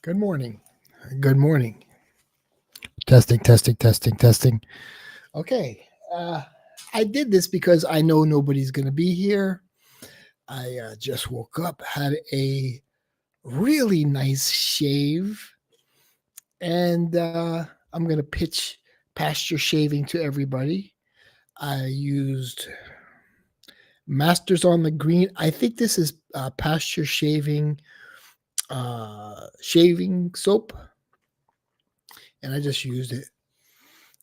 Good morning. Good morning. Testing, testing, testing, testing. Okay. Uh, I did this because I know nobody's going to be here. I just woke up, had a really nice shave, and I'm going to pitch pasture shaving to everybody. I used Masters on the Green. I think this is pasture shaving soap, and I just used it.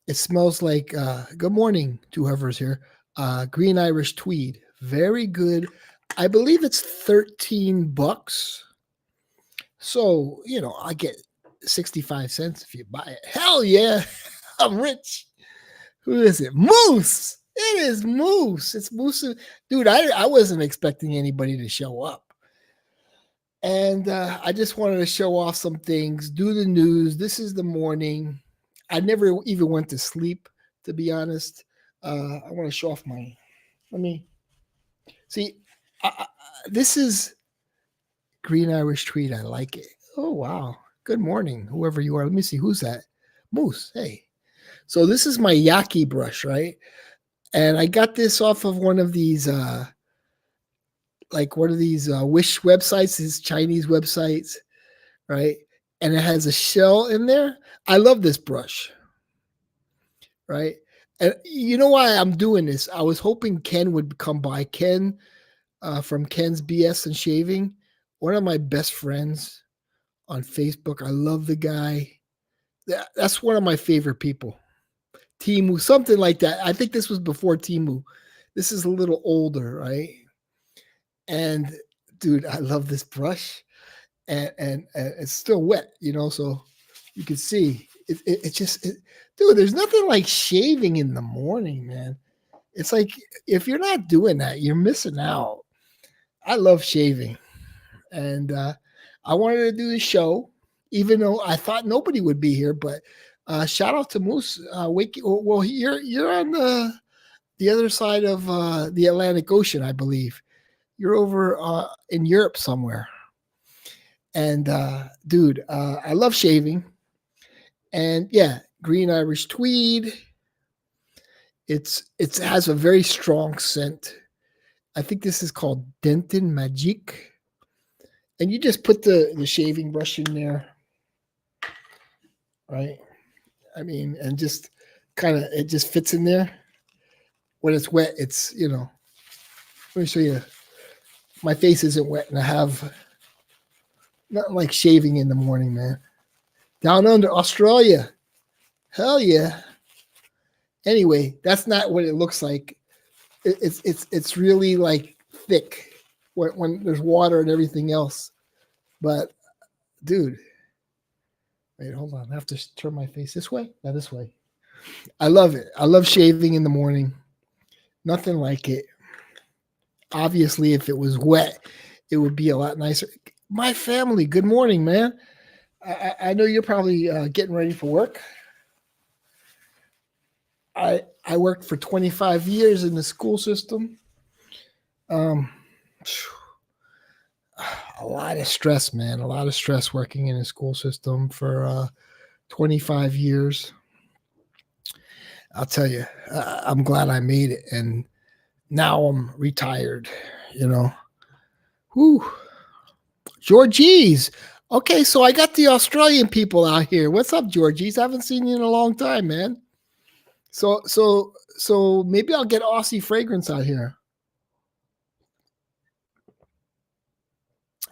It smells like good morning to whoever's here. Green Irish tweed. Very good. I believe it's $13. So, I get 65 cents if you buy it. Hell yeah. I'm rich. Who is it? Moose. It is Moose. It's Moose. Dude, I wasn't expecting anybody to show up. And I just wanted to show off some things, do the news. This is the morning. I never even went to sleep, to be honest. I want to show off my. Let me see. I, this is Green Irish Tweed. I like it. Oh wow! Good morning, whoever you are. Let me see who's that. Moose. Hey. So this is my Yaki brush, right? And I got this off of one of these, like one of these Wish websites, these Chinese websites, right? And it has a shell in there. I love this brush, right? And you know why I'm doing this? I was hoping Ken would come by. Ken from Ken's BS and Shaving, one of my best friends on Facebook. I love the guy. That's one of my favorite people. Timu, something like that. I think this was before Timu. This is a little older, right? And dude, I love this brush, and it's still wet, so you can see dude. There's nothing like shaving in the morning, man. It's like if you're not doing that, you're missing out. I love shaving, and I wanted to do the show, even though I thought nobody would be here. But shout out to Moose. Well, you're on the other side of the Atlantic Ocean, I believe. You're over in Europe somewhere. And dude, I love shaving. And yeah, Green Irish Tweed. It has a very strong scent. I think this is called Denton Magique. And you just put the shaving brush in there, right? I mean, and just kind of it just fits in there. When it's wet, let me show you. My face isn't wet, and I have nothing like shaving in the morning, man. Down under Australia. Hell yeah. Anyway, that's not what it looks like. It's really like thick when there's water and everything else. But dude, wait, hold on. I have to turn my face this way. Now this way. I love it. I love shaving in the morning. Nothing like it. Obviously, if it was wet, it would be a lot nicer. My family, good morning, man. I know you're probably getting ready for work. I worked for 25 years in the school system. Um, a lot of stress, man. A lot of stress working in the school system for 25 years. I'll tell you, I'm glad I made it, and now I'm retired. You know, whoo, Georgie's. Okay, so I got the Australian people out here. What's up, Georgie's? I haven't seen you in a long time, man. So maybe I'll get Aussie fragrance out here.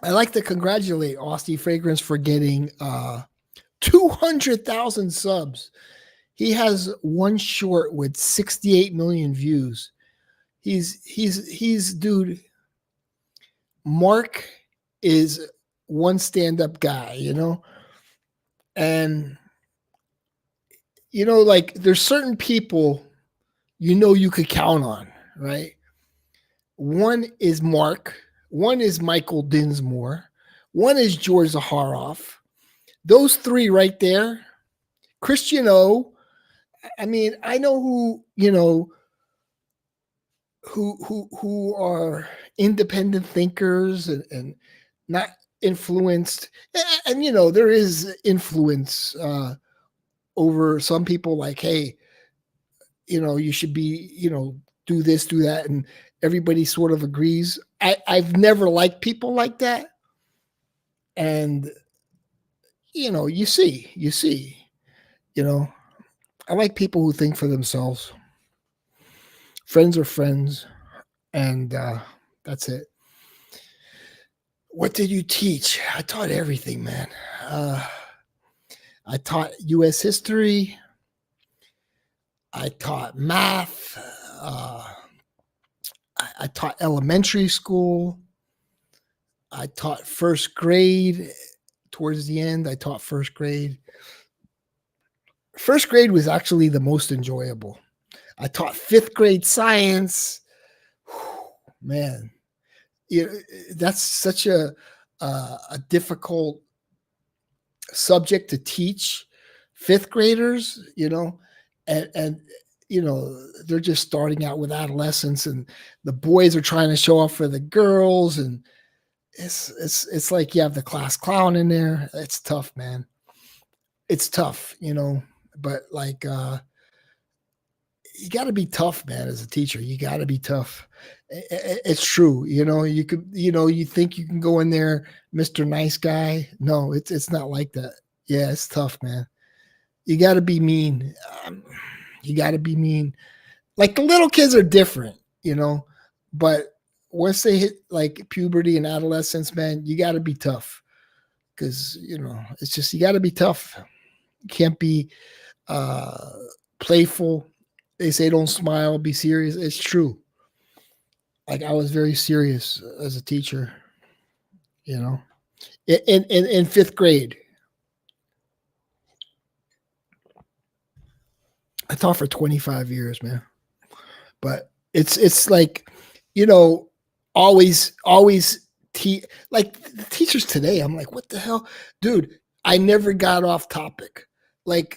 I like to congratulate Aussie Fragrance for getting 200,000 subs. He has one short with 68 million views. He's dude. Mark is one stand-up guy, and like there's certain people you could count on, right? One is Mark, one is Michael Dinsmore, one is George Zaharoff. Those three right there, Christian O. I mean, I know who are independent thinkers and not influenced, and you know, there is influence over some people, like, hey, you know, you should be, you know, do this, do that, and everybody sort of agrees. I've never liked people like that. And you know, you see, you know, I like people who think for themselves. Friends are friends, and that's it. What did you teach? I taught everything, man. Uh, I taught U.S. history. I taught math. I taught elementary school. I taught first grade. Towards the end, I taught first grade. First grade was actually the most enjoyable. I taught fifth grade science. Whew, man, you know, that's such a difficult subject to teach fifth graders. You know, and you know, they're just starting out with adolescence, and the boys are trying to show off for the girls, and it's like you have the class clown in there. It's tough, man. It's tough, you know. But like, you got to be tough, man. As a teacher, you got to be tough. It's true, you know. You could, you know, you think you can go in there, Mister Nice Guy. No, it's not like that. Yeah, it's tough, man. You got to be mean. You got to be mean. Like the little kids are different, you know, but once they hit like puberty and adolescence, man, you got to be tough, because you know, it's just, you got to be tough. You can't be uh, playful. They say don't smile, be serious. It's true. Like I was very serious as a teacher, you know, in fifth grade. I taught for 25 years, man. But it's like, you know, always like the teachers today. I'm like, what the hell, dude? I never got off topic. Like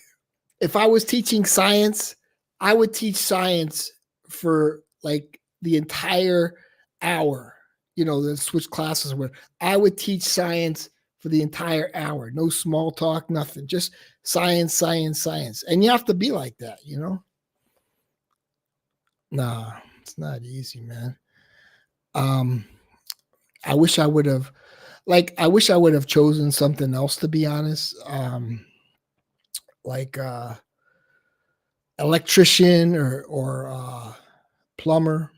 if I was teaching science, I would teach science for like the entire hour. You know, then switch classes where I would teach science for the entire hour. No small talk, nothing. Just science, science, science. And you have to be like that, you know? Nah, it's not easy, man. Um, I wish I would have, like, I wish I would have chosen something else, to be honest. Like electrician or plumber.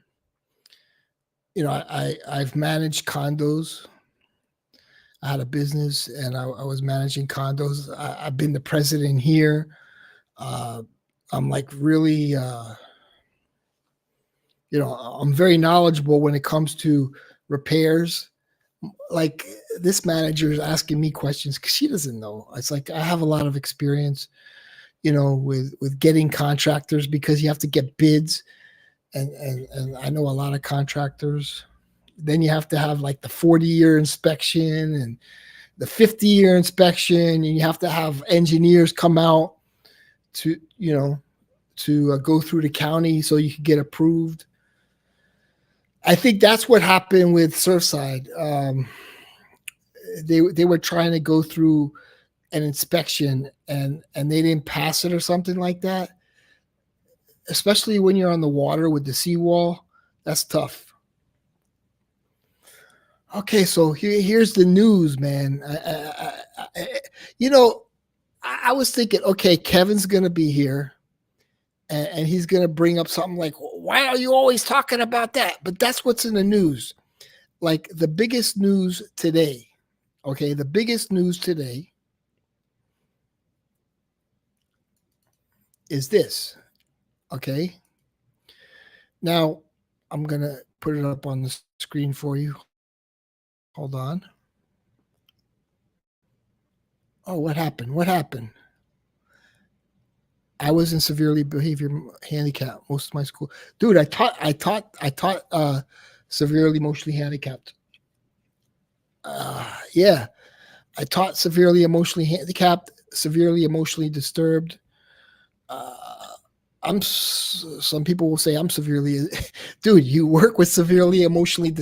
You know, I've managed condos. I had a business, and I was managing condos. I've been the president here. Uh, I'm like really, you know, I'm very knowledgeable when it comes to repairs. Like this manager is asking me questions because she doesn't know. It's like I have a lot of experience, you know, with getting contractors, because you have to get bids, and I know a lot of contractors. Then you have to have like the 40-year inspection and the 50-year inspection, and you have to have engineers come out to, you know, to go through the county so you can get approved. I think that's what happened with Surfside. They were trying to go through an inspection, and they didn't pass it or something like that. Especially when you're on the water with the seawall, that's tough. Okay, so here's the news, man. You know, I was thinking, okay, Kevin's gonna be here, and he's gonna bring up something like, "Why are you always talking about that?" But that's what's in the news. Like the biggest news today. Okay, the biggest news today is this. Okay, now I'm gonna put it up on the screen for you. Hold on. Oh, what happened? What happened? I was in severely behavior handicapped most of my school. Dude, I taught severely emotionally handicapped. Yeah, I taught severely emotionally handicapped, severely emotionally disturbed. Uh, some people will say I'm severely, dude. You work with severely emotionally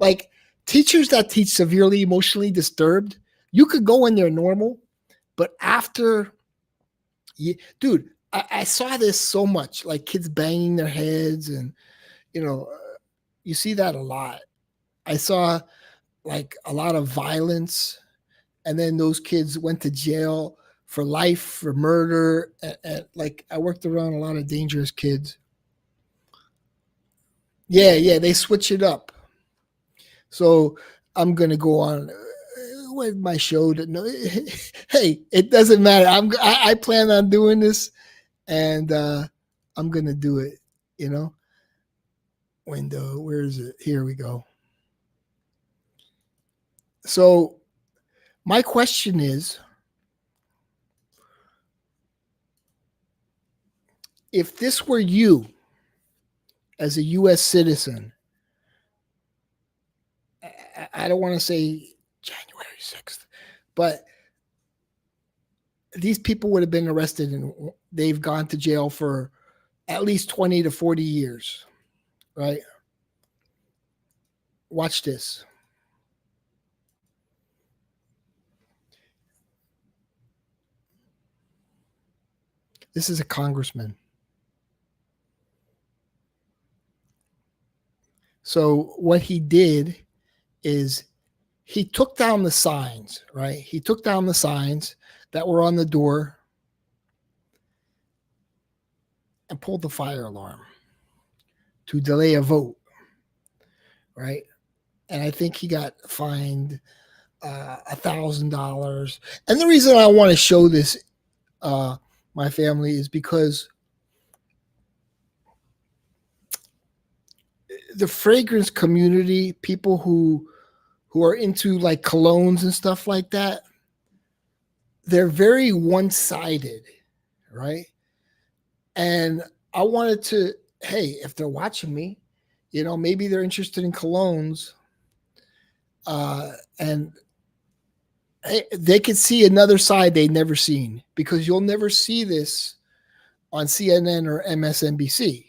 like Teachers that teach severely emotionally disturbed, you could go in there normal, but after, dude, I saw this so much, like kids banging their heads, and you know, you see that a lot. I saw like a lot of violence, and then those kids went to jail for life for murder. And like I worked around a lot of dangerous kids. Yeah, yeah, they switch it up. So I'm gonna go on with my show. To no, hey, it doesn't matter. I plan on doing this, and I'm gonna do it. You know, window. Where is it? Here we go. So my question is, if this were you as a U.S. citizen, I don't want to say January 6th, but these people would have been arrested and they've gone to jail for at least 20 to 40 years, right? Watch this. This is a congressman. So what he did is he took down the signs, right? He took down the signs that were on the door and pulled the fire alarm to delay a vote, right? And I think he got fined $1,000. And the reason I want to show this my family is because the fragrance community, people who are into like colognes and stuff like that, they're very one-sided, right? And I wanted to, hey, if they're watching me, maybe they're interested in colognes, and hey, they could see another side they never seen, because you'll never see this on CNN or MSNBC,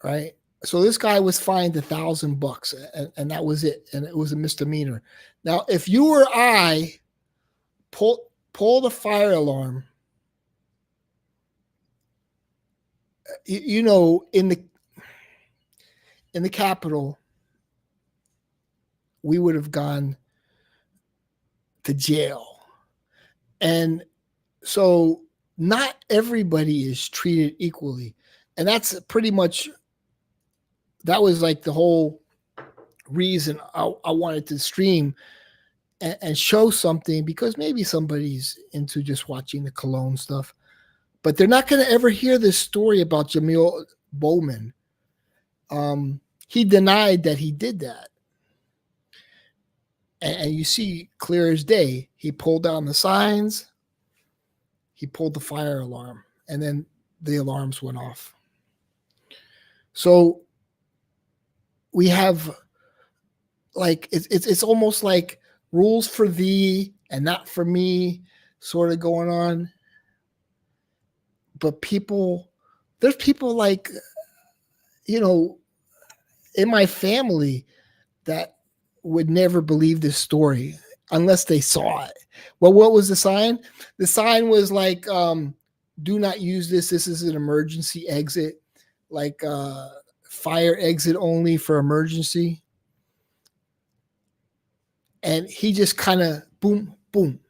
right? So this guy was fined $1,000, and that was it, and it was a misdemeanor. Now, if you or I pull the fire alarm, in the Capitol, we would have gone to jail. And so not everybody is treated equally. And that's pretty much, that was like the whole reason I wanted to stream and show something, because maybe somebody's into just watching the cologne stuff, but they're not going to ever hear this story about Jamil Bowman. He denied that he did that. And you see clear as day, he pulled down the signs, he pulled the fire alarm, and then the alarms went off. So we have like, it's almost like rules for thee and not for me sort of going on. But there's people like, in my family that would never believe this story unless they saw it. Well, what was the sign? The sign was like, do not use this. This is an emergency exit, like fire exit only for emergency. And he just kind of boom, boom.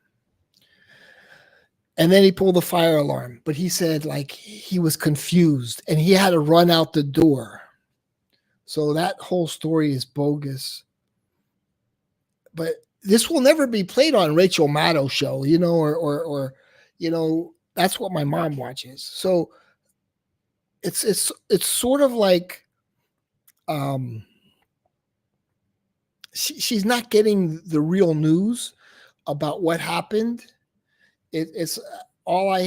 And then he pulled the fire alarm. But he said like he was confused and he had to run out the door. So that whole story is bogus. But this will never be played on Rachel Maddow show, or that's what my mom watches. So it's sort of like, she's not getting the real news about what happened. It's all I'll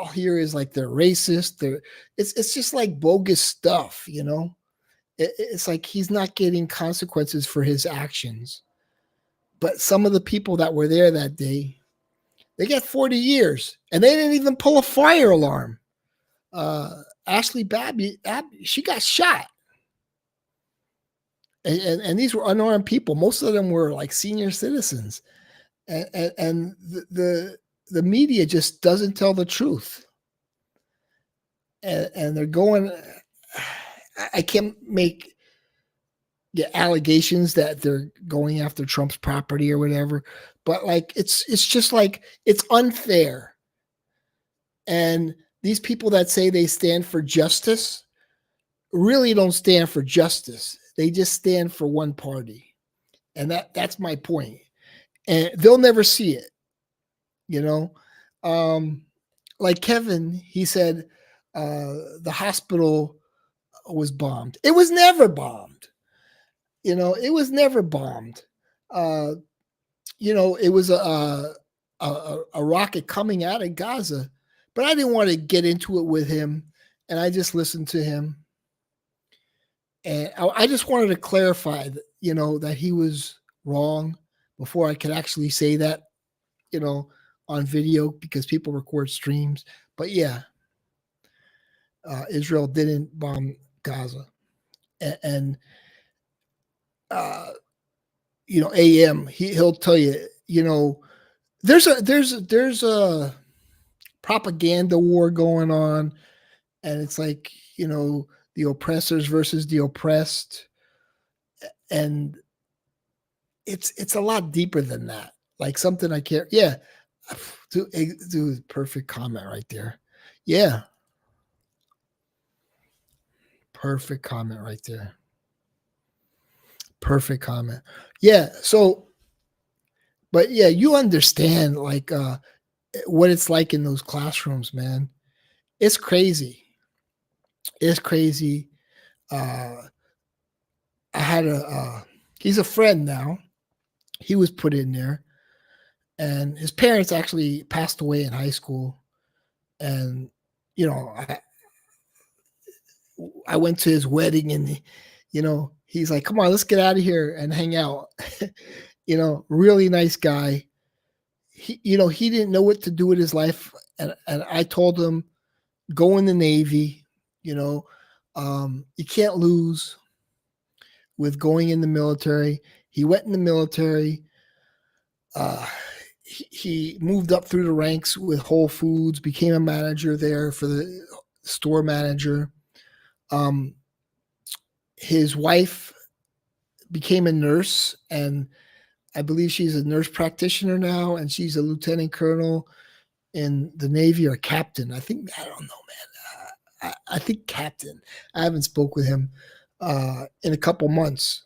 hear is like they're racist. It's just like bogus stuff, It's like he's not getting consequences for his actions. But some of the people that were there that day, they get 40 years, and they didn't even pull a fire alarm. Ashley Babby, she got shot. and these were unarmed people. Most of them were like senior citizens, and the media just doesn't tell the truth, and they're going. I can't make the allegations that they're going after Trump's property or whatever, but like it's just like it's unfair. And these people that say they stand for justice really don't stand for justice. They just stand for one party. And that's my point. And they'll never see it, you know. Like Kevin, he said the hospital was bombed. It was never bombed. It was never bombed. Uh, it was a rocket coming out of Gaza, but I didn't want to get into it with him, and I just listened to him, and I just wanted to clarify that that he was wrong before I could actually say that, on video because people record streams. But yeah, Israel didn't bomb Gaza, and AM he'll tell you, there's a propaganda war going on, and it's like the oppressors versus the oppressed, and it's a lot deeper than that. Like something I can't. Yeah, do perfect comment right there. Yeah, perfect comment right there. Perfect comment. Yeah. So, but yeah, you understand like what it's like in those classrooms, man. It's crazy. It's crazy. Uh, I had he's a friend now. He was put in there, and his parents actually passed away in high school. And you know, I went to his wedding, and he's like, "Come on, let's get out of here and hang out." Really nice guy. He didn't know what to do with his life, and I told him, "Go in the Navy." You can't lose with going in the military. He went in the military. He moved up through the ranks with Whole Foods, became a manager there for the store manager. His wife became a nurse, and I believe she's a nurse practitioner now, and she's a lieutenant colonel in the Navy or captain. I think, I don't know, man. I think captain. I haven't spoke with him in a couple months.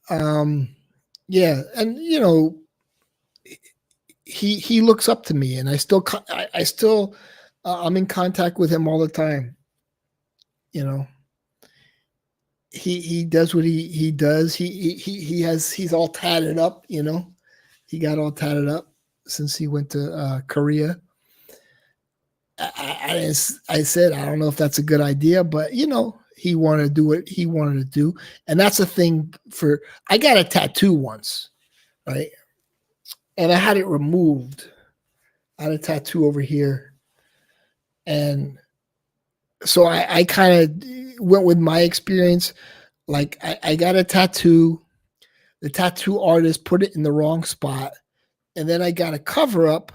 Yeah, and he looks up to me, and I still I'm in contact with him all the time. He does what he does. He's all tatted up. He got all tatted up since he went to Korea. I said I don't know if that's a good idea, but he wanted to do what he wanted to do, and that's a thing. I got a tattoo once, right? And I had it removed. I had a tattoo over here, and so I kind of went with my experience. Like I got a tattoo. The tattoo artist put it in the wrong spot, and then I got a cover up,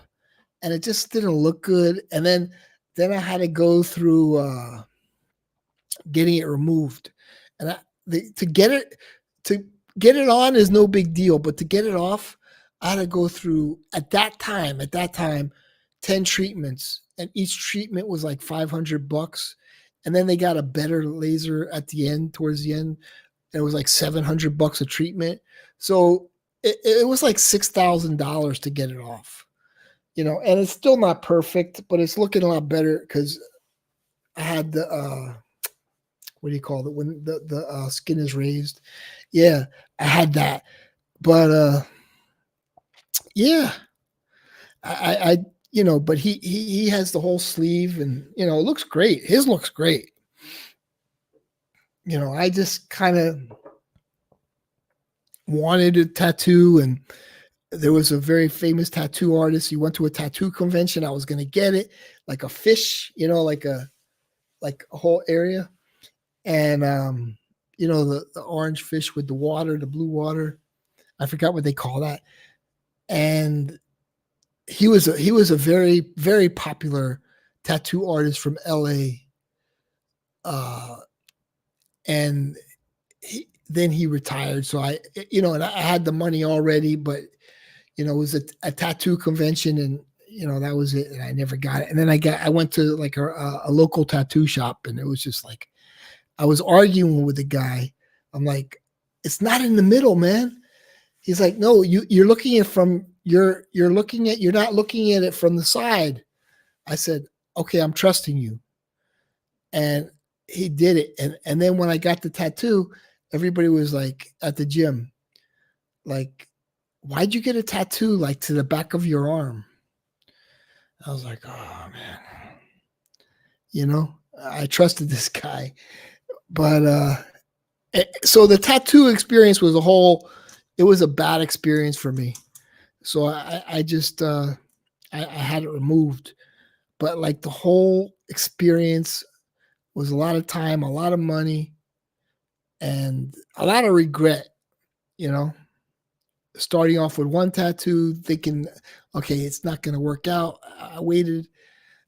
and it just didn't look good. And then I had to go through getting it removed, and to get it on is no big deal, but to get it off, I had to go through at that time 10 treatments, and each treatment was like $500, and then they got a better laser at the end, towards the end, and it was like $700 a treatment. So it was like $6,000 to get it off, and it's still not perfect, but it's looking a lot better because I had the what do you call it when the skin is raised? Yeah, I had that, but yeah, I but he has the whole sleeve, and it looks great. His looks great. I just kind of wanted a tattoo, and there was a very famous tattoo artist. He went to a tattoo convention. I was going to get it, like a fish, like a whole area. And the orange fish with the water, the blue water. I forgot what they call that. And he was a very, very popular tattoo artist from LA. Uh, and then he retired. So and I had the money already, but it was a tattoo convention, and that was it. And I never got it. And then I went to like a local tattoo shop, and it was just like I was arguing with the guy. I'm like, it's not in the middle, man. He's like, no, you're looking at from you're not looking at it from the side. I said, okay, I'm trusting you. And he did it. And then when I got the tattoo, everybody was like at the gym, like, why'd you get a tattoo like to the back of your arm? I was like, oh man, I trusted this guy. But so the tattoo experience was it was a bad experience for me. So I just I had it removed. But like the whole experience was a lot of time, a lot of money, and a lot of regret, you know, starting off with one tattoo, thinking, okay, it's not going to work out. I waited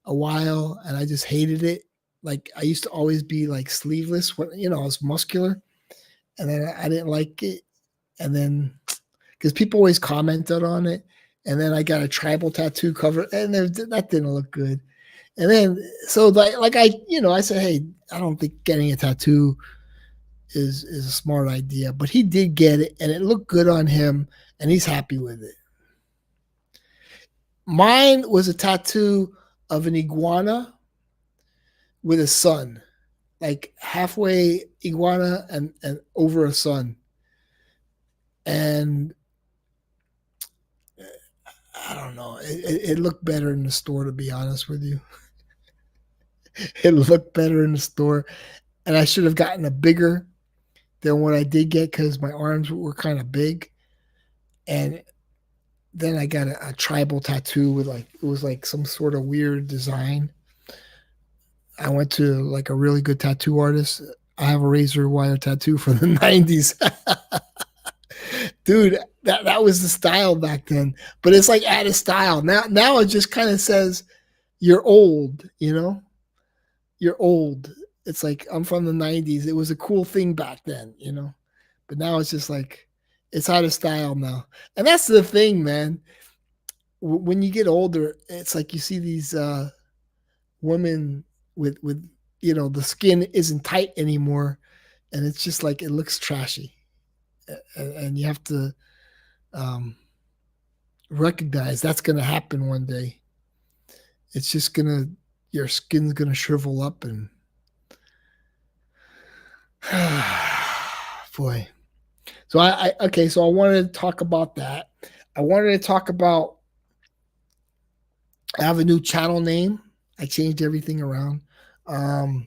a while and I just hated it. Like I used to always be like sleeveless when, I was muscular, and then I didn't like it. And then because people always commented on it, and then I got a tribal tattoo cover, and that didn't look good. And then so I said, hey, I don't think getting a tattoo is a smart idea, but he did get it, and it looked good on him, and he's happy with it. Mine was a tattoo of an iguana with a sun, like halfway iguana and over a sun. And I don't know, it looked better in the store, to be honest with you. It looked better in the store, and I should have gotten a bigger than what I did get because my arms were kind of big. And then I got a tribal tattoo with it was like some sort of weird design. I went to like a really good tattoo artist. I have a razor wire tattoo from the 90s. Dude, that was the style back then. But it's like out of style. Now it just kind of says you're old, You're old. It's like I'm from the 90s. It was a cool thing back then. But now it's just like it's out of style now. And that's the thing, man. When you get older, it's like you see these women with the skin isn't tight anymore, and it's just like it looks trashy. And you have to recognize that's going to happen one day. It's just your skin's going to shrivel up, and boy. So so I wanted to talk about that. I wanted to talk about, I have a new channel name. I changed everything around. I'm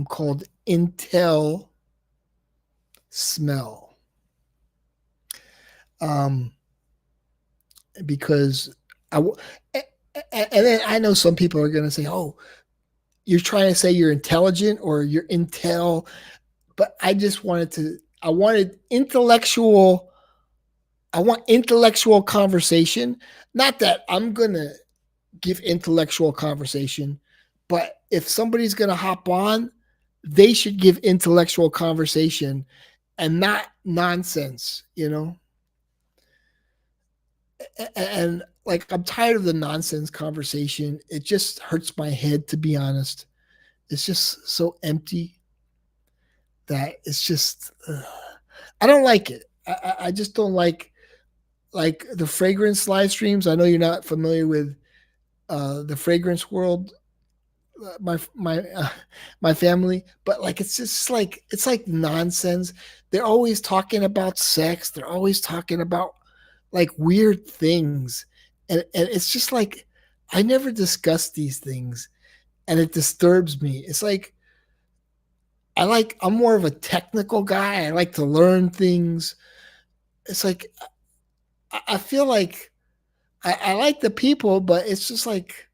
called Intel Smell. Because and then I know some people are going to say, oh, you're trying to say you're intelligent or you're intel. But I wanted intellectual, I want intellectual conversation. Not that I'm going to give intellectual conversation, but if somebody's going to hop on, they should give intellectual conversation and not nonsense, And like, I'm tired of the nonsense conversation. It just hurts my head, to be honest. It's just so empty that it's just, I don't like it. I just don't like the fragrance live streams. I know you're not familiar with the fragrance world, my family, but like it's like nonsense. They're always talking about sex. They're always talking about like weird things, and it's just like I never discuss these things, and it disturbs me. It's like I'm more of a technical guy. I like to learn things. It's like I feel like I like the people, but it's just like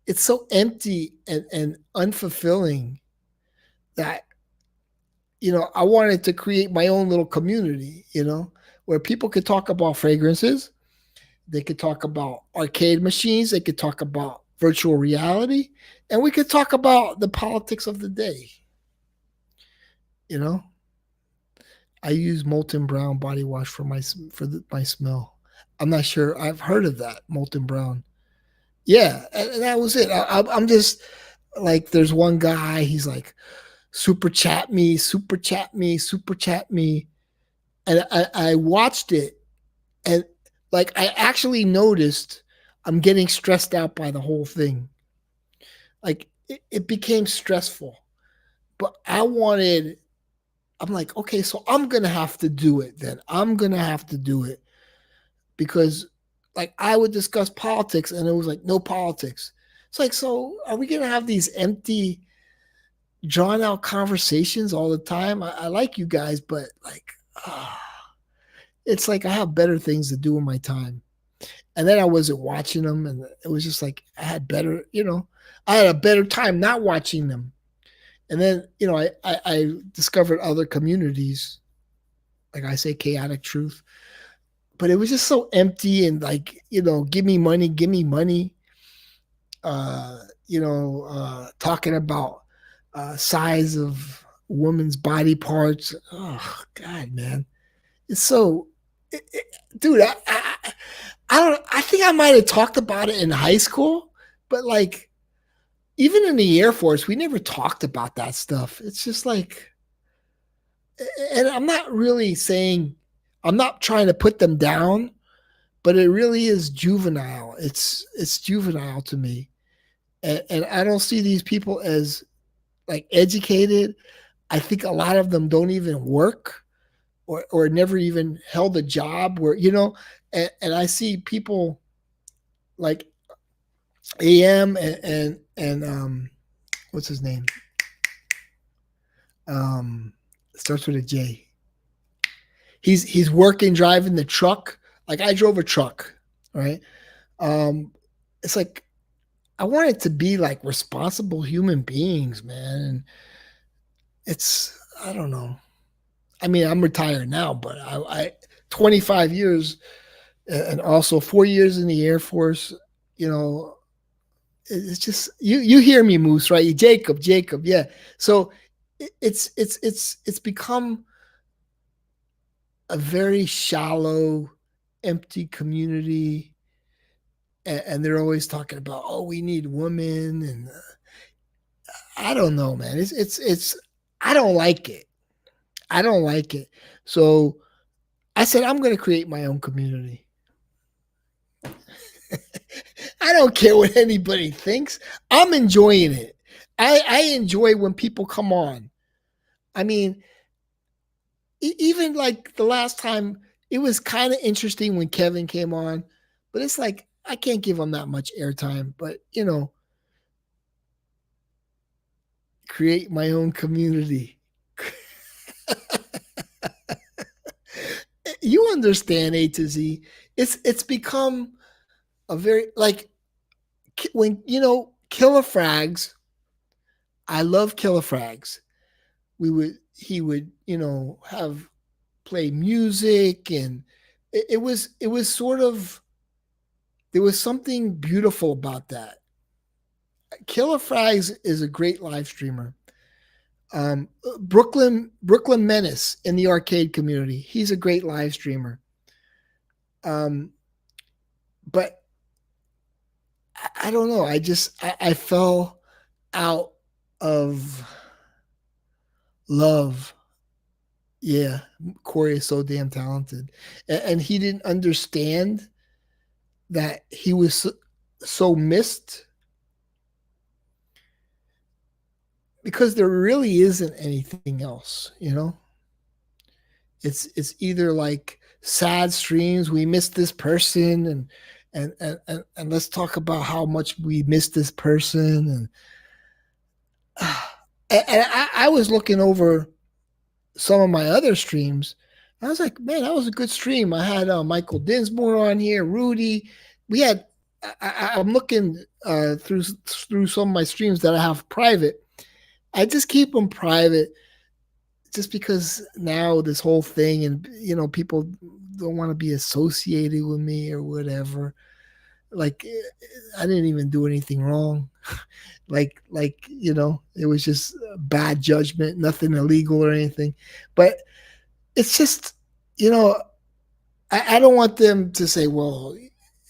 it's so empty and unfulfilling that I wanted to create my own little community, where people could talk about fragrances, they could talk about arcade machines, they could talk about virtual reality, and we could talk about the politics of the day. You know, I use Molten Brown body wash for my smell. I'm not sure. I've heard of that Molten Brown. Yeah, and that was it. I'm just like, there's one guy. He's like, super chat me, super chat me, super chat me, and I watched it, and like I actually noticed I'm getting stressed out by the whole thing. Like it became stressful, but I'm like, okay, so I'm gonna have to do it then. I'm gonna have to do it because like I would discuss politics and it was like no politics. It's like, so are we gonna have these empty, drawn out conversations all the time? I like you guys, but like, it's like I have better things to do in my time. And then I wasn't watching them, and it was just like I had a better time not watching them. And then I discovered other communities, like I say, chaotic truth, but it was just so empty and like give me money, give me money. Talking about size of woman's body parts. Oh God, man, it's so, dude. I don't. I think I might have talked about it in high school, but like even in the Air Force, we never talked about that stuff. It's just like, and I'm not really saying, I'm not trying to put them down, but it really is juvenile. It's juvenile to me, and I don't see these people as like educated. I think a lot of them don't even work, or never even held a job where and I see people like AM and what's his name? Um, Starts with a J. He's working driving the truck. Like I drove a truck, right? It's like I want it to be like responsible human beings, man. And it's, I don't know. I mean, I'm retired now, but I 25 years and also 4 years in the Air Force. You know, it's just you hear me, Moose, right? Jacob, yeah. So it's become a very shallow, empty community, and they're always talking about, oh, we need women, and I don't know, man. It's I don't like it. I don't like it. So I said I'm going to create my own community. I don't care what anybody thinks. I'm enjoying it. I enjoy when people come on. I mean, even like the last time, it was kind of interesting when Kevin came on, but it's like I can't give him that much airtime. But create my own community. You understand A to Z. It's become a very like when Killer Frags. I love Killer Frags. He would have play music, and it was sort of, there was something beautiful about that. Killer Frags is a great live streamer. Brooklyn Menace in the arcade community. He's a great live streamer. But I don't know. I fell out of love. Yeah, Corey is so damn talented, and he didn't understand that he was so missed, because there really isn't anything else. It's either like sad streams, we miss this person, and let's talk about how much we miss this person, and I was looking over some of my other streams. I was like, man, that was a good stream. I had Michael Dinsmore on here, Rudy. We had. I'm looking through some of my streams that I have private. I just keep them private just because now this whole thing and people don't want to be associated with me or whatever. Like I didn't even do anything wrong. It was just bad judgment, nothing illegal or anything. But it's just, you know, I don't want them to say, well,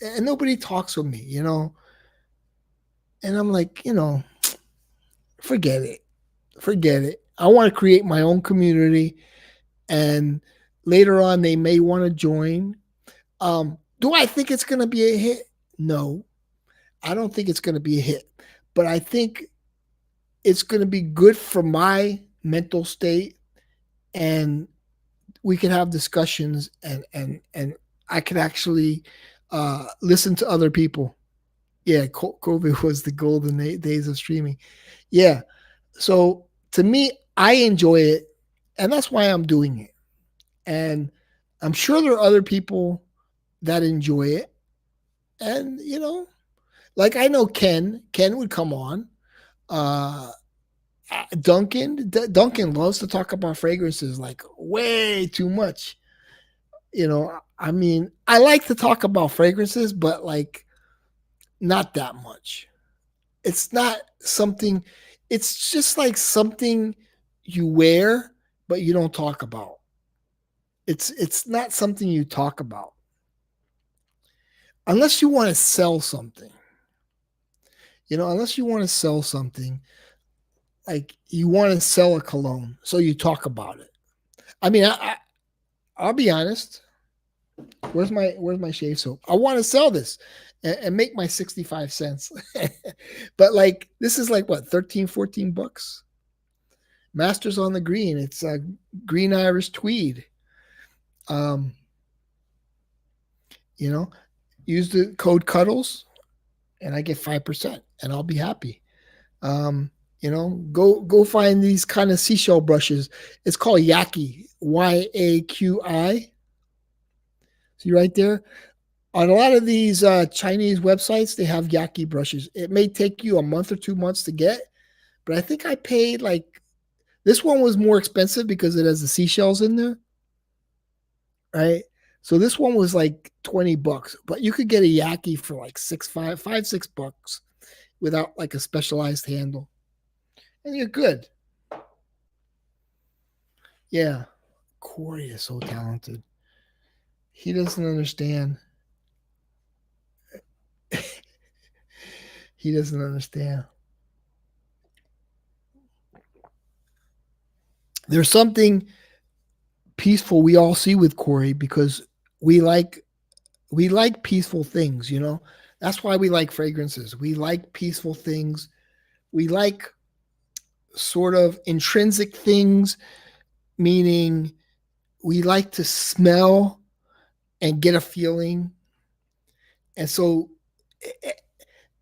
and nobody talks with me. And I'm like, forget it. Forget it. I want to create my own community, and later on they may want to join. Do I think it's going to be a hit? No, I don't think it's going to be a hit, but I think it's going to be good for my mental state, and we can have discussions, and I can actually listen to other people. Yeah, COVID was the golden days of streaming. Yeah, so to me, I enjoy it, and that's why I'm doing it. And I'm sure there are other people that enjoy it, and like I know Ken would come on. Uh, Duncan loves to talk about fragrances like way too much. I mean, I like to talk about fragrances, but like not that much. It's not something, it's just like something you wear, but you don't talk about. It's not something you talk about unless you want to sell something. Unless you want to sell something, like you want to sell a cologne, so you talk about it. I mean, I'll be honest. Where's my shave soap? I want to sell this and make my 65 cents. But like this is like what, 13, 14 bucks. Masters on the Green. It's a green Irish tweed. Um, you know, use the code Cuddles and I get 5% and I'll be happy. Go find these kind of seashell brushes. It's called Yaqui, Yaqi. See right there? On a lot of these Chinese websites, they have Yaqui brushes. It may take you a month or 2 months to get, but I think I paid like, this one was more expensive because it has the seashells in there, right? So this one was like 20 bucks, but you could get a Yaqui for like 6 bucks without like a specialized handle. And you're good. Yeah. Corey is so talented. He doesn't understand. He doesn't understand. There's something peaceful we all see with Corey because we like peaceful things, That's why we like fragrances. We like peaceful things. We like sort of intrinsic things, meaning we like to smell and get a feeling. And so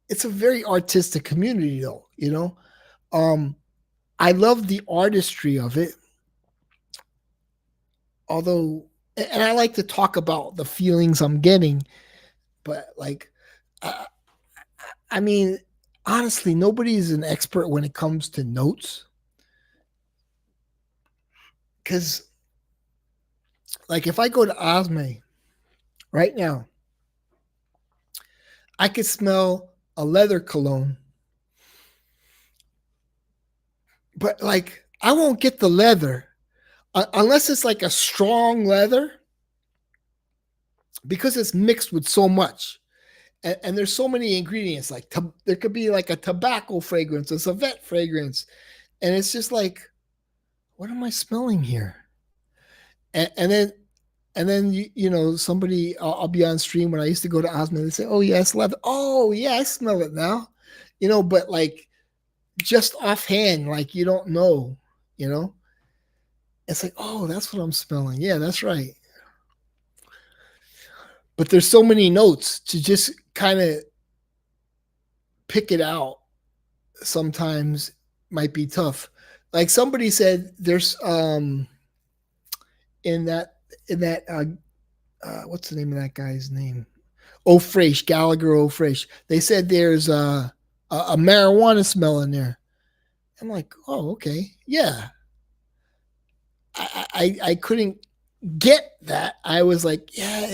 it's a very artistic community though, I love the artistry of it. Although, and I like to talk about the feelings I'm getting, but like, I mean, honestly, nobody is an expert when it comes to notes. Because, like, if I go to Osme right now, I could smell a leather cologne, but like, I won't get the leather unless it's like a strong leather because it's mixed with so much. And there's so many ingredients. Like there could be like a tobacco fragrance, a civet fragrance, and it's just like, what am I smelling here? And then somebody, I'll be on stream when I used to go to Osmond. They say, "Oh yes, leather. Oh yeah, I smell it now." But like just offhand, like you don't know. It's like, oh, that's what I'm smelling. Yeah, that's right. But there's so many notes to just kind of pick it out. Sometimes might be tough. Like somebody said, there's in that what's the name of that guy's name? O'Fresh, Gallagher O'Fresh. They said there's a marijuana smell in there. I'm like, oh, okay, yeah. I couldn't get that. I was like, yeah,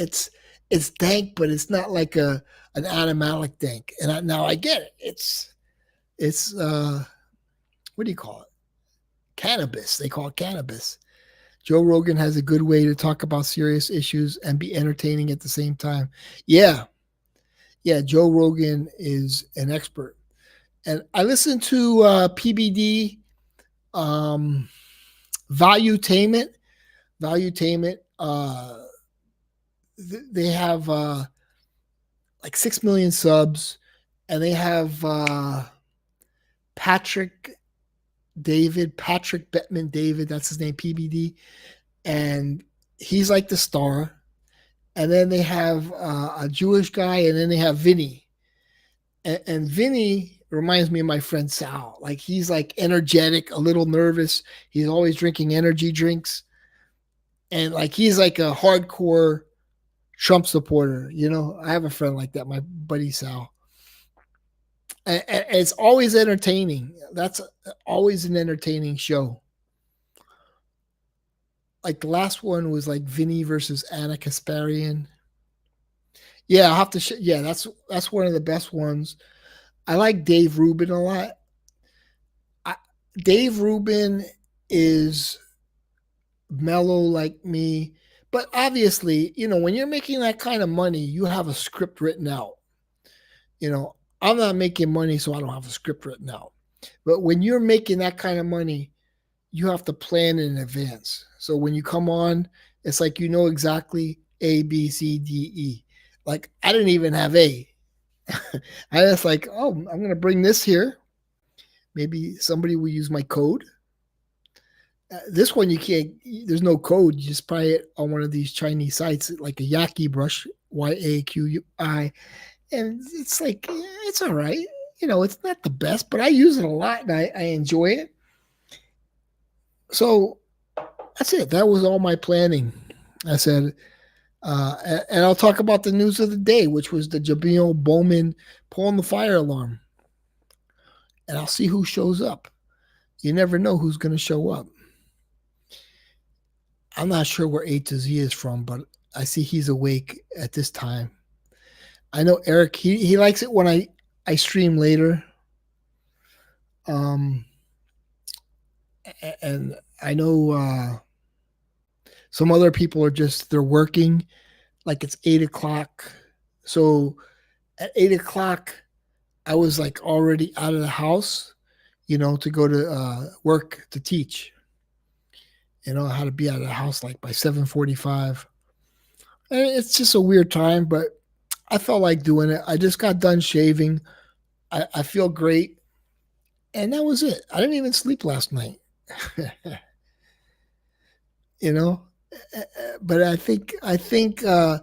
it's dank, but it's not like an automatic dank. And now I get it. It's what do you call it? Cannabis. They call it cannabis. Joe Rogan has a good way to talk about serious issues and be entertaining at the same time. Yeah, yeah. Joe Rogan is an expert, and I listen to PBD, um, Valuetainment. Valuetainment. They have like 6 million subs, and they have Patrick Bettman David. That's his name, PBD, and he's like the star. And then they have a Jewish guy, and then they have Vinny. And Vinny reminds me of my friend Sal. Like he's like energetic, a little nervous. He's always drinking energy drinks, and like he's like a hardcore Trump supporter. You know, I have a friend like that, my buddy Sal. And it's always entertaining. That's always an entertaining show. Like the last one was like Vinny versus Anna Kasparian. Yeah, I'll have to. Yeah, that's one of the best ones. I like Dave Rubin a lot. I, Dave Rubin is mellow like me, but obviously, you know, when you're making that kind of money, you have a script written out. You know, I'm not making money, so I don't have a script written out. But when you're making that kind of money, you have to plan in advance. So when you come on, it's like you know exactly A, B, C, D, E. Like I didn't even have A. I was like, oh, I'm going to bring this here. Maybe somebody will use my code. This one you can't. There's no code. You just buy it on one of these Chinese sites, like a Yaqui brush, YAQI, and it's like it's all right. You know, it's not the best, but I use it a lot and I enjoy it. So that's it. That was all my planning. I said, and I'll talk about the news of the day, which was the Jamil Bowman pulling the fire alarm. And I'll see who shows up. You never know who's going to show up. I'm not sure where A to Z is from, but I see he's awake at this time. I know Eric, he likes it when I stream later. Um, and I know some other people are just, they're working like it's 8 o'clock. So at 8 o'clock, I was like already out of the house, you know, to go to work to teach. You know, how to be out of the house like by 7:45. And it's just a weird time, but I felt like doing it. I just got done shaving. I feel great. And that was it. I didn't even sleep last night. You know? But I think a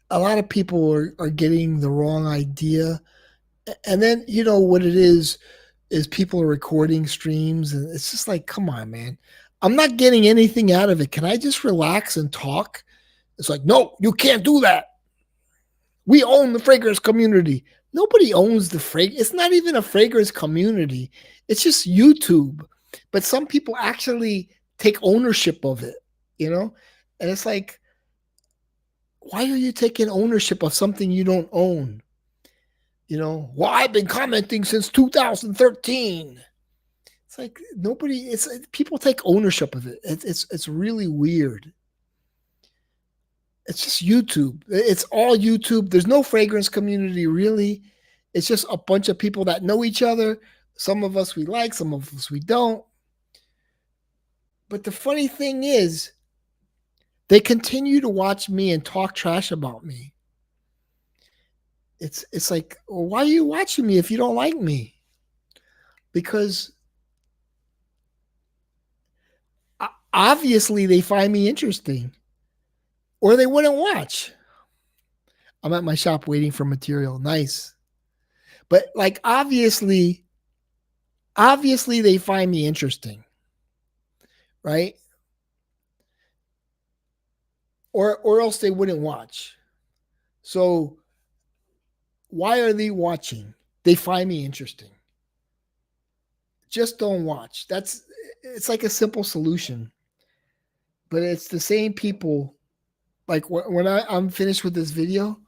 lot of people are getting the wrong idea. And then you know what it is people are recording streams, and it's just like, come on, man. I'm not getting anything out of it. Can I just relax and talk? It's like, no, you can't do that. We own the fragrance community. Nobody owns the fragrance. It's not even a fragrance community. It's just YouTube. But some people actually take ownership of it, you know? And it's like, why are you taking ownership of something you don't own? You know, well, I've been commenting since 2013. It's like nobody. It's people take ownership of it. It's really weird. It's just YouTube. It's all YouTube. There's no fragrance community really. It's just a bunch of people that know each other. Some of us we like, some of us we don't. But the funny thing is, they continue to watch me and talk trash about me. It's like, well, why are you watching me if you don't like me? Because obviously they find me interesting, or they wouldn't watch. I'm at my shop waiting for material. Nice. But like obviously they find me interesting, right? Or else they wouldn't watch. So why are they watching? They find me interesting. Just don't watch. it's like a simple solution, but it's the same people. Like when I'm finished with this video,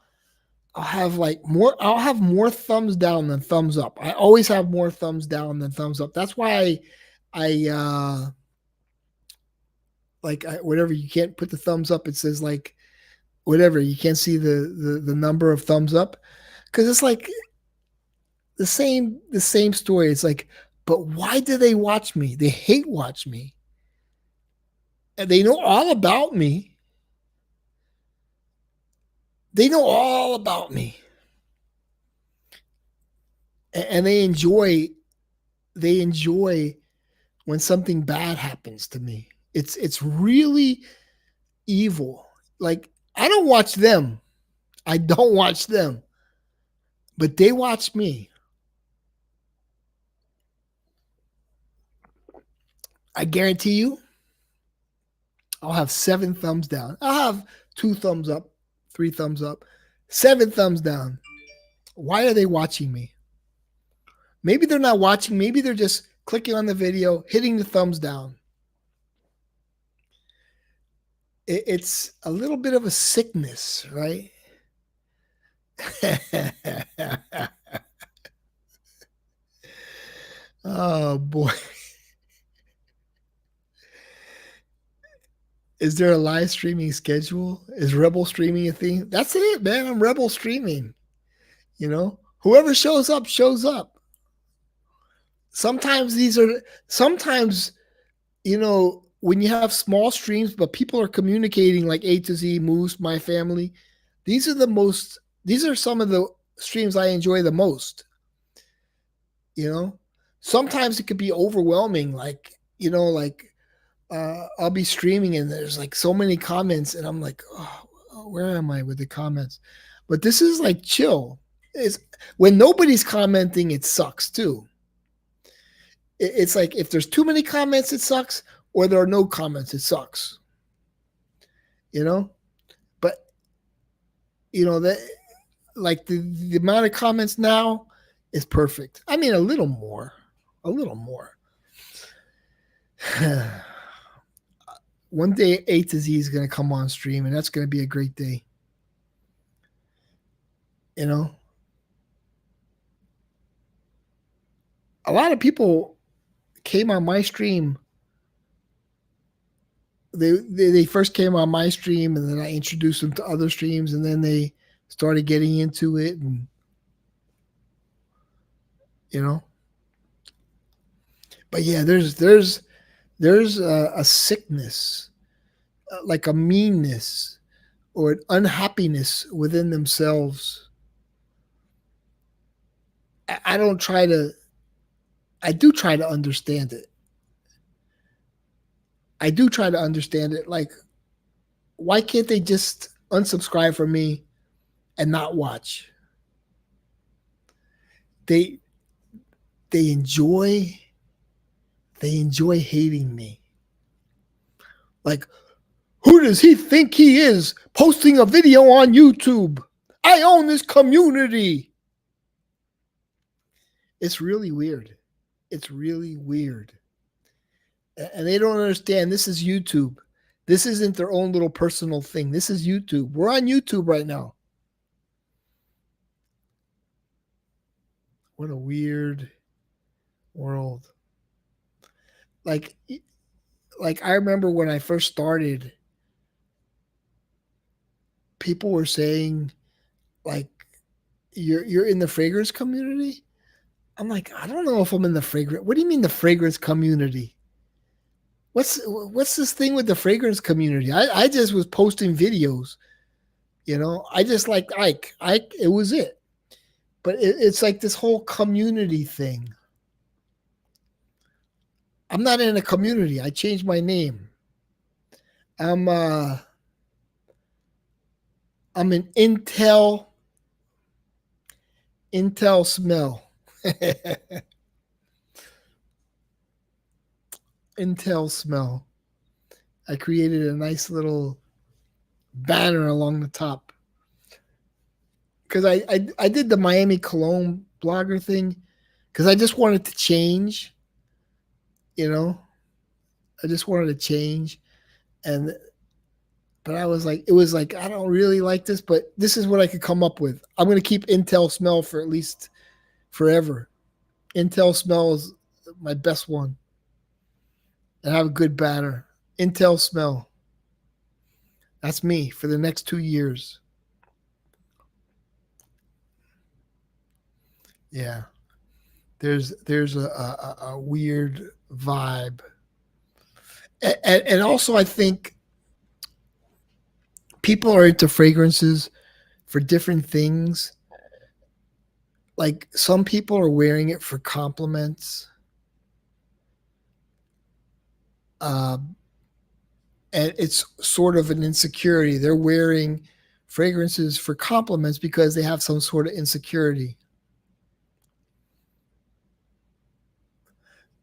I'll have more thumbs down than thumbs up. I always have more thumbs down than thumbs up. That's why I whatever, you can't put the thumbs up. It says like whatever, you can't see the number of thumbs up, because it's like the same story. It's like, but why do they watch me? They hate watch me. And they know all about me. They know all about me. And they enjoy when something bad happens to me. It's really evil. Like, I don't watch them. I don't watch them. But they watch me. I guarantee you, I'll have 7 thumbs down. I'll have 2 thumbs up, 3 thumbs up, 7 thumbs down. Why are they watching me? Maybe they're not watching. Maybe they're just clicking on the video, hitting the thumbs down. It's a little bit of a sickness, right? Oh boy. Is there a live streaming schedule? Is Rebel streaming a thing? That's it, man. I'm Rebel streaming. Whoever shows up, shows up. Sometimes when you have small streams, but people are communicating, like A to Z, Moose, my family, these are some of the streams I enjoy the most. Sometimes it could be overwhelming. I'll be streaming and there's like so many comments and I'm like, oh, where am I with the comments? But this is like chill. When nobody's commenting, it sucks too. It's like if there's too many comments, it sucks, or there are no comments, it sucks. But that, like, the amount of comments now is perfect. I mean, a little more. One day A to Z is going to come on stream, and that's going to be a great day. A lot of people came on my stream. They first came on my stream, and then I introduced them to other streams, and then they started getting into it, and But yeah, there's a sickness, like a meanness or an unhappiness within themselves. I do try to understand it. Like, why can't they just unsubscribe from me and not watch? They enjoy hating me. Like, who does he think he is posting a video on YouTube? I own this community. It's really weird. And they don't understand, this is YouTube. This isn't their own little personal thing. This is YouTube. We're on YouTube right now. What a weird world. Like I remember when I first started, people were saying, like, you're in the fragrance community? I'm like, I don't know if I'm in the fragrance. What do you mean the fragrance community? What's this thing with the fragrance community? I just was posting videos. I just liked Ike. It was it. But it's like this whole community thing. I'm not in a community. I changed my name. I'm an Intel smell. Intel smell. I created a nice little banner along the top because I did the Miami Cologne blogger thing because I just wanted to change, I just wanted to change. And but I was like, it was like, I don't really like this, but this is what I could come up with. I'm gonna keep Intel Smell for at least forever. Intel Smell is my best one. And I have a good batter. Intel Smell. That's me for the next 2 years. Yeah. There's a weird vibe. And also I think people are into fragrances for different things. Like some people are wearing it for compliments. Um, and it's sort of an insecurity. They're wearing fragrances for compliments because they have some sort of insecurity.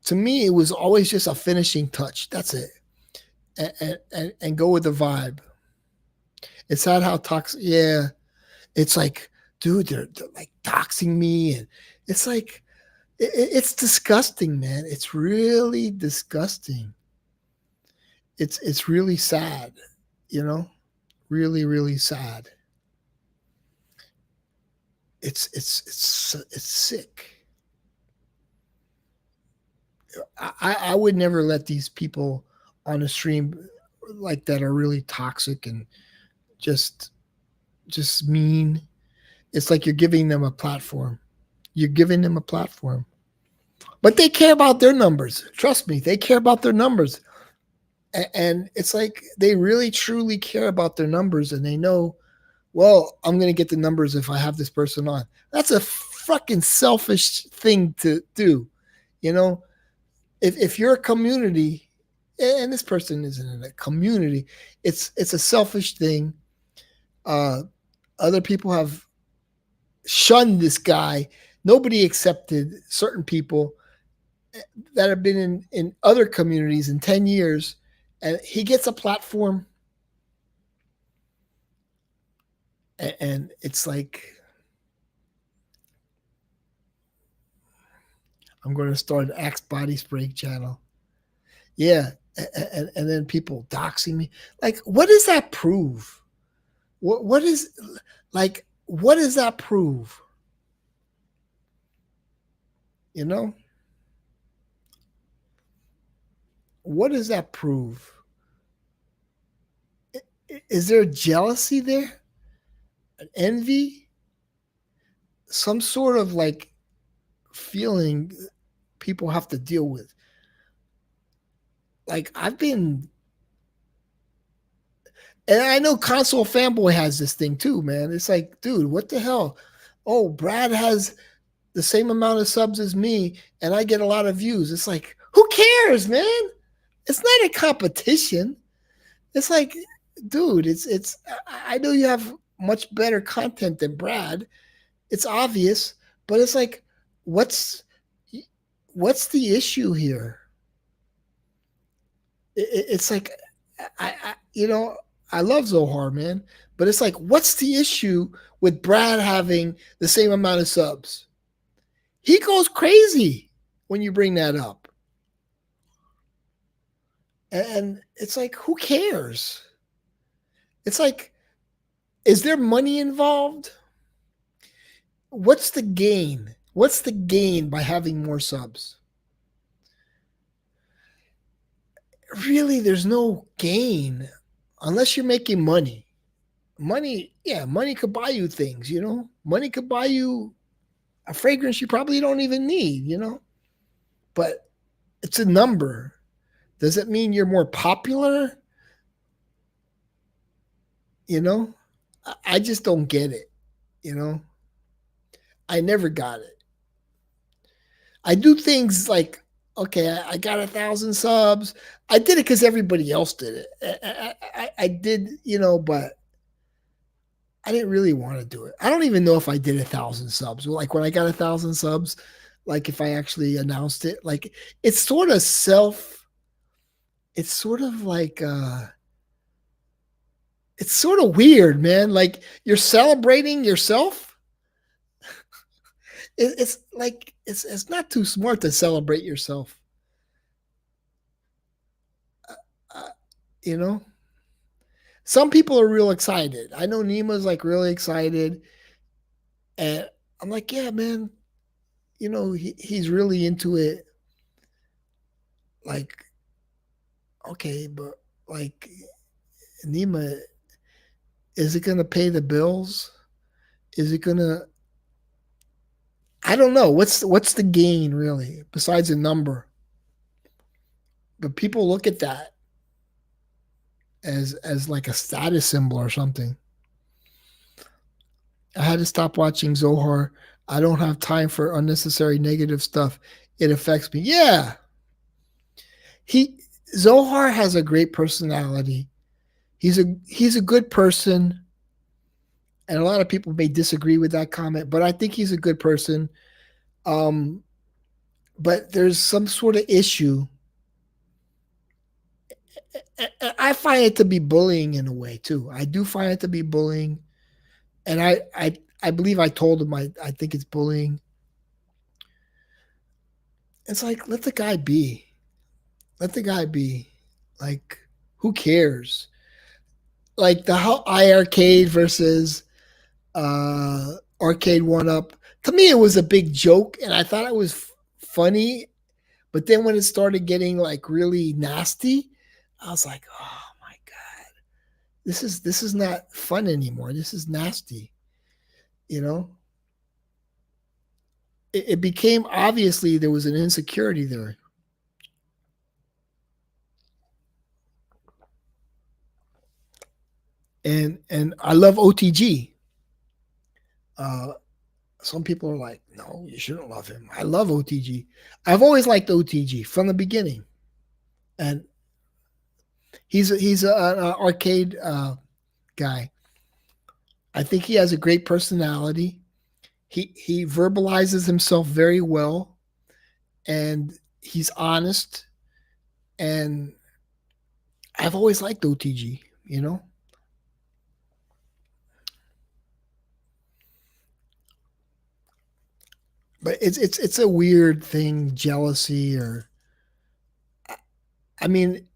To me, it was always just a finishing touch. That's it. And go with the vibe. It's not how toxic. Yeah, it's like, dude, they're like doxing me, and it's like it's disgusting, man. It's really disgusting. It's really sad, you know, really sad. It's sick. I would never let these people on a stream like that are really toxic and just just mean. It's like you're giving them a platform. You're giving them a platform. But they care about their numbers. Trust me, they care about their numbers. And it's like they really truly care about their numbers and they know, well, I'm going to get the numbers if I have this person on. That's a fucking selfish thing to do. You know, if you're a community and this person isn't in a community, it's a selfish thing. Uh, Other people have shunned this guy. Nobody accepted certain people that have been in other communities in 10 years, and he gets a platform, and it's like, I'm going to start an Axe body spray channel. Yeah. And then people doxing me. Like, what does that prove? What is, like, what does that prove? You know, what does that prove? Is there jealousy there? An envy? Some sort of like feeling people have to deal with. Like, I've been, and I know Console Fanboy has this thing too, man. It's like, dude, what the hell? Oh, Brad has the same amount of subs as me, and I get a lot of views. It's like, who cares, man? It's not a competition. It's like, dude, it's. I know you have much better content than Brad. It's obvious, but it's like, what's what's the issue here? It's like, you know, I love Zohar, man, but it's like, what's the issue with Brad having the same amount of subs? He goes crazy when you bring that up. And it's like, who cares? It's like, is there money involved? What's the gain? What's the gain by having more subs? Really, there's no gain unless you're making money. Money, yeah, money could buy you things, you know? Money could buy you a fragrance you probably don't even need, you know? But it's a number. Does it mean you're more popular? You know? I just don't get it, you know? I never got it. I do things like, okay, I got 1,000 subs. I did it because everybody else did it. I did, you know, but I didn't really want to do it. I don't even know if I did 1,000 subs. Like when I got 1,000 subs, like if I actually announced it, like it's sort of self. It's sort of like it's sort of weird, man. Like you're celebrating yourself. It's like it's not too smart to celebrate yourself. You know, some people are real excited. I know Nima's like really excited, and I'm like, yeah, man. He's really into it. Like, okay, but like Nima, is it gonna pay the bills? Is it gonna? I don't know. What's the gain really besides a number? But people look at that as like a status symbol or something. I had to stop watching Zohar. I don't have time for unnecessary negative stuff. It affects me. Yeah, he Zohar has a great personality. He's a good person, and a lot of people may disagree with that comment, but I think he's a good person. Um, but there's some sort of issue. I find it to be bullying in a way too. I do find it to be bullying, and I believe I told him I think it's bullying. It's like let the guy be. Let the guy be. Like who cares? Like the how iArcade versus Arcade One Up. To me, it was a big joke, and I thought it was funny. But then when it started getting like really nasty, I was like, oh my god, this is not fun anymore. This is nasty. You know, it became obviously there was an insecurity there. And I love OTG. Uh, some people are like, no, you shouldn't love him. I love OTG. I've always liked OTG from the beginning, and he's an arcade guy. I think he has a great personality. He verbalizes himself very well, and he's honest. And I've always liked OTG. You know, but it's a weird thing, jealousy or I mean,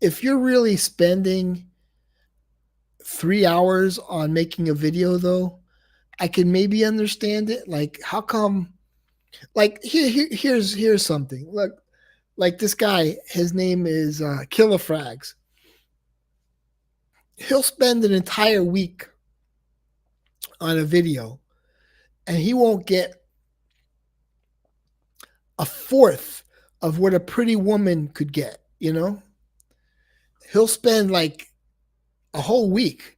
if you're really spending 3 hours on making a video, though, I can maybe understand it. Like, how come? Like, here's something. Look, like this guy, his name is Killer Frags. He'll spend an entire week on a video, and he won't get a fourth of what a pretty woman could get. He'll spend like a whole week,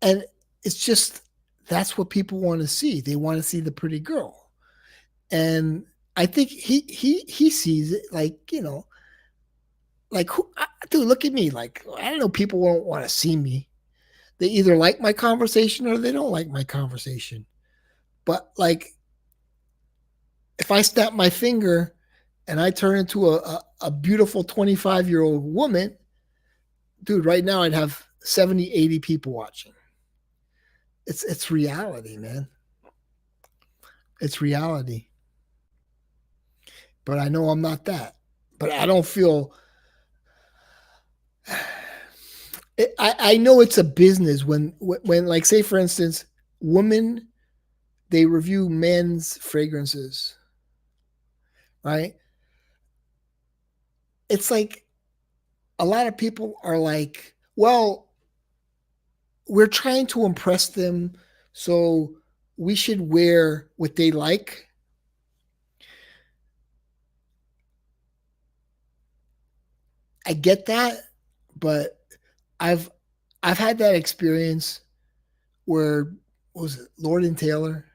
and it's just that's what people want to see. They want to see the pretty girl, and I think he sees it like like who, dude, look at me. Like I don't know, people won't want to see me. They either like my conversation or they don't like my conversation. But like if I snap my finger and I turn into a beautiful 25-year-old woman, dude, right now I'd have 70, 80 people watching. It's reality, man. It's reality. But I know I'm not that. But I don't feel I know it's a business when like say for instance, women they review men's fragrances, right? It's like a lot of people are like, well, we're trying to impress them, so we should wear what they like. I get that, but I've I've had that experience where what was it Lord and Taylor,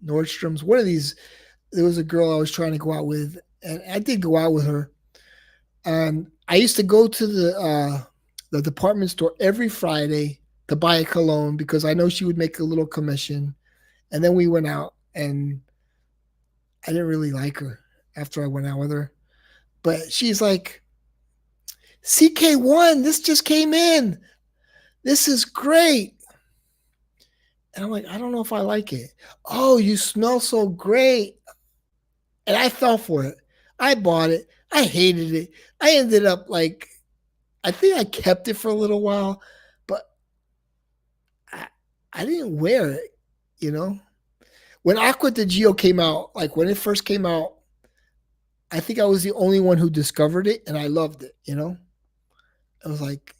Nordstrom's, one of these. There was a girl I was trying to go out with, and I did go out with her. I used to go to the department store every Friday to buy a cologne because I know she would make a little commission. And then we went out, and I didn't really like her after I went out with her. But she's like, CK1, this just came in. This is great. And I'm like, I don't know if I like it. Oh, you smell so great. And I fell for it. I bought it. I hated it. I ended up like I think I kept it for a little while, but I, I didn't wear it, you know? When Aqua de Gio came out, like when it first came out, I think I was the only one who discovered it and I loved it, you know? I was like,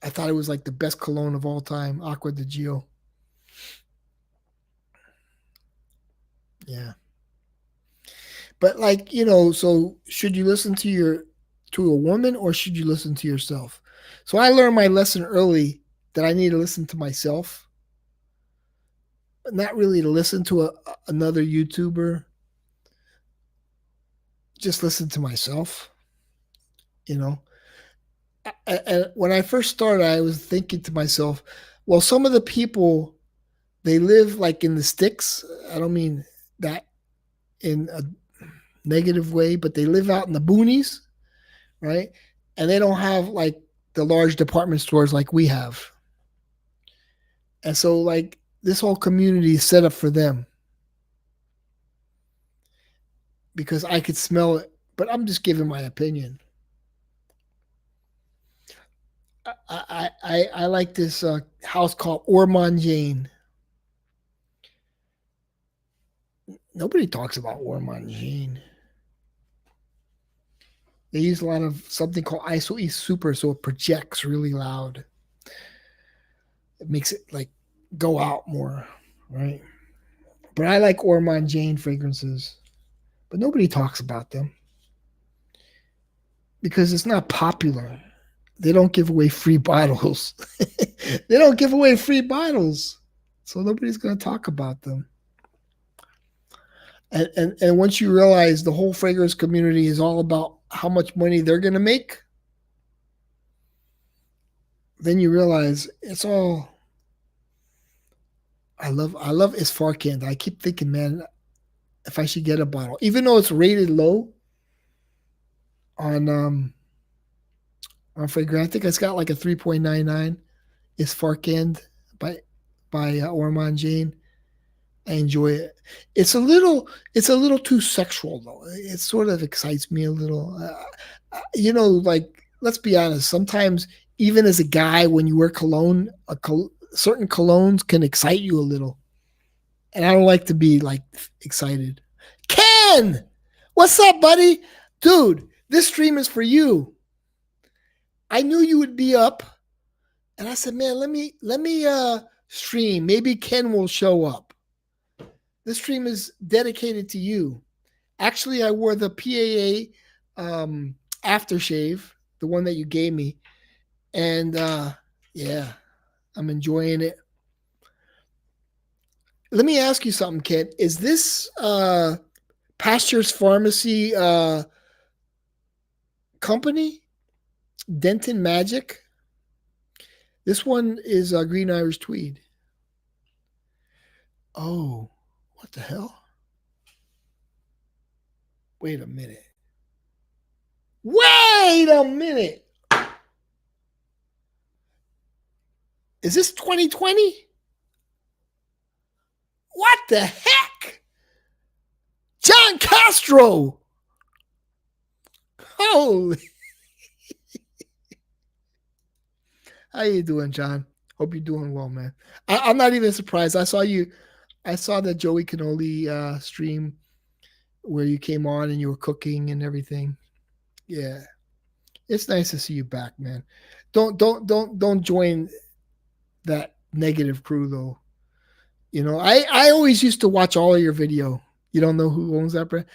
I thought it was like the best cologne of all time, Aqua de Gio. Yeah. But like, so should you listen to a woman or should you listen to yourself? So I learned my lesson early that I need to listen to myself, not really to listen to another YouTuber. Just listen to myself, you know. And when I first started, I was thinking to myself, well, some of the people they live like in the sticks. I don't mean that in a negative way, but they live out in the boonies, right? And they don't have like the large department stores like we have. And so like this whole community is set up for them because I could smell it, but I'm just giving my opinion. I like this house called Ormond Jane. Nobody talks about Ormond Jane. They use a lot of something called ISO E Super, so it projects really loud. It makes it like go out more, right? But I like Ormond Jane fragrances, but nobody talks about them because it's not popular. They don't give away free bottles. They don't give away free bottles, so nobody's going to talk about them. And once you realize the whole fragrance community is all about how much money they're going to make, then you realize it's all. I love Isfarkand. I keep thinking, man, if I should get a bottle, even though it's rated low on Fragrantic, it's got like a 3.99. Isfarkand by Ormond Jane. I enjoy it. It's a little too sexual though. It sort of excites me a little. Like let's be honest. Sometimes even as a guy, when you wear cologne, certain colognes can excite you a little, and I don't like to be like excited. Ken, what's up, buddy? Dude, this stream is for you. I knew you would be up, and I said, man, let me stream. Maybe Ken will show up. This stream is dedicated to you. Actually, I wore the PAA aftershave, the one that you gave me, and yeah, I'm enjoying it. Let me ask you something, Ken. Is this Pastures Pharmacy company, Denton Magic? This one is Green Irish Tweed. Oh, what the hell? Wait a minute. Wait a minute. Is this 2020? What the heck? John Castro. Holy. How you doing, John? Hope you're doing well, man. I'm not even surprised. I saw the Joey Canoli stream where you came on and you were cooking and everything. Yeah. It's nice to see you back, man. Don't join that negative crew though. I always used to watch all of your video. You don't know who owns that brand?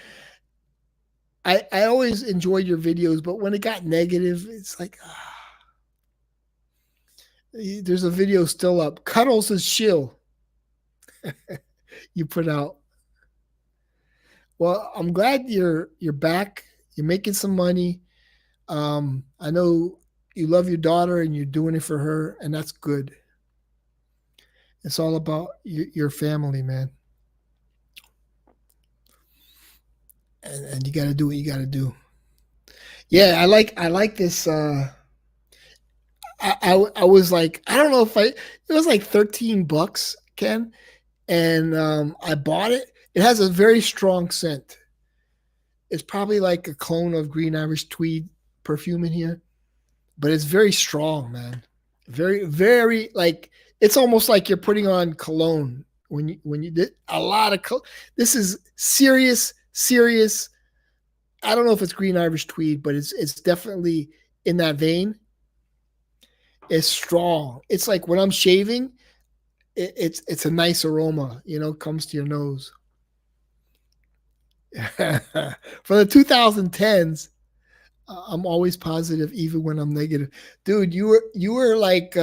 I always enjoyed your videos, but when it got negative, it's like there's a video still up. Cuddles is chill. You put out. Well, I'm glad you're back. You're making some money. I know you love your daughter and you're doing it for her, and that's good. It's all about your family, man. And you got to do what you got to do. Yeah, I like this. I was like, I don't know if it was like $13, Ken, and I bought it. It has a very strong scent. It's probably like a clone of Green Irish Tweed perfume in here. but it's very strong, man. Very, very like it's almost like you're putting on cologne when you did a lot of. This is serious, serious. I don't know if it's green Irish tweed, but it's definitely in that vein. It's strong. It's like when I'm shaving, it's a nice aroma, comes to your nose. For the 2010s, I'm always positive, even when I'm negative. Dude, you were like,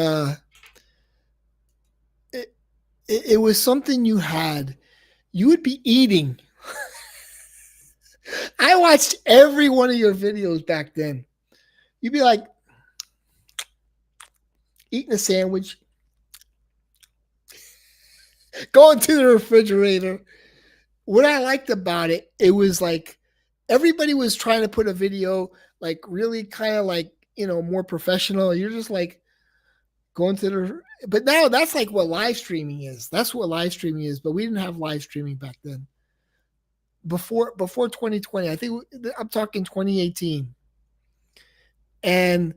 it was something you had. You would be eating. I watched every one of your videos back then. You'd be like eating a sandwich, going to the refrigerator. What I liked about it, it was like everybody was trying to put a video like really kind of like, more professional. You're just like going to the, but now that's like what live streaming is. That's what live streaming is. But we didn't have live streaming back then. Before 2020, I think I'm talking 2018. And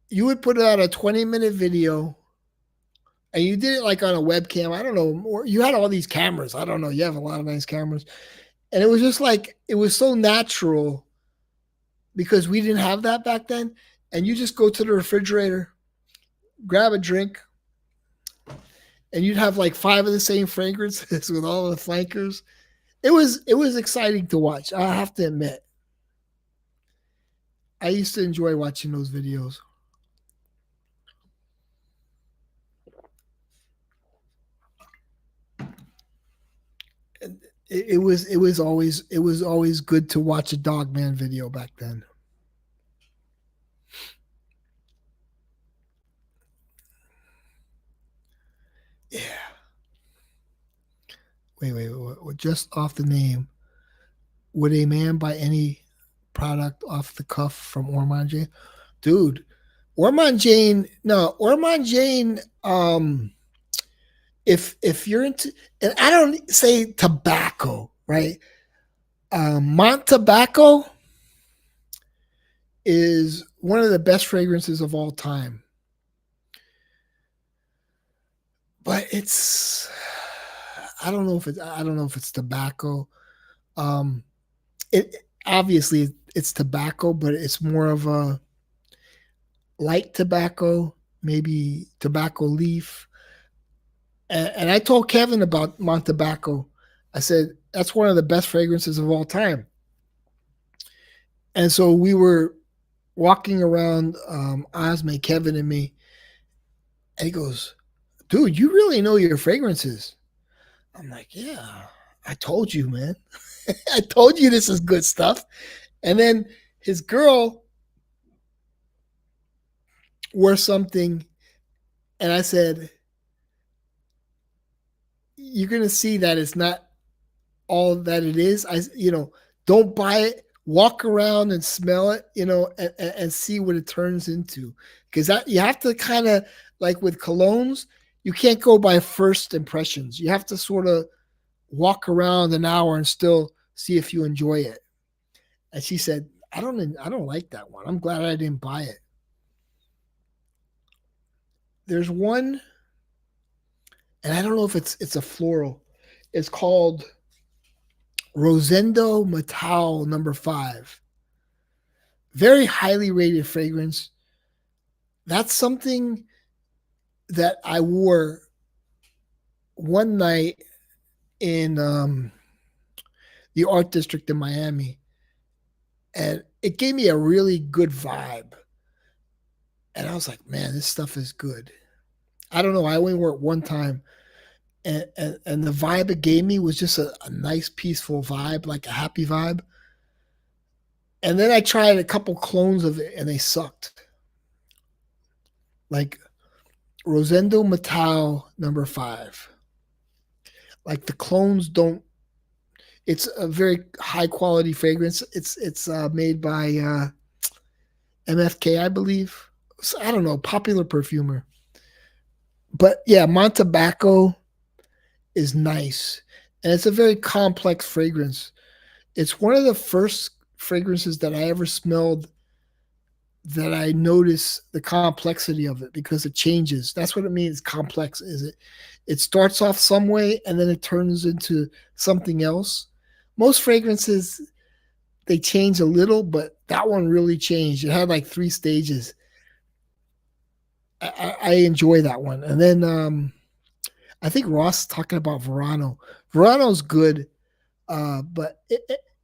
you would put out a 20-minute video and you did it like on a webcam. I don't know. Or you had all these cameras. I don't know. You have a lot of nice cameras. And it was just like, it was so natural because we didn't have that back then. And you just go to the refrigerator, grab a drink, and you'd have like 5 of the same fragrances with all the flankers. It was exciting to watch. I have to admit. I used to enjoy watching those videos. It was always good to watch a Dogman video back then. Yeah. Wait. Just off the name, would a man buy any product off the cuff from Ormond Jane? Dude, Ormond Jane, no, Ormond Jane, if you're into, and I don't say tobacco, right? Mont Tobacco is one of the best fragrances of all time. But I don't know if it's tobacco. It obviously it's tobacco, but it's more of a light tobacco, maybe tobacco leaf. And I told Kevin about Mont Tobacco. I said that's one of the best fragrances of all time. And so we were walking around, Osme, Kevin, and me, and he goes, "Dude, you really know your fragrances." I'm like, "Yeah, I told you, man. I told you this is good stuff." And then his girl wore something, and I said, "You're gonna see that it's not all that it is. Don't buy it. Walk around and smell it, and see what it turns into. Because that you have to kind of like with colognes, you can't go by first impressions. You have to sort of walk around an hour and still see if you enjoy it." And she said, I don't like that one. I'm glad I didn't buy it. There's one, and I don't know if it's a floral. It's called Rosendo Matao number 5. Very highly rated fragrance. That's something that I wore one night in the art district in Miami. And it gave me a really good vibe. And I was like, man, this stuff is good. I don't know. I only wore it one time. And the vibe it gave me was just a nice, peaceful vibe, like a happy vibe. And then I tried a couple clones of it and they sucked. Like Rosendo Matao number 5. Like the clones don't. It's a very high quality fragrance. It's made by MFK, I believe. So, I don't know, popular perfumer. But yeah, Mont Tobacco is nice, and it's a very complex fragrance. It's one of the first fragrances that I ever smelled that I notice the complexity of it because it changes. That's what it means. Complex is it? It starts off some way and then it turns into something else. Most fragrances they change a little, but that one really changed. It had like 3 stages. I enjoy that one. And then I think Ross talking about Verano. Verano's good, but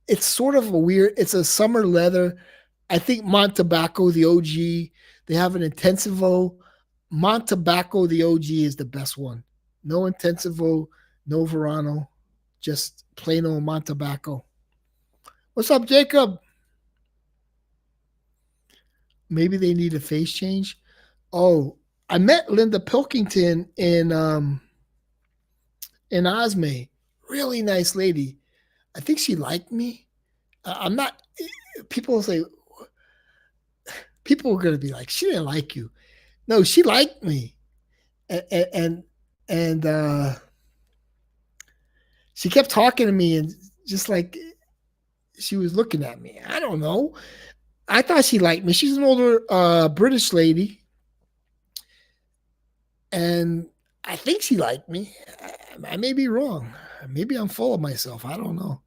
it's sort of a weird. It's a summer leather. I think Montebaco, the OG, they have an Intensivo. Montebaco, the OG, is the best one. No Intensivo, no Verano, just plain old Montebaco. What's up, Jacob? Maybe they need a face change. Oh, I met Linda Pilkington in Osme. Really nice lady. I think she liked me. I'm not. People say people are going to be like, she didn't like you. No, she liked me, and she kept talking to me and just like she was looking at me. I don't know. I thought she liked me. She's an older British lady, and I think she liked me. I may be wrong. Maybe I'm full of myself. I don't know.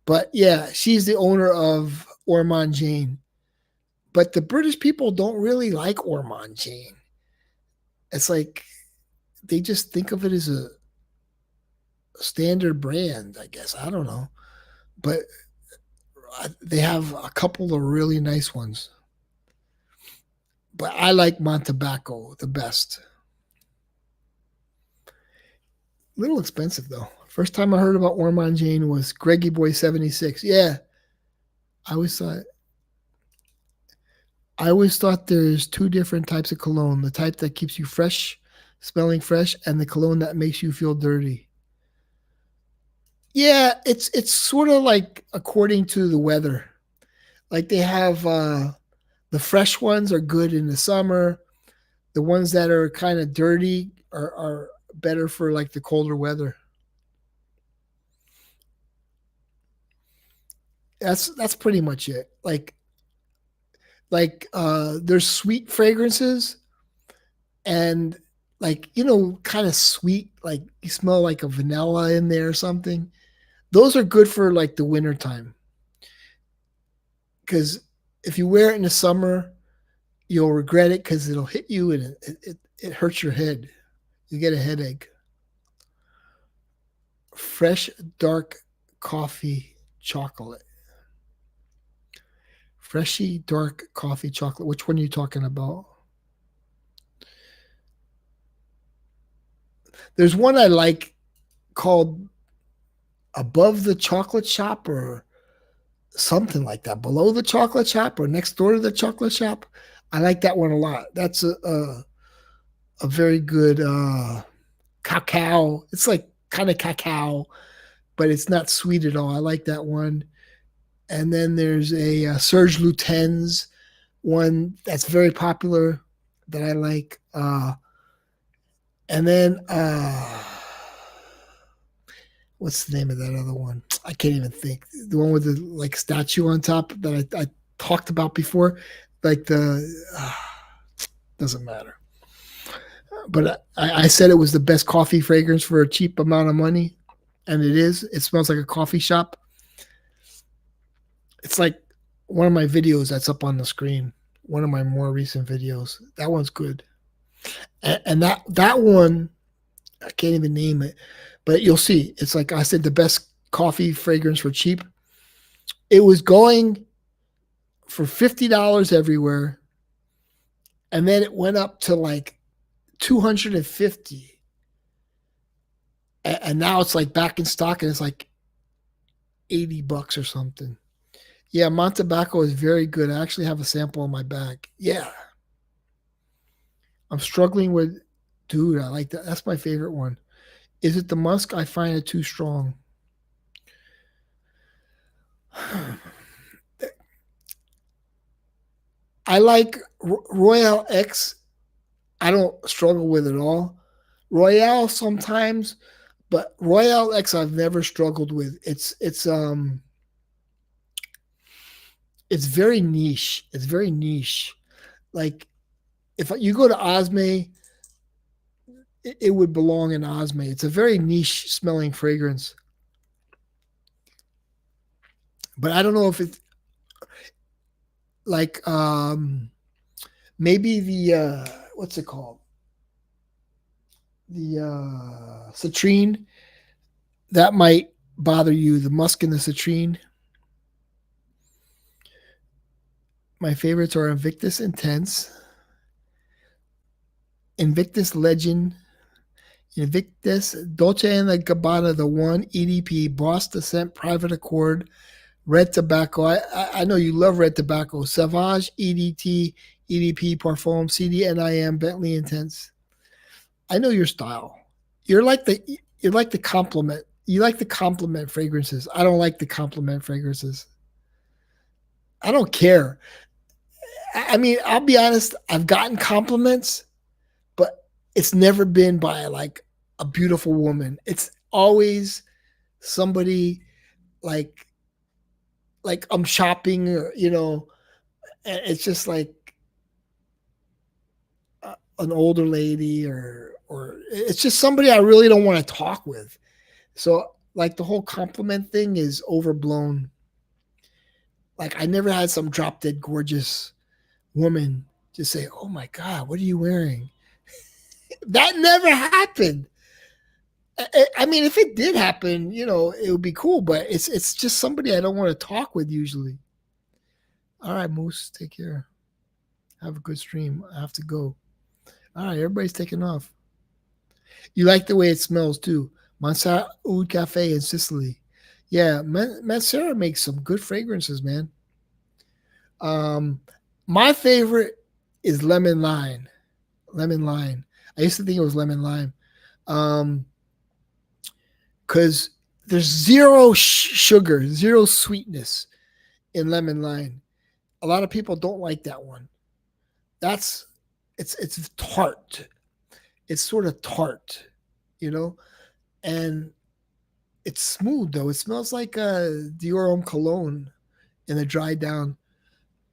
But yeah, she's the owner of Ormond Jane. But the British people don't really like Ormond Jane. It's like they just think of it as a standard brand, I guess. I don't know. But they have a couple of really nice ones. But I like Montebaco the best. Little expensive though. First time I heard about Ormond Jane was Greggy Boy 76. Yeah. I always thought there's two different types of cologne. The type that keeps you fresh, smelling fresh, and the cologne that makes you feel dirty. Yeah, it's sort of like according to the weather. Like they have the fresh ones are good in the summer. The ones that are kind of dirty are better for like the colder weather. That's pretty much it. There's sweet fragrances and like kind of sweet, like you smell like a vanilla in there or something. Those are good for like the winter time because if you wear it in the summer you'll regret it because it'll hit you and it hurts your head. You get a headache. Fresh dark coffee chocolate. Freshy dark coffee chocolate. Which one are you talking about? There's one I like called Above the Chocolate Shop or something like that. Below the Chocolate Shop or next door to the Chocolate Shop. I like that one a lot. That's a very good cacao. It's like kind of cacao, but it's not sweet at all. I like that one. And then there's a Serge Lutens one that's very popular that I like. And then what's the name of that other one? I can't even think. The one with the like statue on top that I talked about before, like the doesn't matter. But I said it was the best coffee fragrance for a cheap amount of money, and it is. It smells like a coffee shop. It's like one of my videos that's up on the screen. One of my more recent videos. That one's good, and that one I can't even name it, but you'll see. It's like I said, the best coffee fragrance for cheap. It was going for $50 everywhere, and then it went up to like 250, and now it's like back in stock, and it's like $80 or something. Yeah, Montebaco is very good. I actually have a sample in my bag. Yeah, I'm struggling with, dude. I like that. That's my favorite one. Is it the musk? I find it too strong. I like Royale X. I don't struggle with it all. Royale sometimes, but Royale X I've never struggled with. It's It's very niche. It's very niche. Like if you go to Osme, it would belong in Osme. It's a very niche smelling fragrance. But I don't know if it's like maybe the what's it called? The citrine that might bother you. The musk and the citrine. My favorites are Invictus Intense, Invictus Legend, Invictus, Dolce and Gabbana, the One, EDP, Boss Descent, Private Accord, Red Tobacco. I know you love Red Tobacco. Savage, EDT, EDP, Parfum, CDNIM, Bentley Intense. I know your style. You're like the compliment. You like the compliment fragrances. I don't like the compliment fragrances. I don't care. I mean, I'll be honest. I've gotten compliments, but it's never been by like a beautiful woman. It's always somebody like I'm shopping, or, and it's just like an older lady, or it's just somebody I really don't want to talk with. So like the whole compliment thing is overblown. Like I never had some drop dead gorgeous woman just say, "Oh my god, what are you wearing?" That never happened. I mean, if it did happen, it would be cool, but it's just somebody I don't want to talk with usually. All right, Moose, take care. Have a good stream. I have to go. All right, everybody's taking off. You like the way it smells too. Mansard Oud Cafe in Sicily. Yeah, Mansara makes some good fragrances, man. Um, my favorite is lemon lime. Lemon lime. I used to think it was lemon lime. Because there's zero sugar, zero sweetness in lemon lime. A lot of people don't like that one. That's it's tart. It's sort of tart, you know, and it's smooth though. It smells like a Dior Homme cologne in a dry down,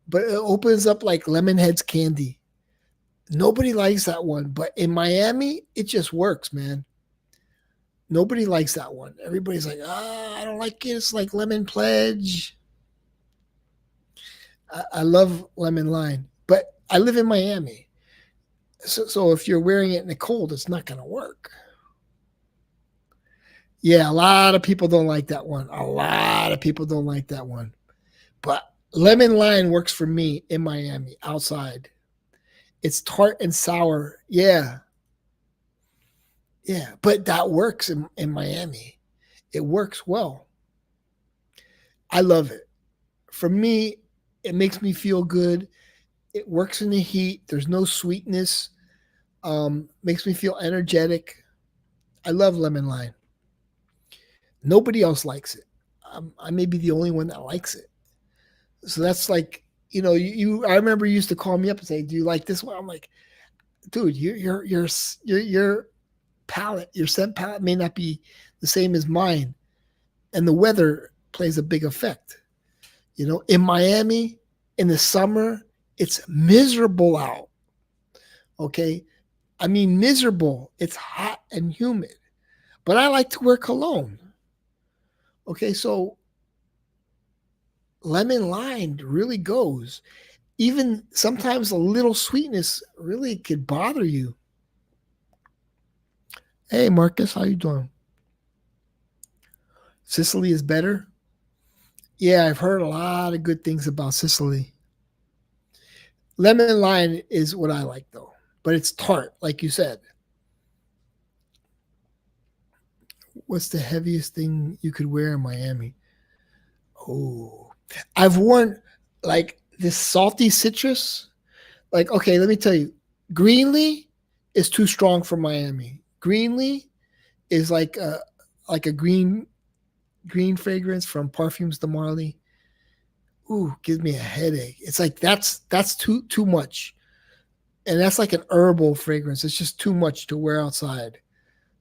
but it opens up like Lemonheads candy. Nobody likes that one, but in Miami, it just works, man. Nobody likes that one. Everybody's like, I don't like it. It's like lemon pledge. I love lemon lime, but I live in Miami. So if you're wearing it in the cold, it's not going to work. Yeah, a lot of people don't like that one. A lot of people don't like that one. But lemon lime works for me in Miami outside. It's tart and sour. Yeah. Yeah. But that works in Miami. It works well. I love it. For me, it makes me feel good. It works in the heat. There's no sweetness. Makes me feel energetic. I love lemon lime. Nobody else likes it. I may be the only one that likes it. So that's like, I remember you used to call me up and say, "Do you like this one?" I'm like, "Dude, your palate, your scent palate may not be the same as mine, and the weather plays a big effect. In Miami, in the summer, it's miserable out. Okay, I mean miserable. It's hot and humid, but I like to wear cologne. Okay, so lemon lime really goes. Even sometimes a little sweetness really could bother you. Hey, Marcus, how you doing? Sicily is better. Yeah, I've heard a lot of good things about Sicily. Lemon lime is what I like though, but it's tart, like you said. What's the heaviest thing you could wear in Miami? Oh, I've worn like this salty citrus. Like, okay, let me tell you, Greenlee is too strong for Miami. Greenlee is like a green fragrance from Parfums de Marly. Ooh, gives me a headache. It's like that's too much, and that's like an herbal fragrance. It's just too much to wear outside.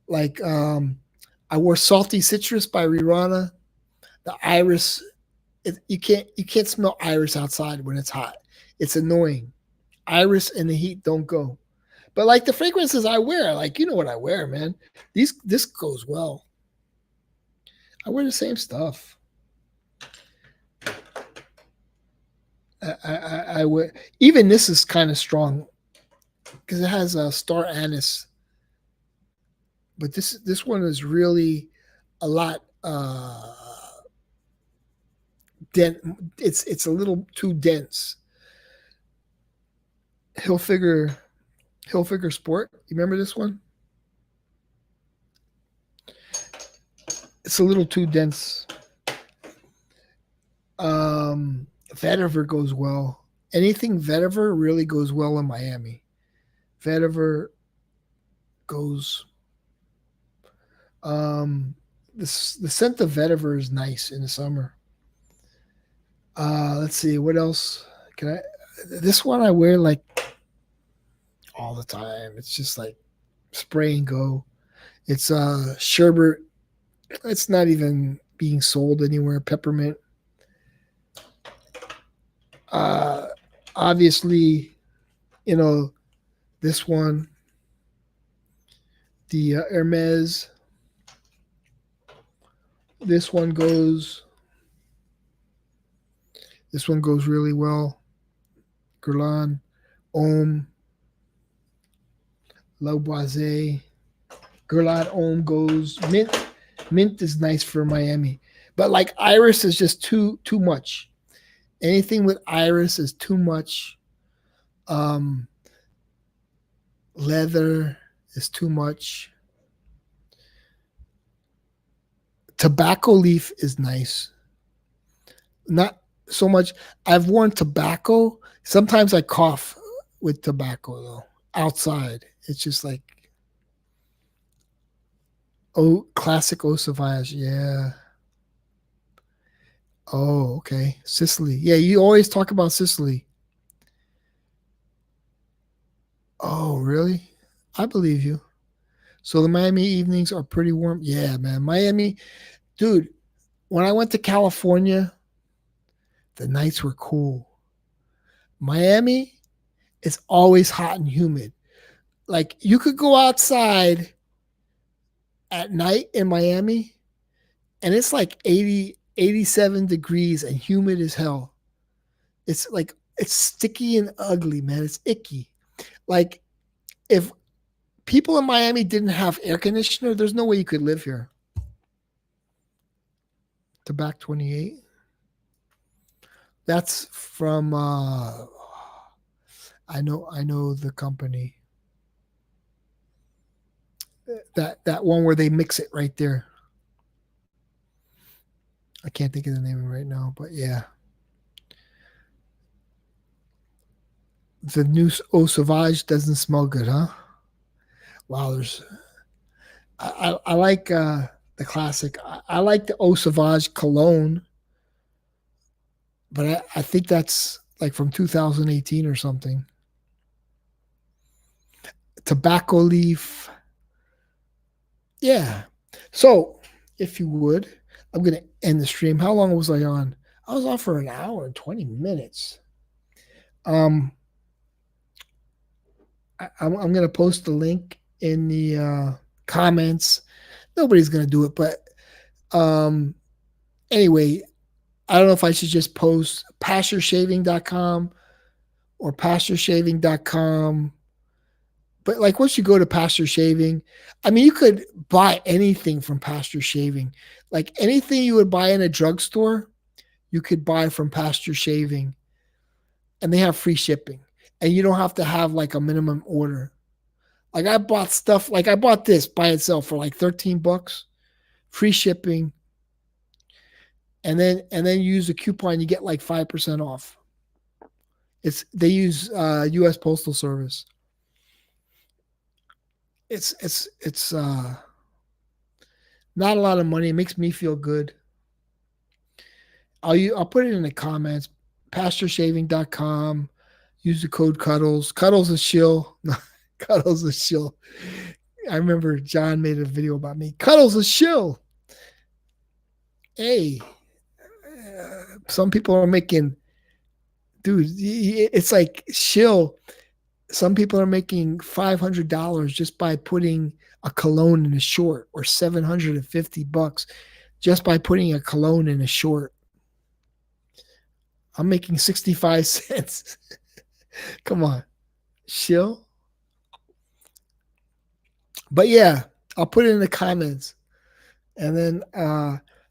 Like I wore Salty Citrus by Rihanna, the Iris You can't smell iris outside when it's hot. It's annoying. Iris and the heat don't go. But like the fragrances I wear, like you know what I wear, man. This goes well. I wear the same stuff. I wear even this is kind of strong because it has a star anise, but this one is really a lot dense. It's a little too dense. Hilfiger Hilfiger Sport. You remember this one? It's a little too dense. Vetiver goes well. Anything vetiver really goes well in Miami. Vetiver goes. The scent of vetiver is nice in the summer. Let's see what else can I. This one I wear like all the time. It's just like spray and go. It's sherbet. It's not even being sold anywhere. Peppermint. Obviously, you know this one, the Hermes. This one goes. This one goes really well. Guerlain, Homme, Lavoisier. Guerlain Homme goes. Mint. Mint is nice for Miami, but like iris is just too much. Anything with iris is too much. Leather is too much. Tobacco leaf is nice. Not so much. I've worn tobacco. Sometimes I cough with tobacco though. Outside, it's just like classic Eau Sauvage. Yeah. Oh, okay. Sicily. Yeah, you always talk about Sicily. Oh, really? I believe you. So the Miami evenings are pretty warm. Yeah, man. Miami, dude, when I went to California, the nights were cool. Miami is always hot and humid. Like you could go outside at night in Miami and it's like 80, 87 degrees and humid as hell. It's like it's sticky and ugly, man. It's icky. Like if people in Miami didn't have air conditioner, there's no way you could live here. Tobacco 28. That's from I know the company. That one where they mix it right there. I can't think of the name right now, but yeah. The new Eau Sauvage doesn't smell good, huh? Wow, there's I like the classic. I like the Eau Sauvage cologne, but I think that's like from 2018 or something. Tobacco leaf. Yeah. So, if you would, I'm going to end the stream. How long was I on? I was on for an hour and 20 minutes. I'm going to post the link in the comments. Nobody's going to do it, but anyway, I don't know if I should just post pastureshaving.com or pastureshaving.com. But like once you go to Pasture Shaving, I mean, you could buy anything from Pasture Shaving. Like anything you would buy in a drugstore, you could buy from Pasture Shaving, and they have free shipping, and you don't have to have like a minimum order. Like I bought stuff, like I bought this by itself for like $13, free shipping, and then you use a coupon, you get like 5% off. They use U.S. Postal Service. It's not a lot of money. It makes me feel good. I'll put it in the comments. Pastureshaving.com. Use the code Cuddles. Cuddles is shill. Cuddles is shill. I remember John made a video about me. Cuddles is shill. Hey, Some people are making, dude, it's like shill. Some people are making $500 just by putting a cologne in a short, or $750 just by putting a cologne in a short. I'm making 65 cents. Come on, shill. But yeah, I'll put it in the comments, and then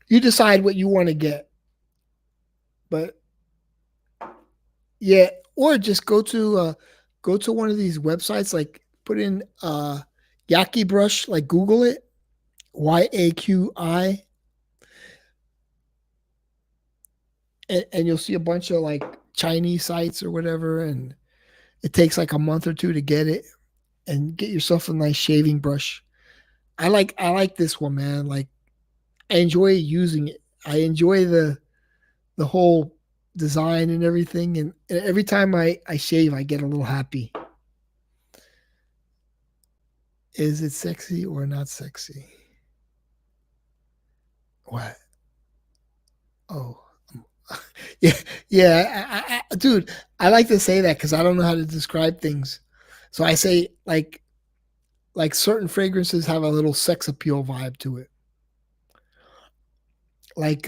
you decide what you want to get. But yeah, or just go to one of these websites, like put in Yaqui Brush, like Google it, YAQI, and you'll see a bunch of like Chinese sites or whatever, and it takes like a month or two to get it, and get yourself a nice shaving brush. I like this one, man. Like, I enjoy using it. I enjoy the whole design and everything, and every time I shave, I get a little happy. Is it sexy or not sexy? What? Oh, yeah, yeah, dude. I like to say that because I don't know how to describe things, so I say like certain fragrances have a little sex appeal vibe to it. Like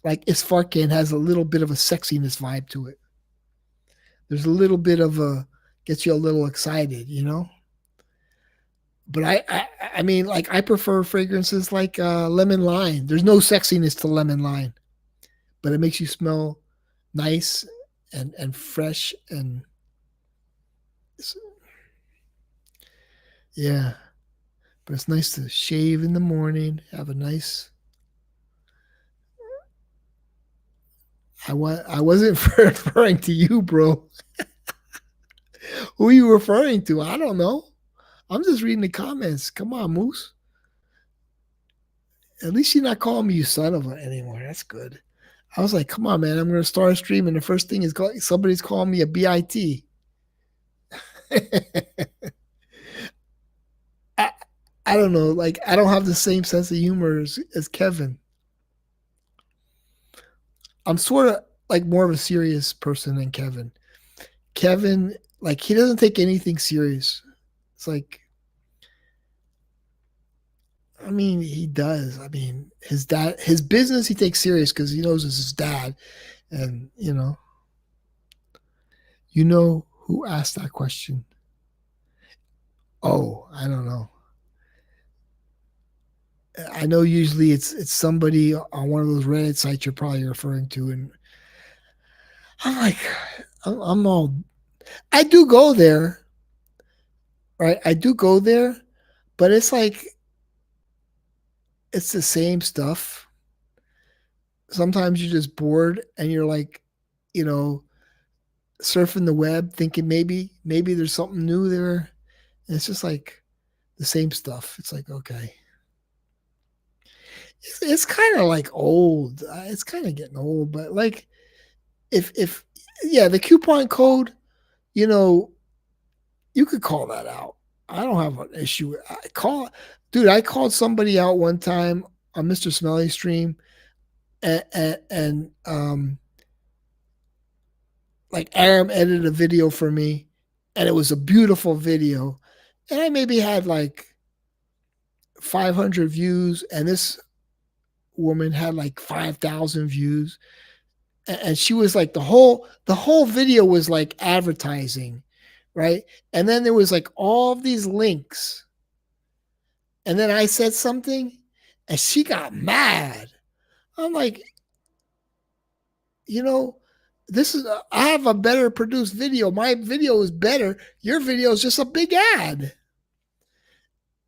like Isfarkin has a little bit of a sexiness vibe to it. There's a little bit of a, gets you a little excited, you know. But I mean, like, I prefer fragrances like lemon lime. There's no sexiness to lemon lime, but it makes you smell nice and fresh, and yeah. But it's nice to shave in the morning, have a nice. I wasn't referring to you, bro. Who are you referring to? I don't know. I'm just reading the comments. Come on, Moose. At least you're not calling me you son of a anymore. That's good. I was like, come on, man. I'm going to start a stream, and the first thing is somebody's calling me a BIT. I, I don't know. Like, I don't have the same sense of humor as Kevin. I'm sort of like more of a serious person than Kevin. Kevin, like, he doesn't take anything serious. It's like, I mean, he does. I mean, his business, he takes serious because he knows it's his dad. And, you know who asked that question? Oh, I don't know. I know usually it's somebody on one of those Reddit sites you're probably referring to, and I'm like, I'm all. I do go there, right? I do go there, but it's like it's the same stuff. Sometimes you're just bored, and you're like, you know, surfing the web, thinking maybe there's something new there, and it's just like the same stuff. It's like, okay, it's kind of like old. It's kind of getting old, but like, if yeah, the coupon code, you know, you could call that out. I don't have an issue. Dude. I called somebody out one time on Mr. Smelly stream, and like, Aram edited a video for me, and it was a beautiful video, and I maybe had like 500 views, and this woman had like 5,000 views, and she was like, the whole video was like advertising, right? And then there was like all of these links, and then I said something, and she got mad. I'm like, you know, I have a better produced video. My video is better. Your video is just a big ad.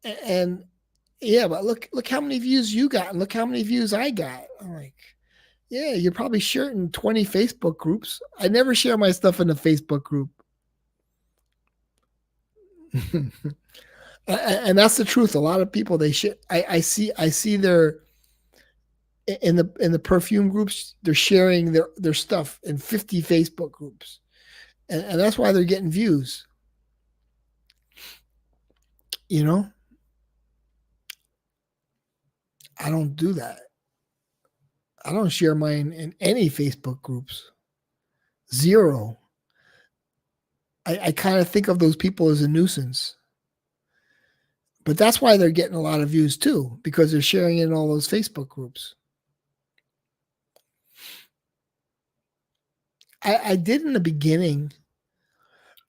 And yeah, but look how many views you got, and look how many views I got. I'm like, yeah, you're probably sharing 20 Facebook groups. I never share my stuff in a Facebook group. And that's the truth. A lot of people, they share. I see their, in the perfume groups, they're sharing their stuff in 50 Facebook groups, and that's why they're getting views. You know, I don't do that. I don't share mine in any Facebook groups. Zero. I kind of think of those people as a nuisance. But that's why they're getting a lot of views too, because they're sharing it in all those Facebook groups. I did in the beginning.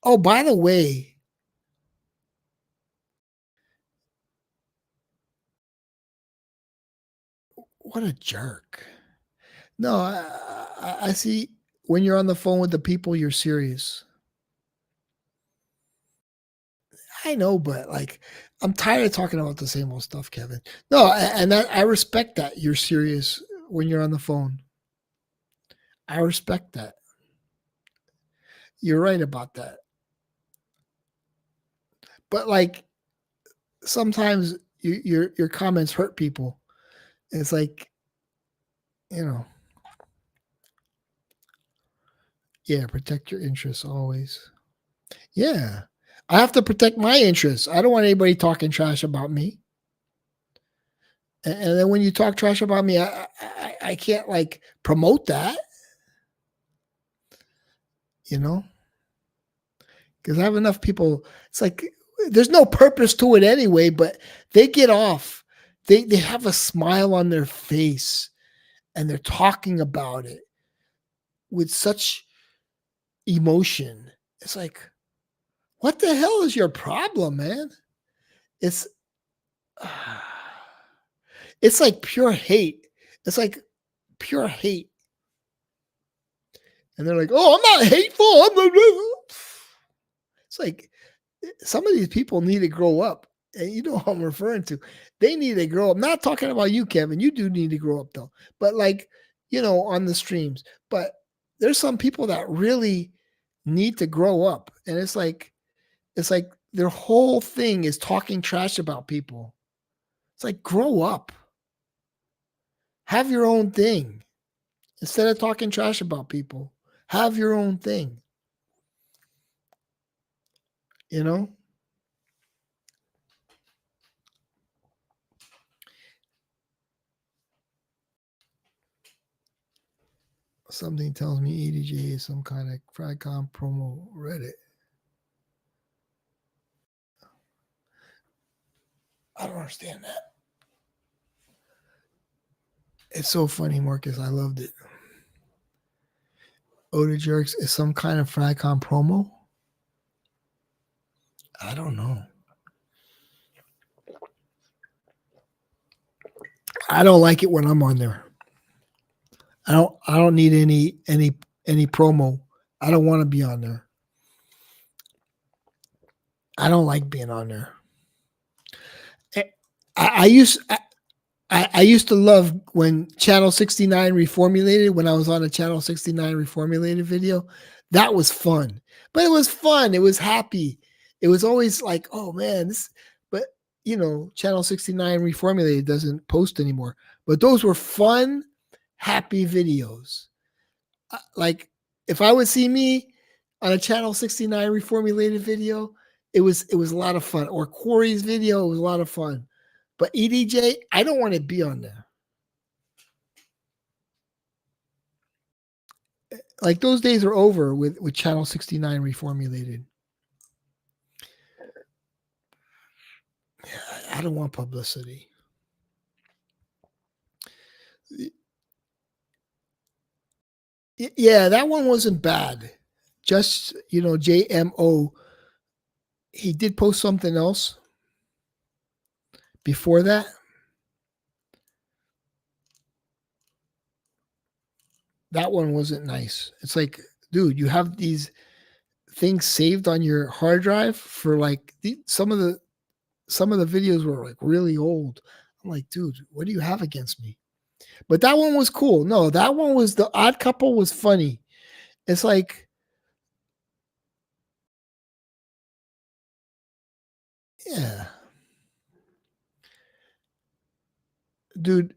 Oh, by the way, what a jerk. No, I see when you're on the phone with the people, you're serious. I know, but like, I'm tired of talking about the same old stuff, Kevin. No, and I respect that you're serious when you're on the phone. I respect that. You're right about that. But like, sometimes your comments hurt people. It's like, you know, yeah, protect your interests always. Yeah. I have to protect my interests. I don't want anybody talking trash about me. And then when you talk trash about me, I can't like promote that, you know, because I have enough people. It's like there's no purpose to it anyway, but they get off. They have a smile on their face and they're talking about it with such emotion. It's like, what the hell is your problem, man? It's it's like pure hate. It's like pure hate. And they're like, "Oh, I'm not hateful. It's like some of these people need to grow up. And you know what I'm referring to. They need to grow up. I'm not talking about you, Kevin. You do need to grow up though. But like, on the streams. But there's some people that really need to grow up. And it's like their whole thing is talking trash about people. It's like grow up. Have your own thing. Instead of talking trash about people. Have your own thing. You know? Something tells me EDJ is some kind of Fragcom promo Reddit. I don't understand that. It's so funny, Marcus. I loved it. Oda Jerks is some kind of Fragcom promo? I don't know. I don't like it when I'm on there. I don't need any promo. I don't want to be on there. I don't like being on there. I used to love when Channel 69 reformulated, when I was on a Channel 69 reformulated video. That was fun. But it was fun. It was happy. It was always like, oh man, but Channel 69 reformulated doesn't post anymore. But those were fun, happy videos. Like if I would see me on a Channel 69 reformulated video, it was a lot of fun. Or Corey's video, it was a lot of fun. But EDJ, I don't want to be on there. Like those days are over with Channel 69 reformulated. I don't want publicity. Yeah, that one wasn't bad. Just, JMO, he did post something else before that. That one wasn't nice. It's like, dude, you have these things saved on your hard drive for like some of the videos were like really old. I'm like, dude, what do you have against me? But that one was cool. No, that one was The Odd Couple was funny. It's like, yeah, dude,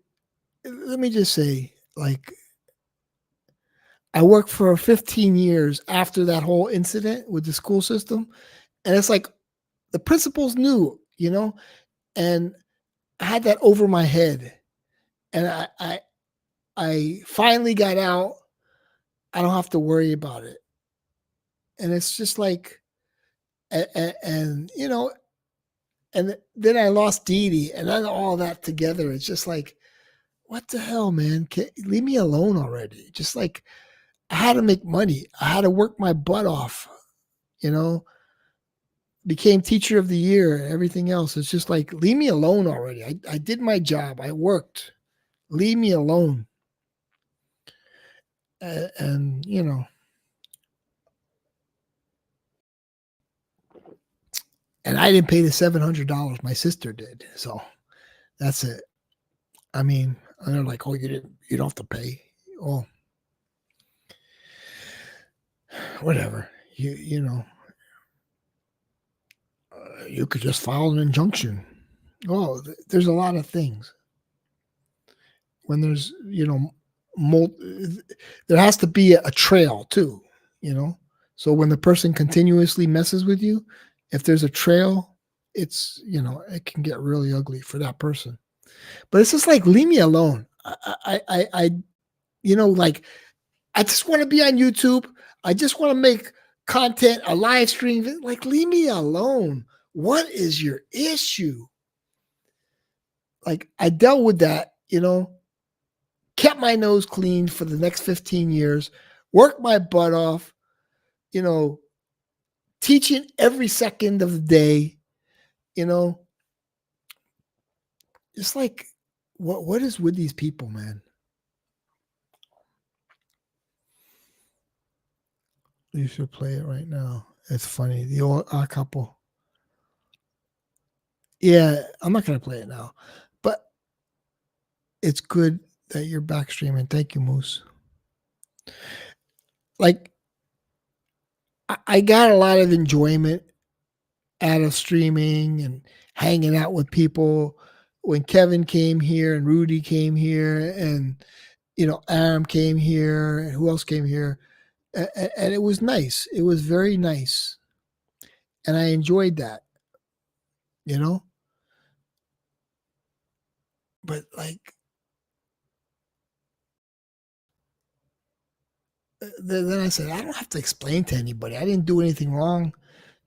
let me just say, like, I worked for 15 years after that whole incident with the school system. And it's like the principals knew, and I had that over my head. And I I finally got out. I don't have to worry about it. And it's just like, and you know, and then I lost Dee Dee, and then all that together, it's just like, what the hell, man? Leave me alone already. Just like, I had to make money. I had to work my butt off, you know, became teacher of the year and everything else. It's just like, leave me alone already. I did my job. I worked. Leave me alone. And, you know, and I didn't pay the $700. My sister did. So that's it. I mean, and they're like, oh, you don't have to pay. Well, whatever. You know, you could just file an injunction. Oh, there's a lot of things. When there's, you know, there has to be a trail too, you know. So when the person continuously messes with you, if there's a trail, it's, you know, it can get really ugly for that person. But it's just like, leave me alone. You know, like, I just want to be on YouTube. I just want to make content, a live stream. Like, leave me alone. What is your issue? Like, I dealt with that, you know, kept my nose clean for the next 15 years, worked my butt off, you know, teaching every second of the day, you know. It's like, what is with these people, man? You should play it right now. It's funny. The old couple. Yeah, I'm not going to play it now, but it's good that you're back streaming. Thank you, Moose. Like, I got a lot of enjoyment out of streaming and hanging out with people. When Kevin came here and Rudy came here and, you know, Aram came here and who else came here, and it was nice. It was very nice, and I enjoyed that, you know. But like, then I said, I don't have to explain to anybody. I didn't do anything wrong,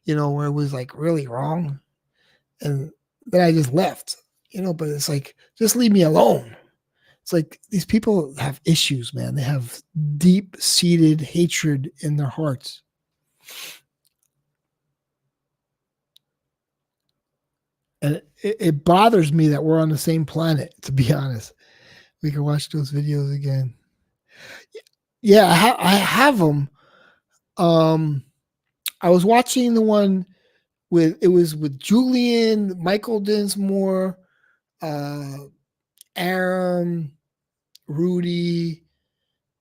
you know, where it was like really wrong. And then I just left, you know, but it's like, just leave me alone. It's like, these people have issues, man. They have deep seated hatred in their hearts. And it bothers me that we're on the same planet, to be honest. We can watch those videos again. Yeah, I have them. I was watching the one with Julian, Michael Dinsmore, Aaron, Rudy.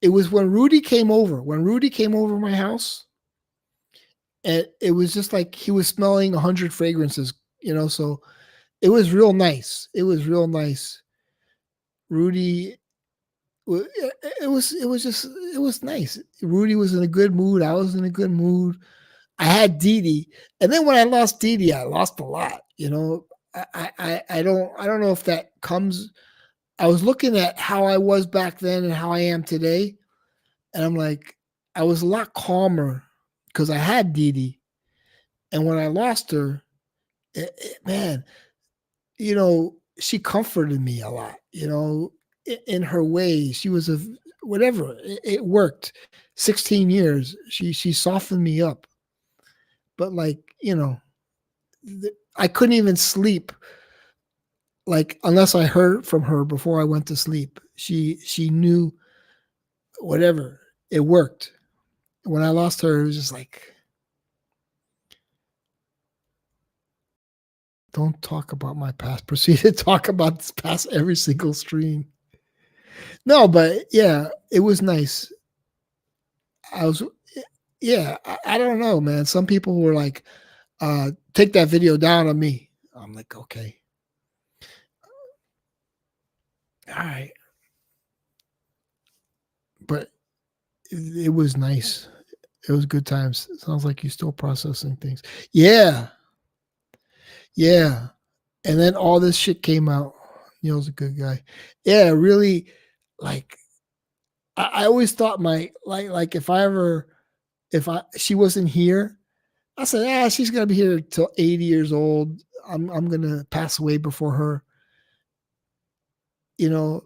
It was when Rudy came over. When Rudy came over my house, and it was just like he was smelling 100 fragrances, you know. So it was real nice. It was real nice. Rudy, it was nice. Rudy was in a good mood. I was in a good mood. I had Dee Dee, and then when I lost Dee Dee, I lost a lot. You know, I don't know if that comes. I was looking at how I was back then and how I am today, and I'm like, I was a lot calmer because I had Dee Dee, and when I lost her, man, you know, she comforted me a lot. You know, in her ways, she was a whatever. It worked. 16 years, she softened me up. But like, you know, I couldn't even sleep like unless I heard from her before I went to sleep. She knew whatever. It worked. When I lost her, it was just like, don't talk about my past. Proceed to talk about this past every single stream. No, but yeah, it was nice. I was, yeah, I don't know, man. Some people were like, take that video down on me. I'm like, okay. All right. But it was nice. It was good times. It sounds like you're still processing things. Yeah. Yeah. And then all this shit came out. Neil's a good guy. Yeah, really, like, I always thought like if she wasn't here, I said, she's gonna be here till 80 years old. I'm gonna pass away before her, you know.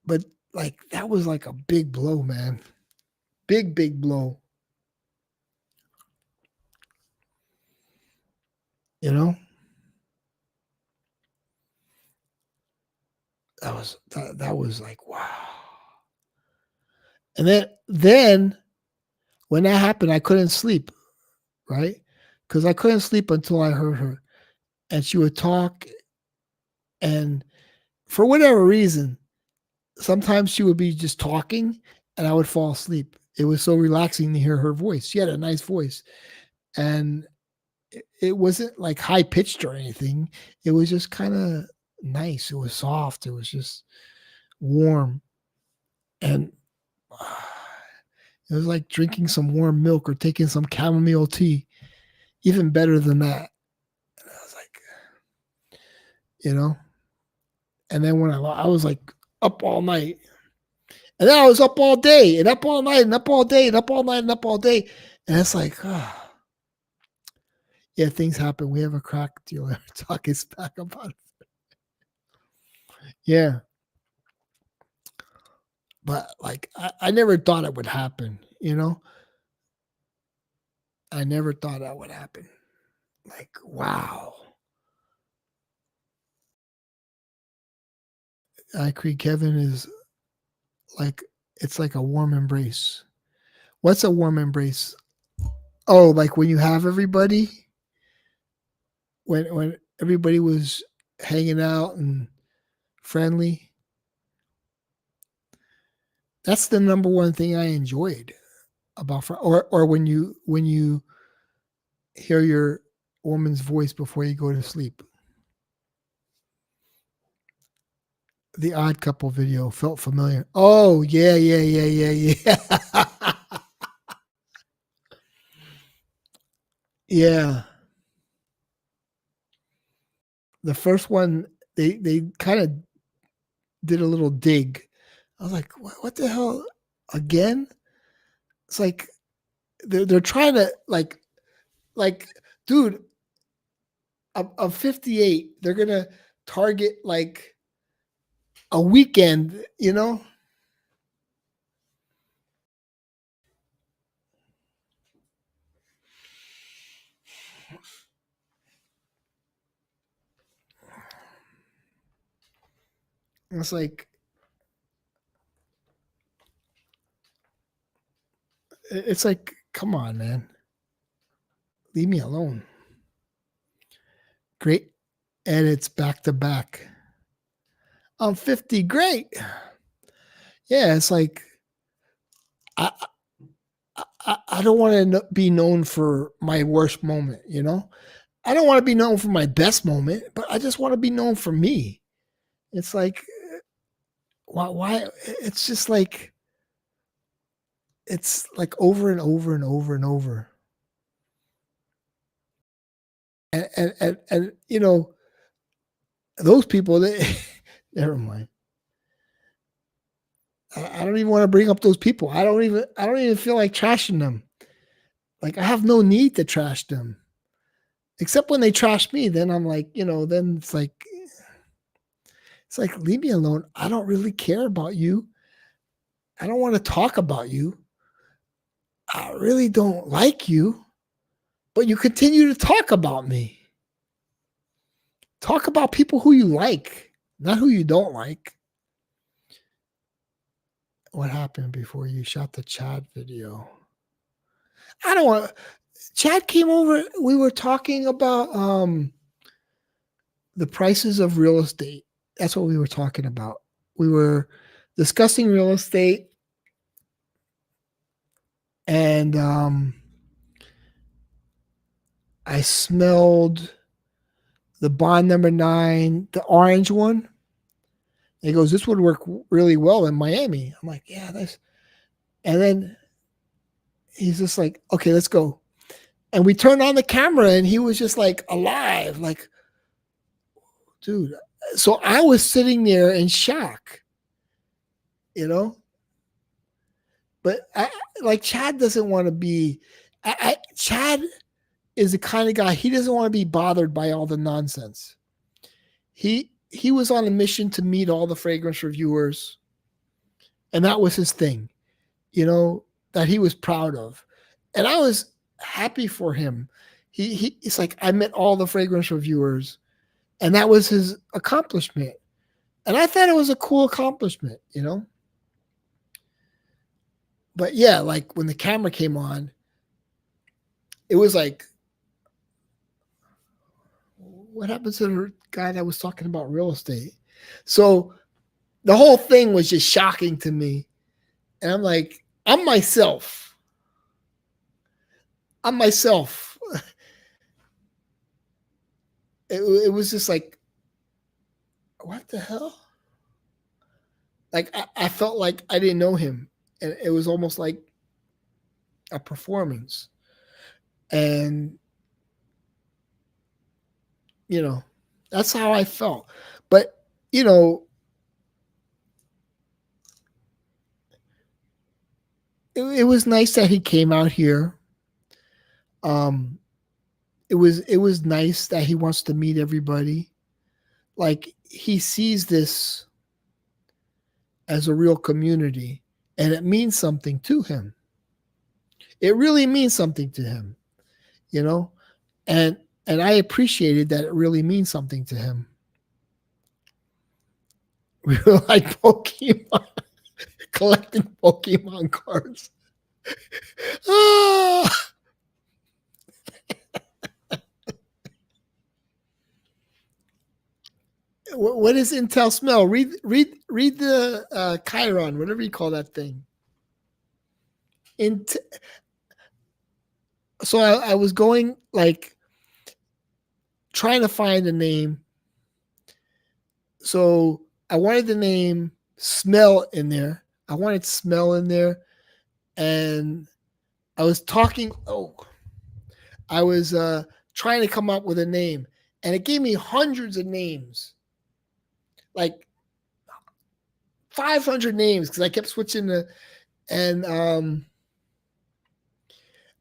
But like that was like a big blow, man. Big blow. You know? That was like, wow. And then when that happened, I couldn't sleep, right? Because I couldn't sleep until I heard her. And she would talk, and for whatever reason, sometimes she would be just talking and I would fall asleep. It was so relaxing to hear her voice. She had a nice voice. And it wasn't like high pitched or anything. It was just kind of nice. It was soft. It was just warm. And it was like drinking some warm milk or taking some chamomile tea, even better than that. And I was like, you know, and then when I was like up all night, and then I was up all day and up all night and up all day and up all night and up all day. And it's like, yeah, things happen. We have a crack dealer talking back about it. Yeah. But like, I never thought it would happen, you know? I never thought that would happen. Like, wow. I agree. Kevin is like, it's like a warm embrace. What's a warm embrace? Oh, like when you have everybody, when everybody was hanging out and friendly. That's the number one thing I enjoyed about or when you hear your woman's voice before you go to sleep. The Odd Couple video felt familiar. Oh, yeah. Yeah. The first one, they kind of did a little dig. I was like, what the hell? Again? It's like they're trying to like, dude, I'm 58. They're gonna target like a weekend, you know? It's like come on, man. Leave me alone. Great edits back to back. I'm 50. Great. Yeah, it's like I I don't want to be known for my worst moment, you know? I don't want to be known for my best moment, but I just want to be known for me. It's like why it's just like it's like over and over and over and over. And you know, those people they never mind. I don't even want to bring up those people. I don't even feel like trashing them. Like I have no need to trash them. Except when they trash me, then I'm like, you know, then it's like leave me alone. I don't really care about you. I don't want to talk about you. I really don't like you, but you continue to talk about me. Talk about people who you like, not who you don't like. What happened before you shot the Chad video? I don't want Chad came over. We were talking about the prices of real estate. That's what we were talking about. We were discussing real estate and I smelled the bond number 9, the orange one. He goes, this would work really well in Miami. I'm like, yeah, that's. And then he's just like, okay, let's go. And we turned on the camera and he was just like alive, like, dude. So I was sitting there in shock, you know? But like Chad doesn't want to be. Chad is the kind of guy, he doesn't want to be bothered by all the nonsense. He was on a mission to meet all the fragrance reviewers, and that was his thing, that he was proud of. And I was happy for him. It's like, I met all the fragrance reviewers, and that was his accomplishment. And I thought it was a cool accomplishment. But yeah, like when the camera came on, it was like, what happened to the guy that was talking about real estate? So the whole thing was just shocking to me. And I'm like, I'm myself. It was just like, what the hell? Like, I felt like I didn't know him. And it was almost like a performance. And, that's how I felt. But, it was nice that he came out here. It was nice that he wants to meet everybody. Like, he sees this as a real community, and it means something to him. It really means something to him, and I appreciated that it really means something to him. We were like Pokemon, collecting Pokemon cards. What is Intel smell? Read the Chiron, whatever you call that thing. So I was going, like, trying to find a name. So I wanted the name smell in there. I wanted smell in there. And I was I was trying to come up with a name. And it gave me hundreds of names. Like 500 names, because I kept switching and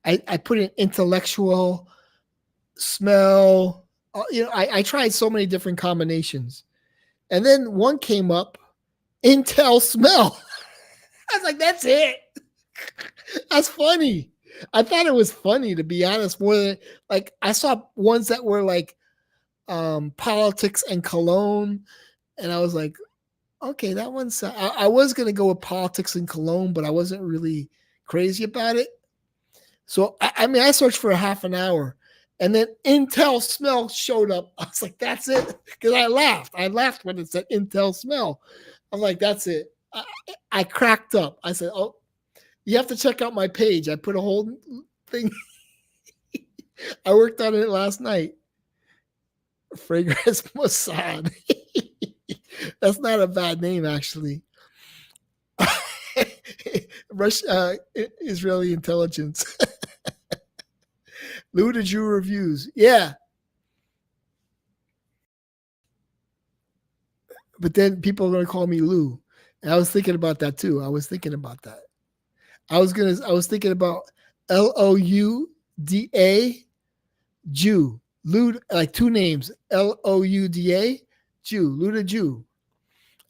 I put in intellectual, smell. I tried so many different combinations. And then one came up, Intel smell. I was like, that's it. That's funny. I thought it was funny, to be honest, more than, like, I saw ones that were like politics and cologne. And I was like, okay, that one's, I was going to go with politics and cologne, but I wasn't really crazy about it. So, I mean, I searched for a half an hour, and then Intel smell showed up. I was like, that's it. Because I laughed when it said Intel smell. I was like, that's it. I cracked up. I said, oh, you have to check out my page. I put a whole thing. I worked on it last night. Fragrance Mossad. That's not a bad name, actually. Israeli intelligence. Lou the Jew reviews. Yeah. But then people are going to call me Lou. And I was thinking about that too. I was thinking about Louda, Jew. Lou, like two names. Louda, Jew. Lou Jew.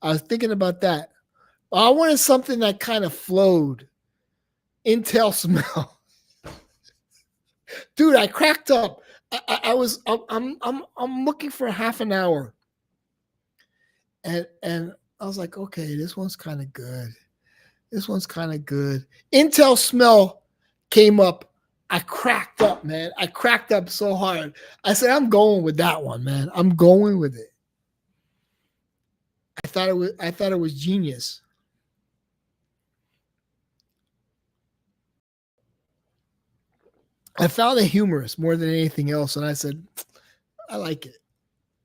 I was thinking about that. I wanted something that kind of flowed. Intel smell. Dude, I cracked up. I'm looking for half an hour. And I was like, okay, this one's kind of good. Intel smell came up. I cracked up, man. I cracked up so hard. I said, I'm going with that one, man. I'm going with it. I thought it was genius. I found it humorous more than anything else, and I said, I like it.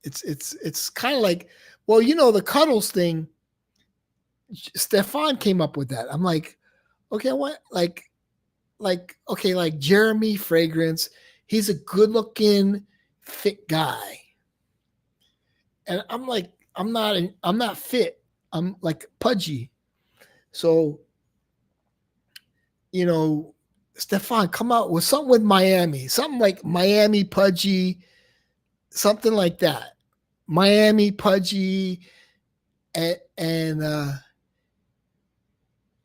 It's kind of like, well, the cuddles thing. Stefan came up with that. I'm like, okay, what? Like okay, like Jeremy Fragrance. He's a good-looking, fit guy, and I'm like, I'm not fit. I'm like pudgy, so Stefan, come out with something with Miami, something like Miami Pudgy, something like that. Miami Pudgy, and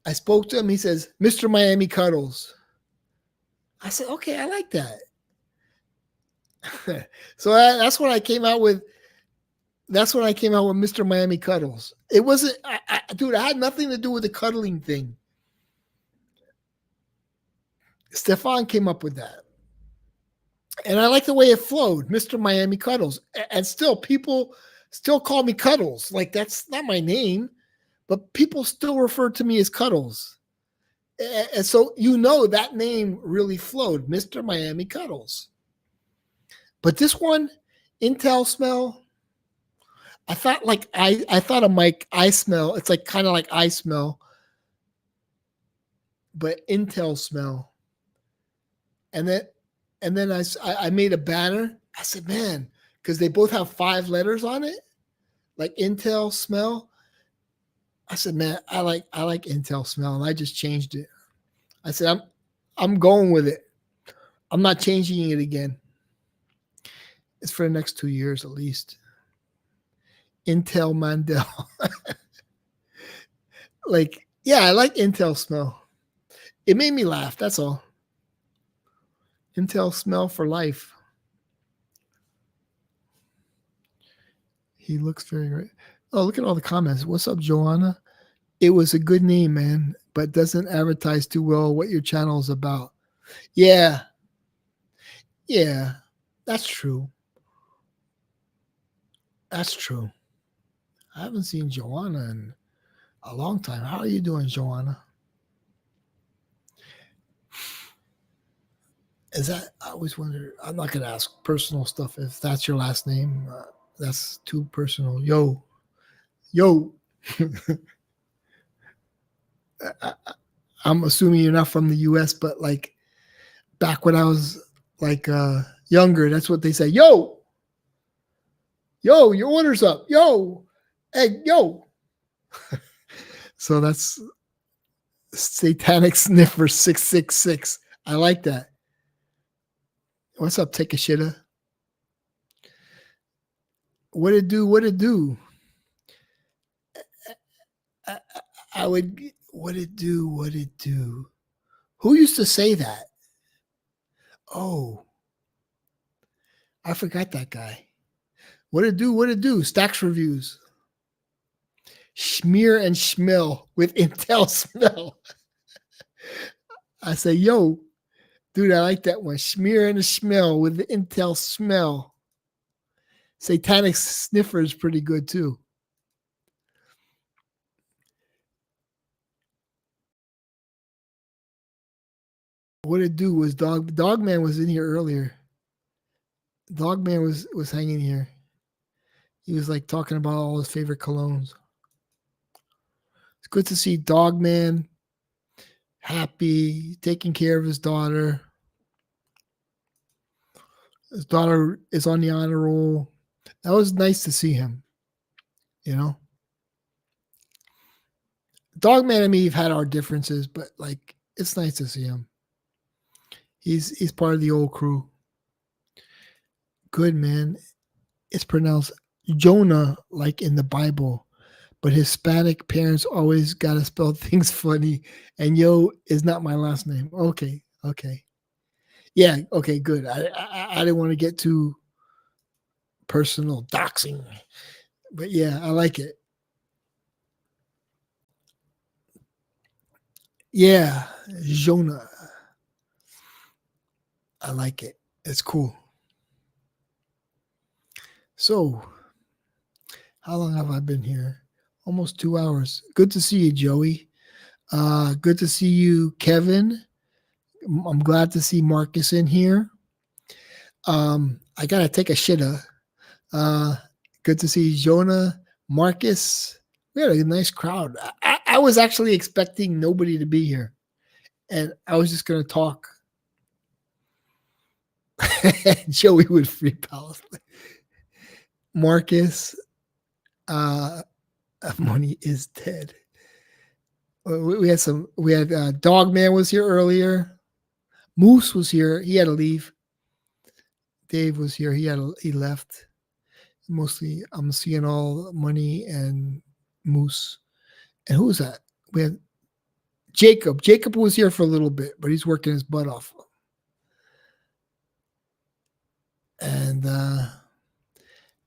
I spoke to him. He says, Mr. Miami Cuddles. I said, okay, I like that. So that's what I came out with. That's when I came out with Mr. Miami Cuddles. It wasn't, dude, I had nothing to do with the cuddling thing. Stefan came up with that. And I like the way it flowed, Mr. Miami Cuddles. And still, people still call me Cuddles. Like, that's not my name, but people still refer to me as Cuddles. And so, that name really flowed, Mr. Miami Cuddles. But this one, Intel Smell, I thought of Mike I Smell. It's like kind of like I Smell, but Intel Smell. And then I made a banner. I said, man, because they both have 5 letters on it, like Intel Smell. I said, man, I like Intel Smell, and I just changed it. I said, I'm going with it. I'm not changing it again. It's for the next 2 years at least. Intel Mandel. Like, yeah, I like Intel Smell. It made me laugh. That's all. Intel Smell for life. He looks very great. Oh, look at all the comments. What's up, Joanna? It was a good name, man, but doesn't advertise too well what your channel is about. Yeah. Yeah, that's true. That's true. I haven't seen Joanna in a long time. How are you doing, Joanna? Is that, I always wonder, I'm not going to ask personal stuff if that's your last name. That's too personal. Yo. I'm assuming you're not from the US, but like back when I was like younger, that's what they say. Yo, your order's up. Yo, hey, yo. So that's Satanic Sniffer 666. I like that. What's up, Take a Shitter? What it do? What it do? I would. What it do? What it do? Who used to say that? Oh, I forgot that guy. What it do? What it do? Stacks Reviews. Schmear and Schmill with Intel Smell. I say, yo, dude, I like that one. Schmear and a Schmill with the Intel Smell. Satanic Sniffer is pretty good too. What it do was Dogman was in here earlier. Dogman was hanging here. He was like talking about all his favorite colognes. It's good to see Dogman happy, taking care of his daughter. His daughter is on the honor roll. That was nice to see him. Dogman and me have had our differences, but like it's nice to see him. He's part of the old crew. Good, man. It's pronounced Jonah like in the Bible, but Hispanic parents always got to spell things funny, and yo is not my last name. Okay. Yeah, okay, good. I didn't want to get too personal doxing, but yeah, I like it. Yeah, Jonah. I like it. It's cool. So, how long have I been here? Almost 2 hours. Good to see you, Joey. Good to see you, Kevin. I'm glad to see Marcus in here. I gotta take a shitter. Good to see Jonah, Marcus. We had a nice crowd. I was actually expecting nobody to be here, and I was just gonna talk. Joey would free Palestine. Marcus, money is dead. We had some. We had Dog Man was here earlier. Moose was here. He had to leave. Dave was here. He left. Mostly, I'm seeing all Money and Moose. And who was that? We had Jacob. Jacob was here for a little bit, but he's working his butt off. And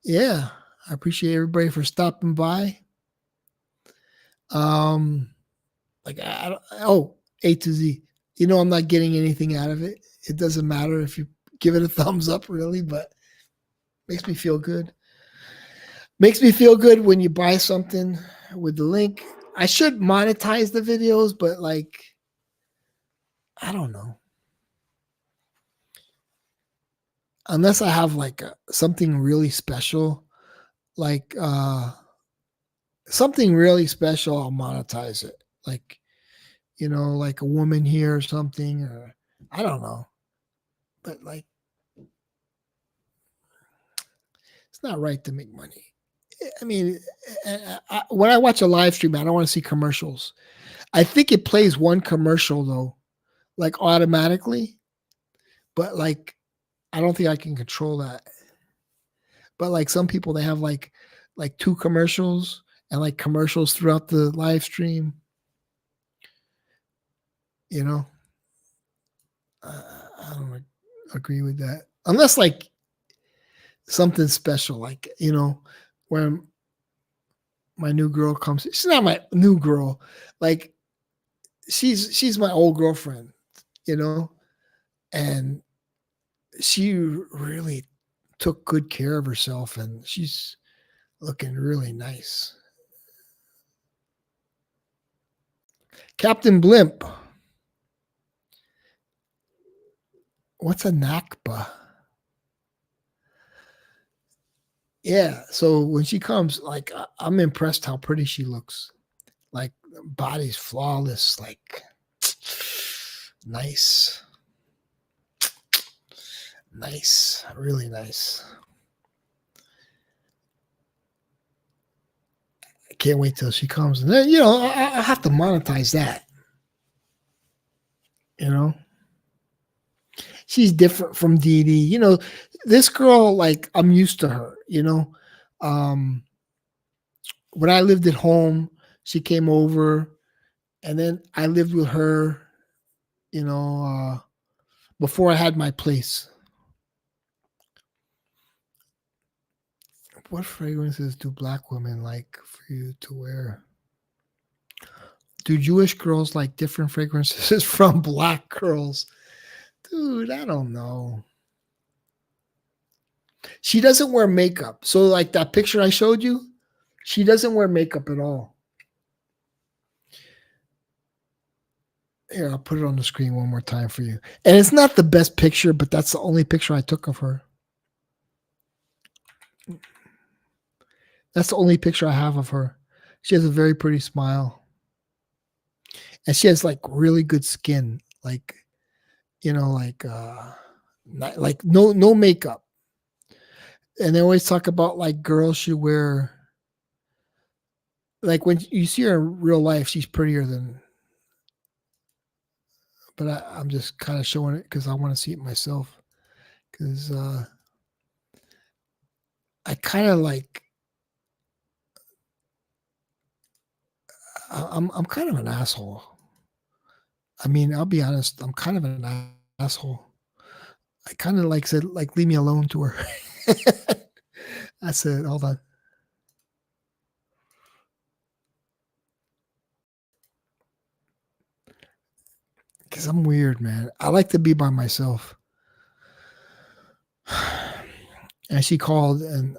yeah, I appreciate everybody for stopping by. Like A to Z. You know, I'm not getting anything out of it. It doesn't matter if you give it a thumbs up, really, but makes me feel good. Makes me feel good when you buy something with the link. I should monetize the videos, but like, I don't know. Unless I have like something really special, like something really special, I'll monetize it. Like, you know, like a woman here or something, or I don't know. But like, it's not right to make money. I mean, when I watch a live stream, I don't want to see commercials. I think it plays one commercial though, like automatically, but like, I don't think I can control that. But like some people, they have like two commercials and like commercials throughout the live stream. You know, I don't agree with that unless like something special, like, you know, when my new girl comes. She's not my new girl. Like, she's my old girlfriend, you know, and she really took good care of herself, and she's looking really nice. Captain Blimp. What's a Nakba? Yeah, so when she comes, like, I'm impressed how pretty she looks. Like, body's flawless, like, nice. Nice, really nice. I can't wait till she comes. And then, you know, I have to monetize that. You know, she's different from Dee Dee. You know, this girl, like, I'm used to her, you know. When I lived at home, she came over, and then I lived with her, you know, before I had my place. What fragrances do black women like for you to wear? Do Jewish girls like different fragrances from black girls? Dude, I don't know. She doesn't wear makeup. So, like that picture I showed you, she doesn't wear makeup at all. Here, I'll put it on the screen one more time for you. And it's not the best picture, but that's the only picture I took of her. That's the only picture I have of her. She has a very pretty smile. And she has like really good skin. Like, you know, like no makeup. And they always talk about like girls should wear, like when you see her in real life, she's prettier than, but I'm just kind of showing it because I want to see it myself. Because I kind of like, I'm kind of an asshole. I mean, I'll be honest, I'm kind of an asshole. I kind of like said, like, leave me alone to her. I said, hold on. Because I'm weird, man. I like to be by myself. And she called, and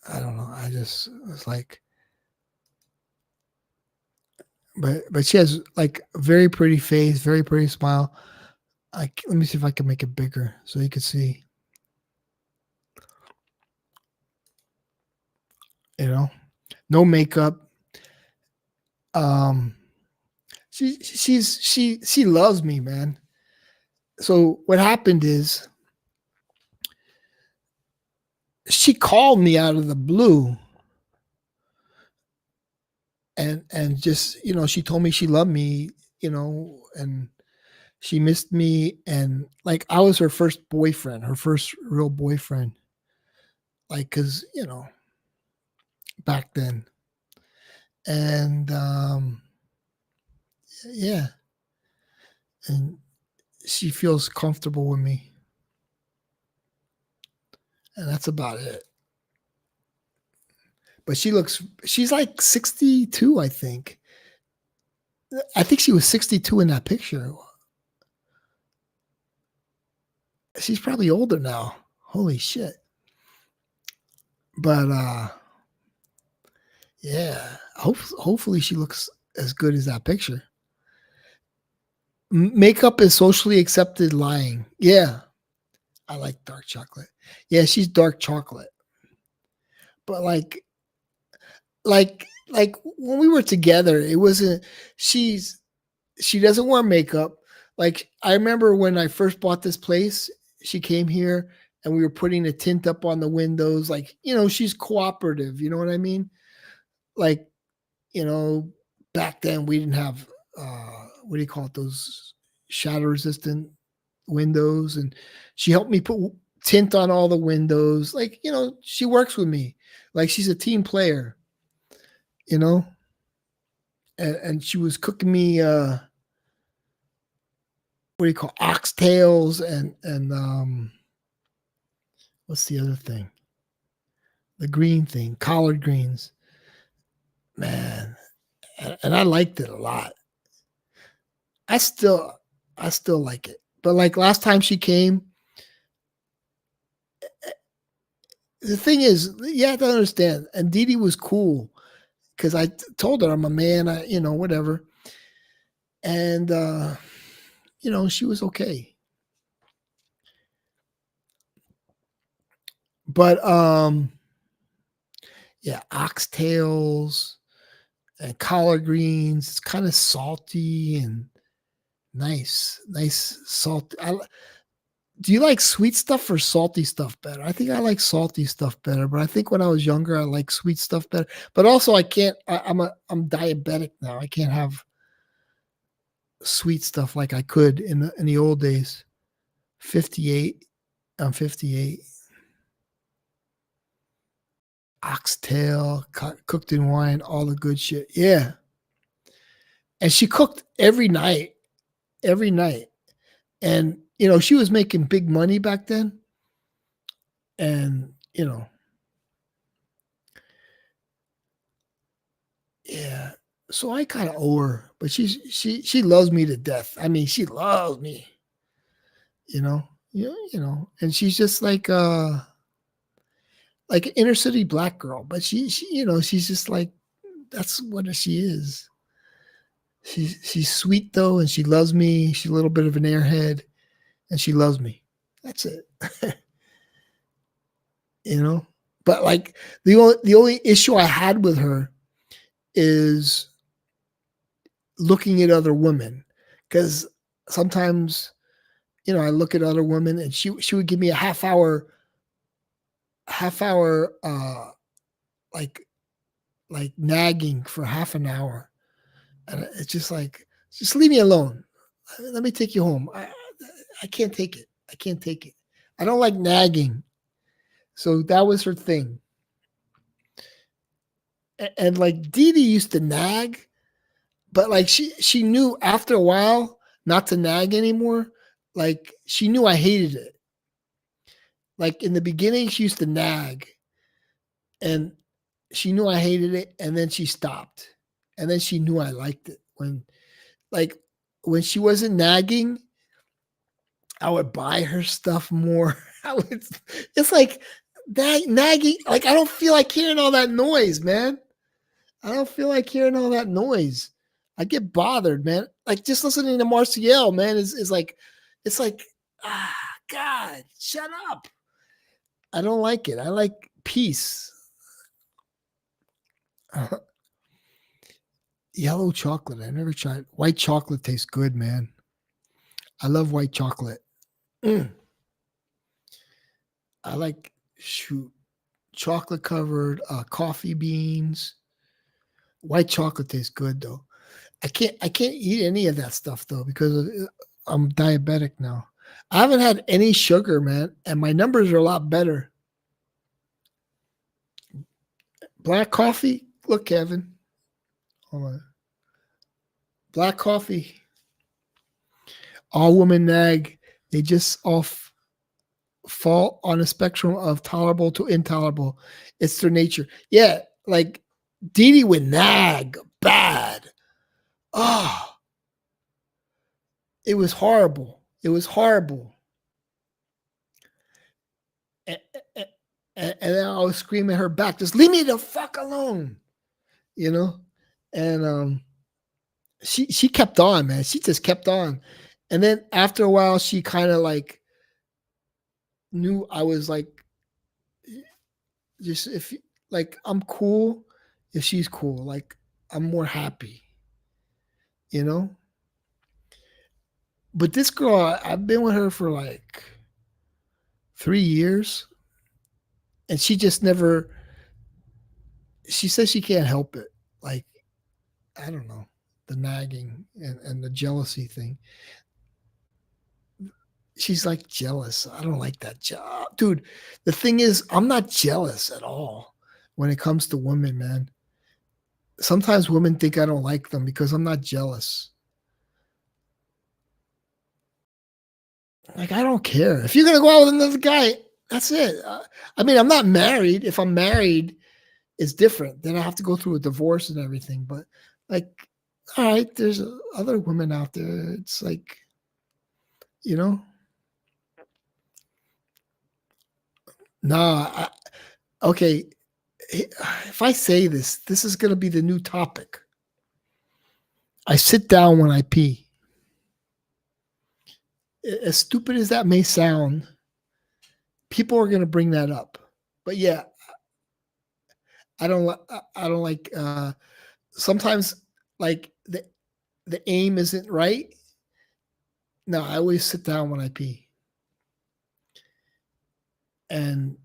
I don't know. I just was like, but she has like a very pretty face, very pretty smile. Let me see if I can make it bigger so you can see. You know, no makeup. She loves me, man. So what happened is she called me out of the blue, and just, she told me she loved me, and she missed me, and like I was her first boyfriend, her first real boyfriend, like cuz, back then. And yeah, and she feels comfortable with me, and that's about it. But she's like 62, I think. I think she was 62 in that picture. She's probably older now. Holy shit. But yeah, hopefully she looks as good as that picture. Makeup is socially accepted lying. Yeah, I like dark chocolate. Yeah, she's dark chocolate. But like when we were together, it wasn't she doesn't wear makeup. Like I remember when I first bought this place, she came here and we were putting a tint up on the windows. Like, she's cooperative. You know what I mean? Like, you know, back then we didn't have what do you call it? Those shadow resistant windows, and she helped me put tint on all the windows. Like, she works with me. Like she's a team player, you know? And she was cooking me what do you call oxtails and what's the other thing? The green thing, collard greens. Man, and I liked it a lot. I still I still like it. But like last time she came, the thing is, you have to understand, and Dee Dee was cool because told her I'm a man, whatever. And she was okay. But yeah, oxtails and collard greens. It's kind of salty and nice salt. Do you like sweet stuff or salty stuff better? I think I like salty stuff better, but I think when I was younger, I like sweet stuff better. But also, I can't. I'm diabetic now. I can't have sweet stuff like I could in the old days. 58. I'm 58. Oxtail cooked in wine, all the good shit. Yeah, and she cooked every night, and she was making big money back then, and yeah. So I kind of owe her, but she loves me to death. I mean, she loves me, and she's just like an inner city black girl, but she's just like that's what she is. She's sweet though, and she loves me. She's a little bit of an airhead, and she loves me. That's it. you know. But like the only issue I had with her is looking at other women, because sometimes I look at other women and she would give me a half hour like nagging for half an hour, and it's just like just leave me alone. Let me take you home. I can't take it. I can't take it. I don't like nagging. So that was her thing. And like Dee Dee used to nag, but like she knew after a while not to nag anymore. Like she knew I hated it. Like in the beginning, she used to nag, and she knew I hated it, and then she stopped, and then she knew I liked it like when she wasn't nagging. I would buy her stuff more. It's like that nagging. Like I don't feel like hearing all that noise, man. I don't feel like hearing all that noise. I get bothered, man. Like just listening to Marciel, man, is like, it's like, God, shut up. I don't like it. I like peace. Yellow chocolate. I never tried. White chocolate tastes good, man. I love white chocolate. Mm. I like shoot chocolate covered coffee beans. White chocolate tastes good though. I can't eat any of that stuff though because I'm diabetic now. I haven't had any sugar, man, and my numbers are a lot better. Black coffee, look, Kevin, hold on. Black coffee, all women nag. They just all fall on a spectrum of tolerable to intolerable. It's their nature. Yeah, like Dee Dee would nag bad. Oh, it was horrible. It was horrible. And, and then I was screaming at her back, just leave me the fuck alone, you know? And she kept on, man. She just kept on. And then after a while, she kind of like knew I was like, just if like I'm cool, if she's cool, like I'm more happy, you know? But this girl, I've been with her for like 3 years, and she just never. She says she can't help it. Like I don't know, the nagging and the jealousy thing. She's like jealous. I don't like that job, dude. The thing is, I'm not jealous at all when it comes to women, man. Sometimes women think I don't like them because I'm not jealous. Like I don't care if you're gonna go out with another guy. That's it. I mean, I'm not married. If I'm married, it's different. Then I have to go through a divorce and everything. But like, all right, there's other women out there. It's like, you know, nah. Okay, if I say this, this is gonna be the new topic. I sit down when I pee. As stupid as that may sound, people are gonna bring that up. But yeah, I don't. I don't like. Sometimes, like the aim isn't right. No, I always sit down when I pee, and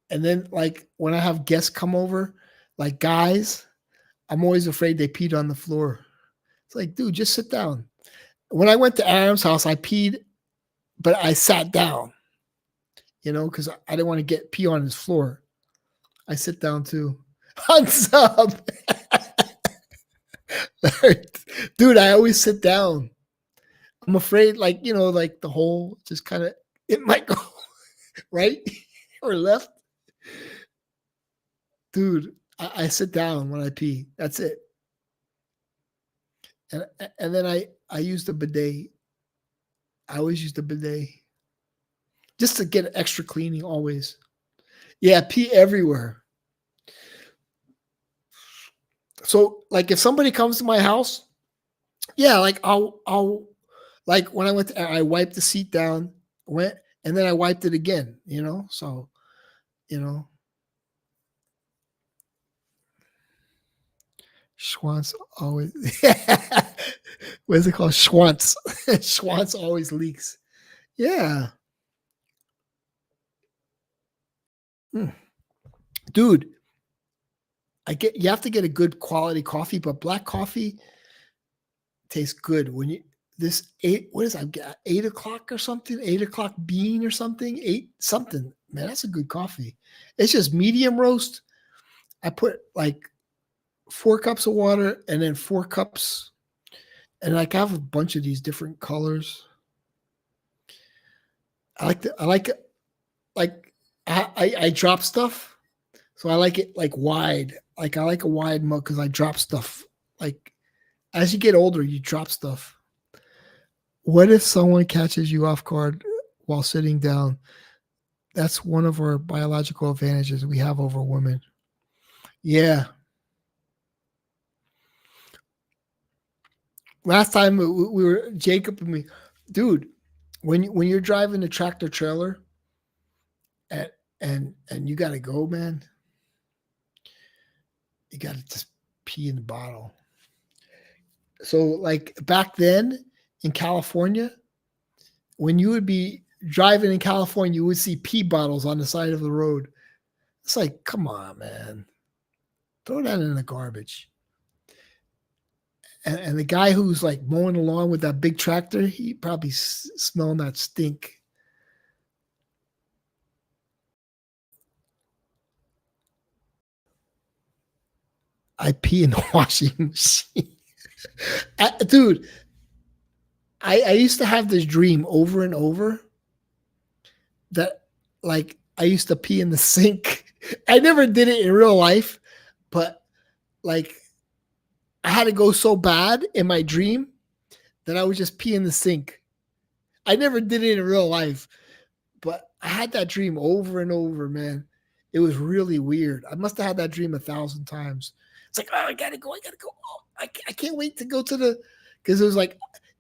then like when I have guests come over, like guys, I'm always afraid they peed on the floor. It's like, dude, just sit down. When I went to Adam's house, I peed, but I sat down, because I didn't want to get pee on his floor. I sit down too. What's up? Dude, I always sit down. I'm afraid, like, like the hole just kind of, it might go right or left. Dude, I sit down when I pee. That's it. And then I use the bidet. I always use the bidet just to get extra cleaning always. Yeah, pee everywhere. So like if somebody comes to my house, yeah, like I'll like when I wiped the seat down, went and then I wiped it again, So, you know, Schwantz always what is it called? Schwantz. Schwantz always leaks. Yeah. Dude, you have to get a good quality coffee, but black coffee tastes good when you this eight what is that 8 o'clock or something, 8 o'clock bean or something, eight something, man, that's a good coffee. It's just medium roast. I put like 4 cups of water and then 4 cups, and like I have a bunch of these different colors. I like it like I drop stuff, so I like it like wide. Like I like a wide mug because I drop stuff. Like as you get older, you drop stuff. What if someone catches you off guard while sitting down? That's one of our biological advantages we have over women. Yeah. Last time we were Jacob and me, dude. When you're driving a tractor trailer, and you gotta go, man. You gotta just pee in the bottle. So like back then in California, when you would be driving in California, you would see pee bottles on the side of the road. It's like, come on, man. Throw that in the garbage. And the guy who's like mowing the lawn with that big tractor, he probably smelling that stink. I pee in the washing machine. Dude, I used to have this dream over and over that like I used to pee in the sink. I never did it in real life, but like I had to go so bad in my dream that I would just pee in the sink. I never did it in real life, but I had that dream over and over, man. It was really weird. I must have had that dream 1,000 times. It's like, oh, I gotta go. Oh, I can't wait to go to the, because it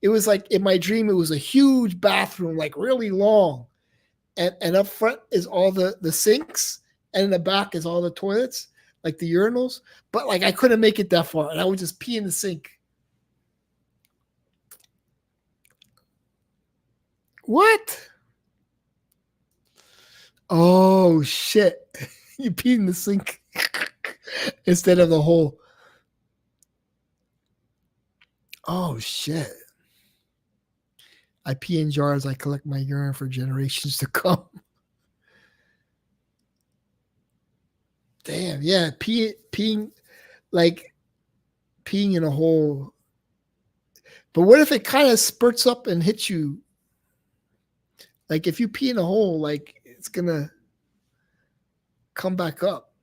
was like in my dream, it was a huge bathroom, like really long. And up front is all the sinks, and in the back is all the toilets, like the urinals. But like I couldn't make it that far, and I would just pee in the sink. What? Oh shit! You pee in the sink instead of the hole. Oh shit! I pee in jars. I collect my urine for generations to come. Damn, yeah, peeing like peeing in a hole. But what if it kind of spurts up and hits you? Like if you pee in a hole, like it's gonna come back up.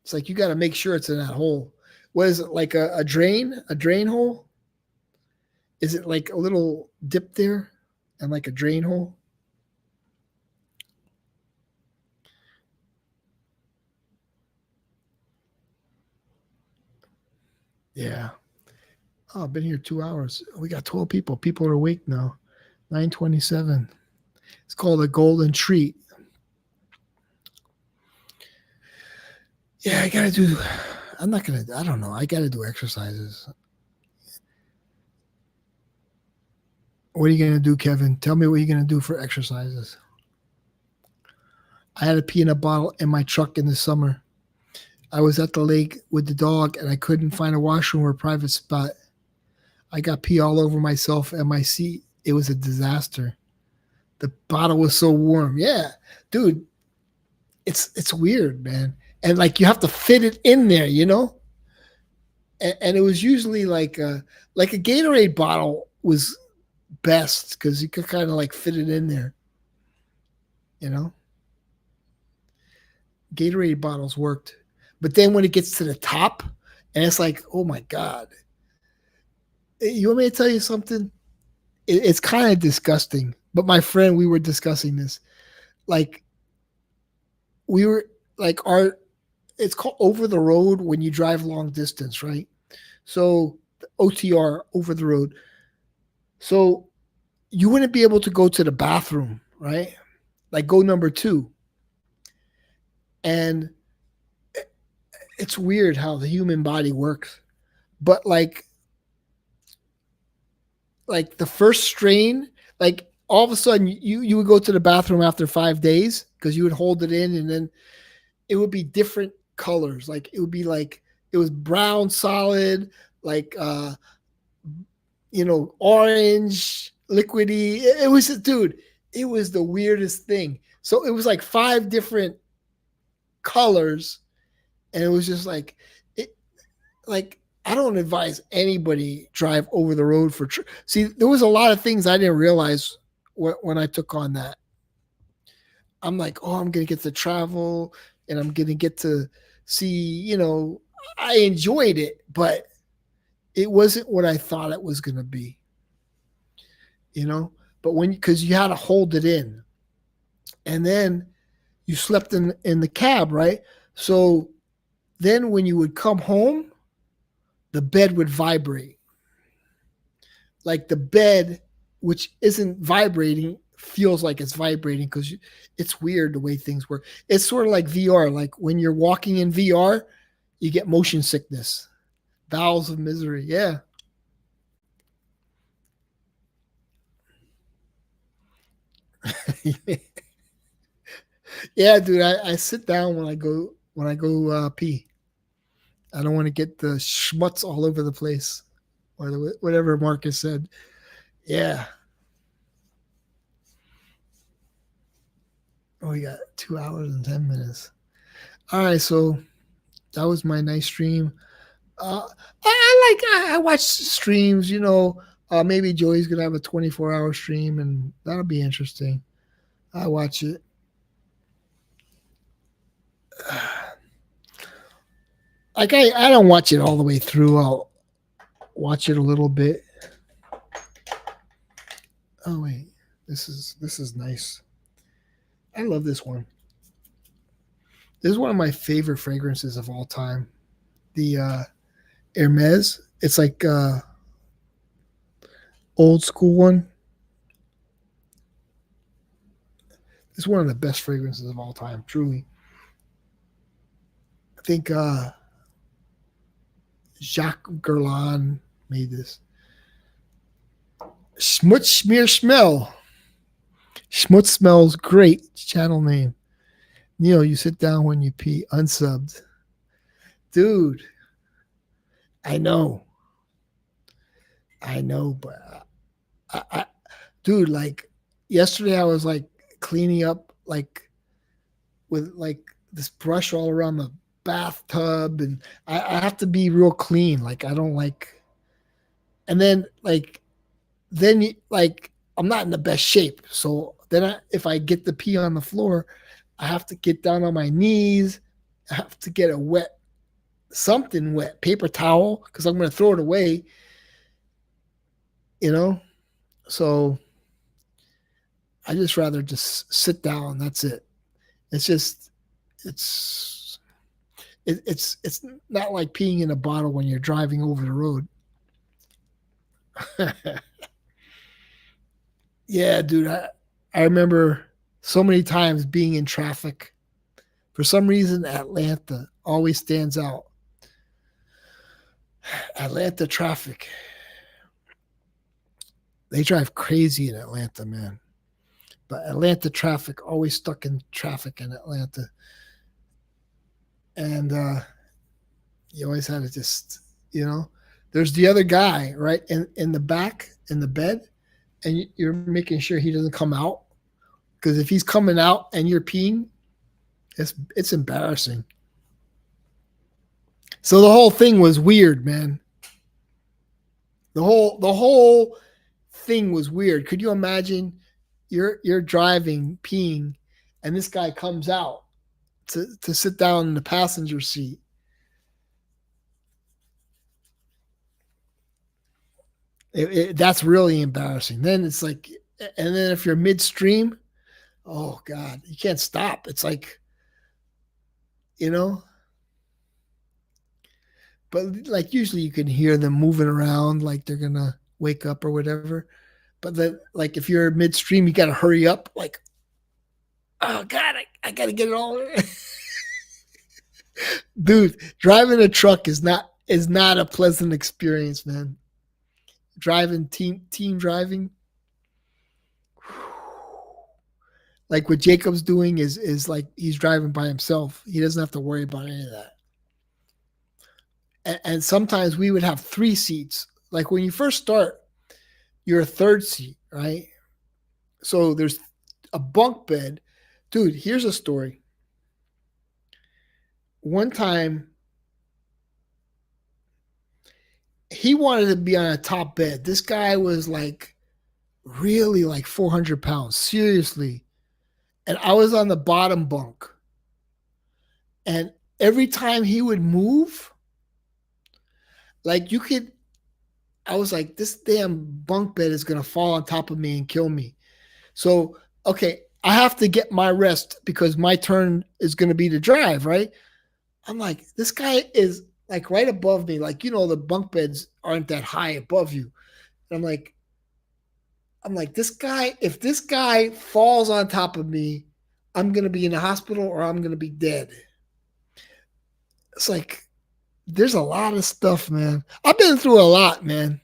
It's like you got to make sure it's in that hole. What is it, like a drain? A drain hole? Is it like a little dip there and like a drain hole? Yeah. Oh, I've been here 2 hours. We got 12 people. People are awake now. 9:27. It's called a golden treat. Yeah, I gotta do. I'm not gonna. I don't know. I gotta do exercises. What are you gonna do, Kevin? Tell me what you're gonna do for exercises. I had a peanut bottle in my truck in the summer. I was at the lake with the dog and I couldn't find a washroom or a private spot. I got pee all over myself and my seat. It was a disaster. The bottle was so warm. Yeah, dude, it's weird, man. And like you have to fit it in there, you know. And it was usually like a Gatorade bottle was best because you could kind of like fit it in there, you know. Gatorade bottles worked, but then when it gets to the top, and it's like, oh my god, you want me to tell you something? It's kind of disgusting. But my friend, we were discussing this. Like we were like our it's called over the road when you drive long distance, right? So OTR, over the road. So you wouldn't be able to go to the bathroom, right? Like go number two. And it's weird how the human body works. But like the first strain, like all of a sudden you would go to the bathroom after 5 days because you would hold it in and then it would be different colors. Like it would be like it was brown solid, like orange, liquidy. It was, dude, it was the weirdest thing. So it was like five different colors, and it was just like it like I don't advise anybody drive over the road for see, there was a lot of things I didn't realize when I took on that. I'm like, oh, I'm gonna get to travel and I'm gonna get to see, I enjoyed it, but it wasn't what I thought it was gonna be, you know. But because you had to hold it in, and then you slept in the cab, right? So then when you would come home, the bed would vibrate. Like the bed, which isn't vibrating, feels like it's vibrating because it's weird the way things work. It's sort of like VR. Like when you're walking in VR, you get motion sickness, bowels of misery. Yeah. Yeah, dude. I sit down when I go pee. I don't want to get the schmutz all over the place or whatever Marcus said. Yeah. Oh, we got 2 hours and 10 minutes. All right, so that was my nice stream. I watch streams. Maybe Joey's gonna have a 24-hour stream, and that'll be interesting. I watch it. Like I don't watch it all the way through. I'll watch it a little bit. Oh wait, this is nice. I love this one. This is one of my favorite fragrances of all time. The Hermes. It's like old school one. It's one of the best fragrances of all time, truly. I think Jacques Guerlain made this. Schmutz Schmear Smell. Schmutz smells great. Channel name. Neil, you sit down when you pee. Unsubbed. Dude, I know, but dude, like yesterday, I was like cleaning up like with like this brush all around the bathtub, and I have to be real clean. Like I don't like, and then like I'm not in the best shape, so then if I get the pee on the floor, I have to get down on my knees. I have to get a something wet paper towel because I'm going to throw it away. So I just rather just sit down. That's it. It's just it's not like peeing in a bottle when you're driving over the road. Yeah, dude. I remember so many times being in traffic. For some reason, Atlanta always stands out. Atlanta traffic. They drive crazy in Atlanta, man. But Atlanta traffic, always stuck in traffic in Atlanta. And you always had to just, there's the other guy, right, in the back, in the bed, and you're making sure he doesn't come out. Because if he's coming out and you're peeing, it's embarrassing. So the whole thing was weird, man. The whole thing was weird. Could you imagine you're driving, peeing, and this guy comes out to sit down in the passenger seat? That's really embarrassing. Then it's like, and then if you're midstream, oh God, you can't stop. It's like, but like usually you can hear them moving around like they're gonna wake up or whatever. But then like if you're midstream, you gotta hurry up, like, oh God, I gotta get it all. Dude, driving a truck is not a pleasant experience, man. Driving team driving. Like what Jacob's doing is like he's driving by himself. He doesn't have to worry about any of that. And sometimes we would have 3 seats. Like when you first start, you're a third seat, right? So there's a bunk bed. Dude, here's a story. One time, he wanted to be on a top bed. This guy was like really like 400 pounds, seriously. And I was on the bottom bunk. And every time he would move, like I was like, this damn bunk bed is going to fall on top of me and kill me. So, okay, I have to get my rest because my turn is going to be to drive, right? I'm like, this guy is like right above me. Like, the bunk beds aren't that high above you. And I'm like, if this guy falls on top of me, I'm going to be in the hospital or I'm going to be dead. It's like, there's a lot of stuff, man. I've been through a lot, man.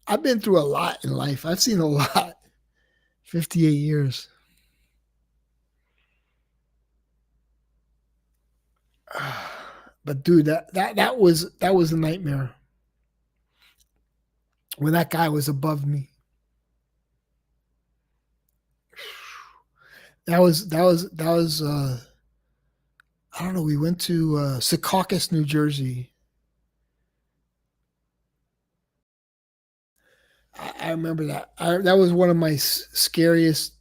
I've been through a lot in life. I've seen a lot. 58 years. But dude, that was a nightmare when that guy was above me. That was I don't know. We went to Secaucus, New Jersey. I remember that. That was one of my scariest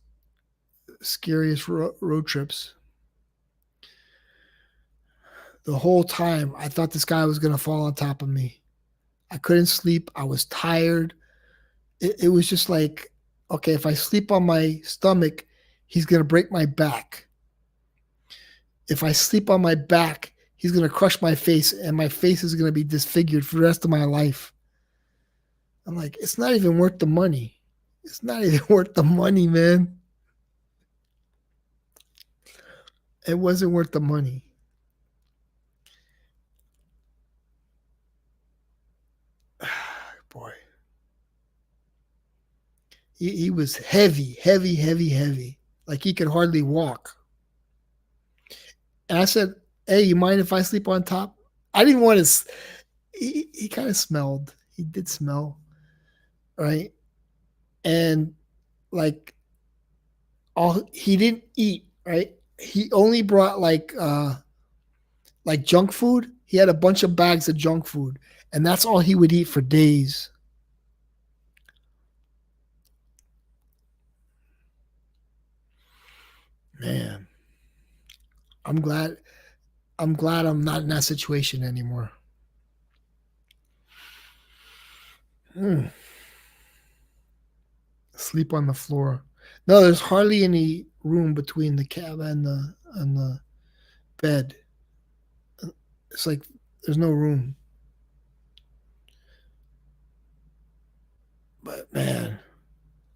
road trips. The whole time, I thought this guy was gonna fall on top of me. I couldn't sleep. I was tired. It was just like, okay, if I sleep on my stomach, he's gonna break my back. If I sleep on my back, he's gonna crush my face, and my face is gonna be disfigured for the rest of my life. I'm like, it's not even worth the money. It's not even worth the money, man. It wasn't worth the money. Boy, he was heavy, heavy, heavy, heavy. Like he could hardly walk. And I said, "Hey, you mind if I sleep on top?" I didn't want to. He kind of smelled. He did smell, right? And like all he didn't eat, right? He only brought like junk food. He had a bunch of bags of junk food, and that's all he would eat for days. Man, I'm glad. I'm glad I'm not in that situation anymore. Mm, sleep on the floor. No, there's hardly any room between the cab and the bed. It's like there's no room. But man,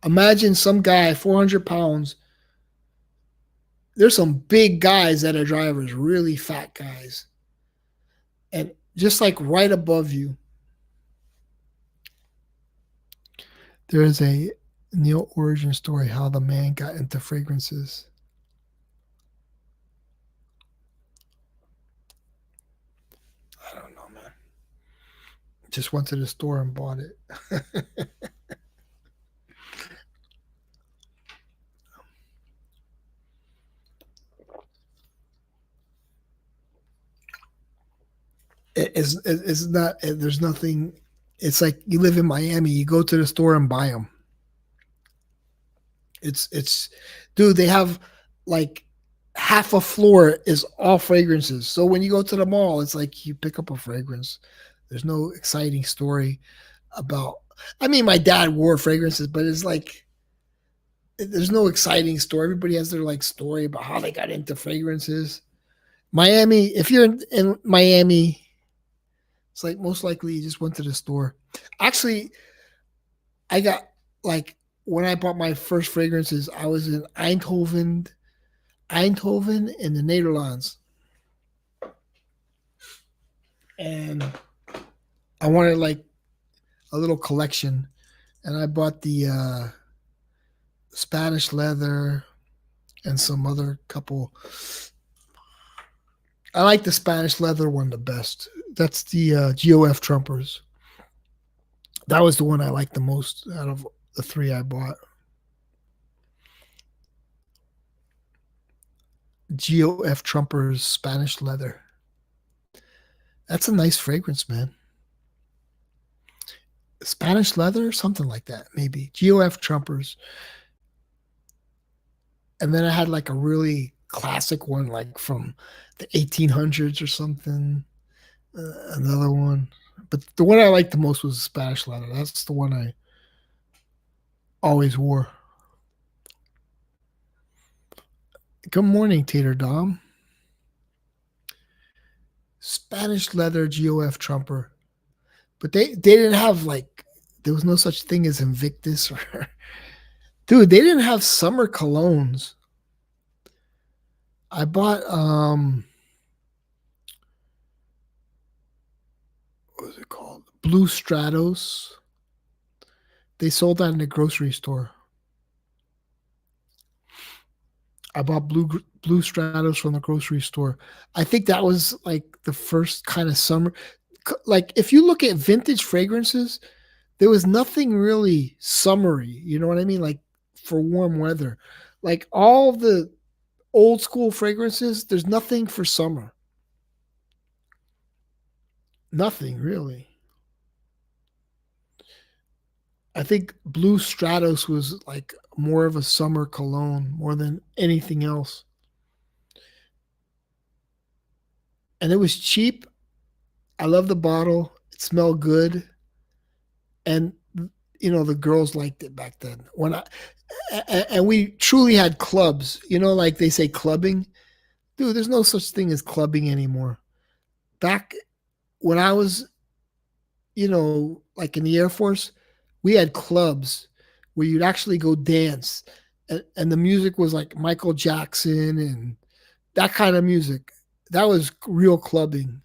imagine some guy, 400 pounds. There's some big guys that are drivers, really fat guys, and just like right above you, there is a Neil origin story how the man got into fragrances. I don't know, man. Just went to the store and bought it. It's not. There's nothing. It's like you live in Miami. You go to the store and buy them. It's, dude. They have like half a floor is all fragrances. So when you go to the mall, it's like you pick up a fragrance. There's no exciting story about. I mean, my dad wore fragrances, but it's like there's no exciting story. Everybody has their like story about how they got into fragrances. Miami, if you're in Miami, it's like most likely you just went to the store. Actually, I got like when I bought my first fragrances, I was in Eindhoven in the Netherlands, and I wanted like a little collection, and I bought the Spanish leather and some other couple. I like the Spanish leather one the best. That's the GOF Trumpers. That was the one I liked the most out of the three I bought. GOF Trumpers Spanish leather. That's a nice fragrance, man. Spanish leather, something like that, maybe. GOF Trumpers. And then I had like a really classic one, like from the 1800s or something. Another one. But the one I liked the most was Spanish leather. That's the one I always wore. Good morning, Tater Dom. Spanish leather GOF Trumper. But they didn't have like there was no such thing as Invictus or dude, they didn't have summer colognes. I bought what was it called? Blue Stratos. They sold that in the grocery store. I bought blue Stratos from the grocery store. I think that was like the first kind of summer. Like if you look at vintage fragrances, there was nothing really summery. You know what I mean? Like for warm weather, like all the old school fragrances, there's nothing for summer. Nothing really. I think Blue Stratos was like more of a summer cologne more than anything else. And it was cheap. I love the bottle. It smelled good. And the girls liked it back then. And we truly had clubs, like they say clubbing. Dude, there's no such thing as clubbing anymore. Back when I was, like in the Air Force, we had clubs where you'd actually go dance, and the music was like Michael Jackson and that kind of music. That was real clubbing.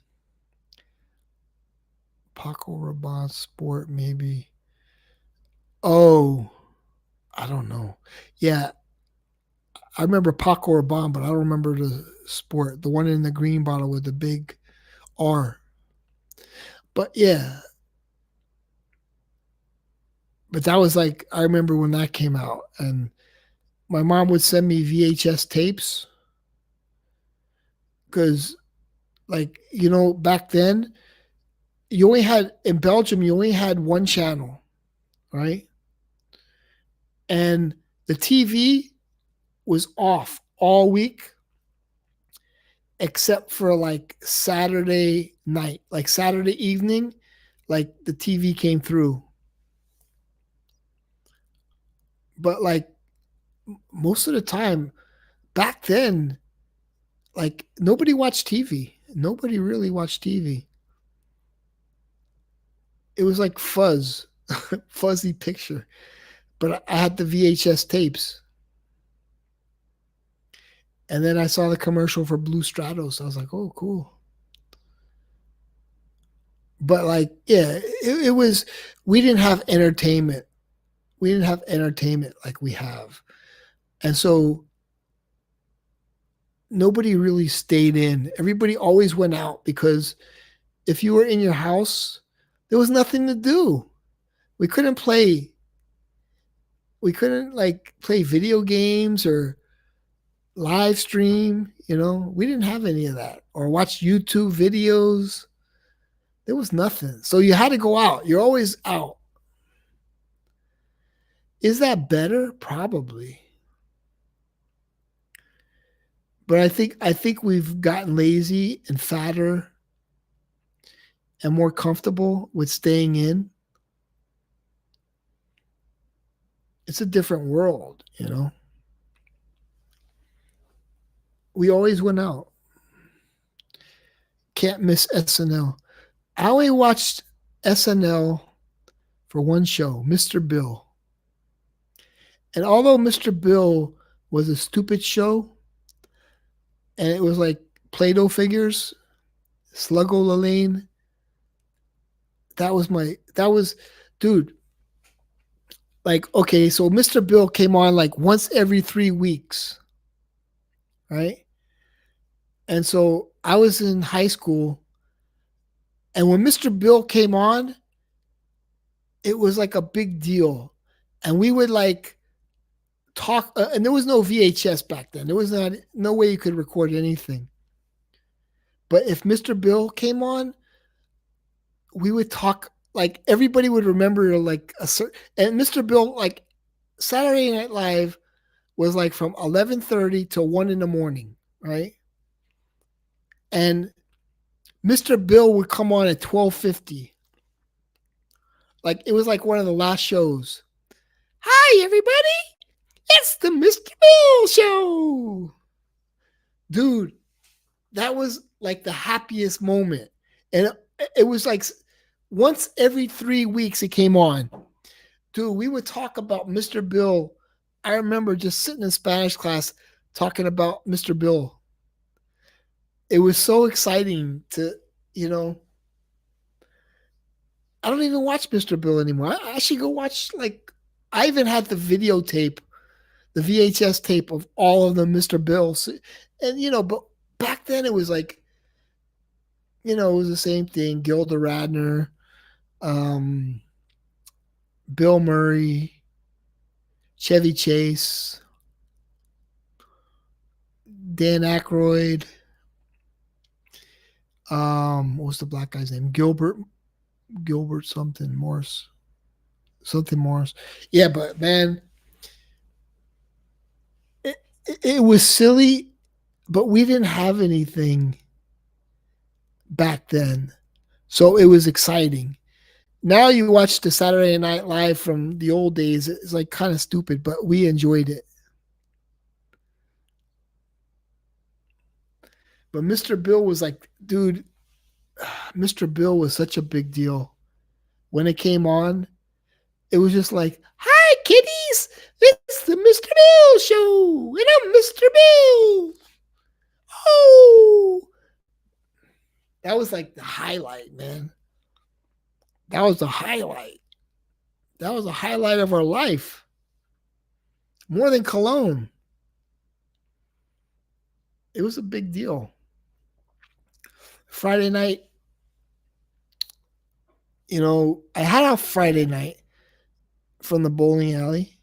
Paco Rabanne Sport, maybe. Oh, I don't know. Yeah, I remember Paco Rabanne, but I don't remember the sport. The one in the green bottle with the big R. But yeah, but that was like I remember when that came out, and my mom would send me VHS tapes because, like, back then you only had in Belgium you only had one channel, right? And the TV was off all week except for like Saturday night, like Saturday evening, like the TV came through. But like most of the time back then, like nobody watched TV. Nobody really watched TV. It was like fuzzy picture. But I had the VHS tapes. And then I saw the commercial for Blue Stratos. I was like, oh, cool. But like, yeah, it was, we didn't have entertainment. We didn't have entertainment like we have. And so nobody really stayed in. Everybody always went out because if you were in your house, there was nothing to do. We couldn't play. We couldn't like play video games or live stream. We didn't have any of that or watch YouTube videos. There was nothing. So you had to go out. You're always out. Is that better? Probably. But I think we've gotten lazy and fatter and more comfortable with staying in. It's a different world. We always went out. Can't miss SNL. I only watched SNL for one show, Mr. Bill. And although Mr. Bill was a stupid show, and it was like Play-Doh figures, Sluggo Lane, dude, like, okay, so Mr. Bill came on like once every 3 weeks, right? And so I was in high school, and when Mr. Bill came on, it was like a big deal. And we would like talk, and there was no VHS back then. There was no way you could record anything. But if Mr. Bill came on, we would talk like everybody would remember like a certain, and Mr. Bill, like Saturday Night Live was like from 11:30 to 1 in the morning, right? And Mr. Bill would come on at 12:50. Like it was like one of the last shows. Hi everybody, it's the Mr. Bill show. Dude, that was like the happiest moment. And it was like once every 3 weeks it came on. Dude, we would talk about Mr. Bill. I remember just sitting in Spanish class talking about Mr. Bill. It was so exciting I don't even watch Mr. Bill anymore. I should go watch, like, I even had the videotape the VHS tape of all of them, Mr. Bills, and but back then it was like it was the same thing. Gilda Radner, um, Bill Murray, Chevy Chase, Dan Aykroyd. What was the black guy's name? Gilbert something Morris, something Morris. Yeah, but man, it was silly, but we didn't have anything back then, so it was exciting. Now you watch the Saturday Night Live from the old days, it's like kind of stupid, but we enjoyed it. But Mr. Bill was like, dude, Mr. Bill was such a big deal. When it came on, it was just like, hi, kiddies, it's the Mr. Bill show, and I'm Mr. Bill. Oh, that was like the highlight, man. That was the highlight. That was the highlight of our life. More than Cologne. It was a big deal. Friday night, I had a Friday night from the bowling alley,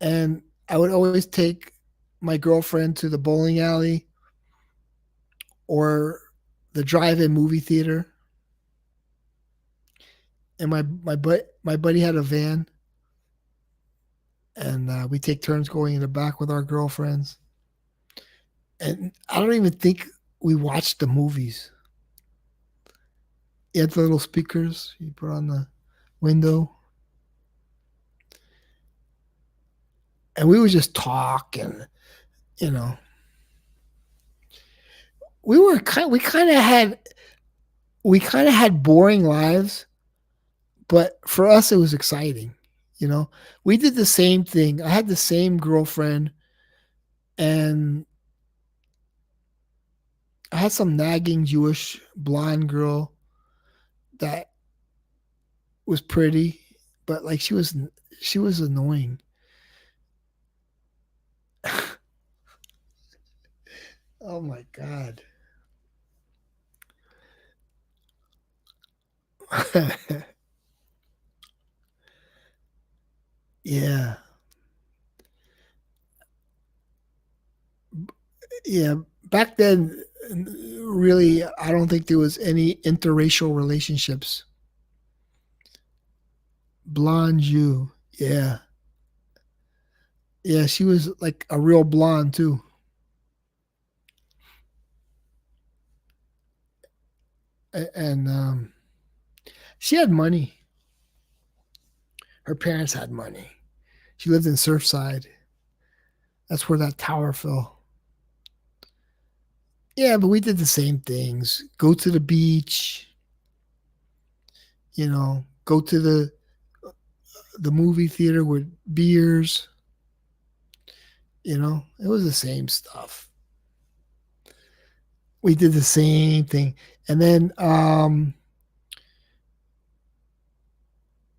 and I would always take my girlfriend to the bowling alley or the drive-in movie theater. And my buddy had a van, and we take turns going in the back with our girlfriends. And I don't even think we watched the movies. You had the little speakers you put on the window, and we would just talk, and you know, we kind of had boring lives, but for us it was exciting. We did the same thing. I had the same girlfriend, and I had some nagging Jewish blonde girl that was pretty, but like she was annoying. Oh my god. Yeah. Yeah. Back then, really, I don't think there was any interracial relationships. Blonde Jew. Yeah. Yeah. She was like a real blonde, too. And she had money. Her parents had money. She lived in Surfside. That's where that tower fell. Yeah, but we did the same things. Go to the beach, go to the movie theater with beers, it was the same stuff. We did the same thing. And then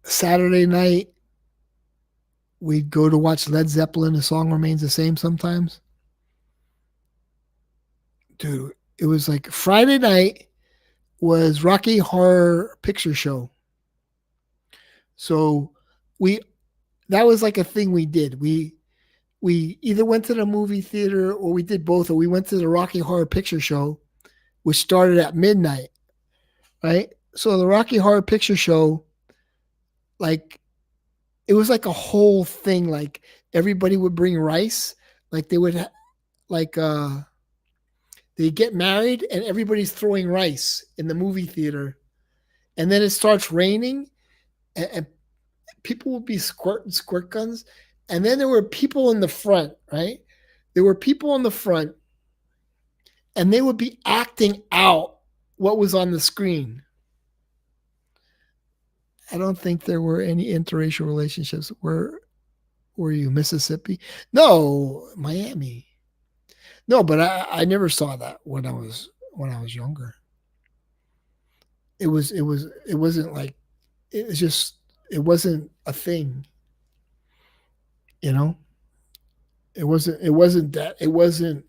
Saturday night we'd go to watch Led Zeppelin. The song remains the same sometimes. Dude, it was like Friday night was Rocky Horror Picture Show. So we that was like a thing we did. We either went to the movie theater or we did both, or we went to the Rocky Horror Picture Show, which started at midnight, right? So the Rocky Horror Picture Show, like, it was like a whole thing. Like, everybody would bring rice. Like, like, they get married and everybody's throwing rice in the movie theater. And then it starts raining, and people would be squirting squirt guns. And then there were people in the front, right? There were people in the front, and they would be acting out what was on the screen. I don't think there were any interracial relationships. Where were you, Mississippi? No, Miami. No, but I never saw that when I was younger. It wasn't like it was just it wasn't a thing, you know. It wasn't that. It wasn't.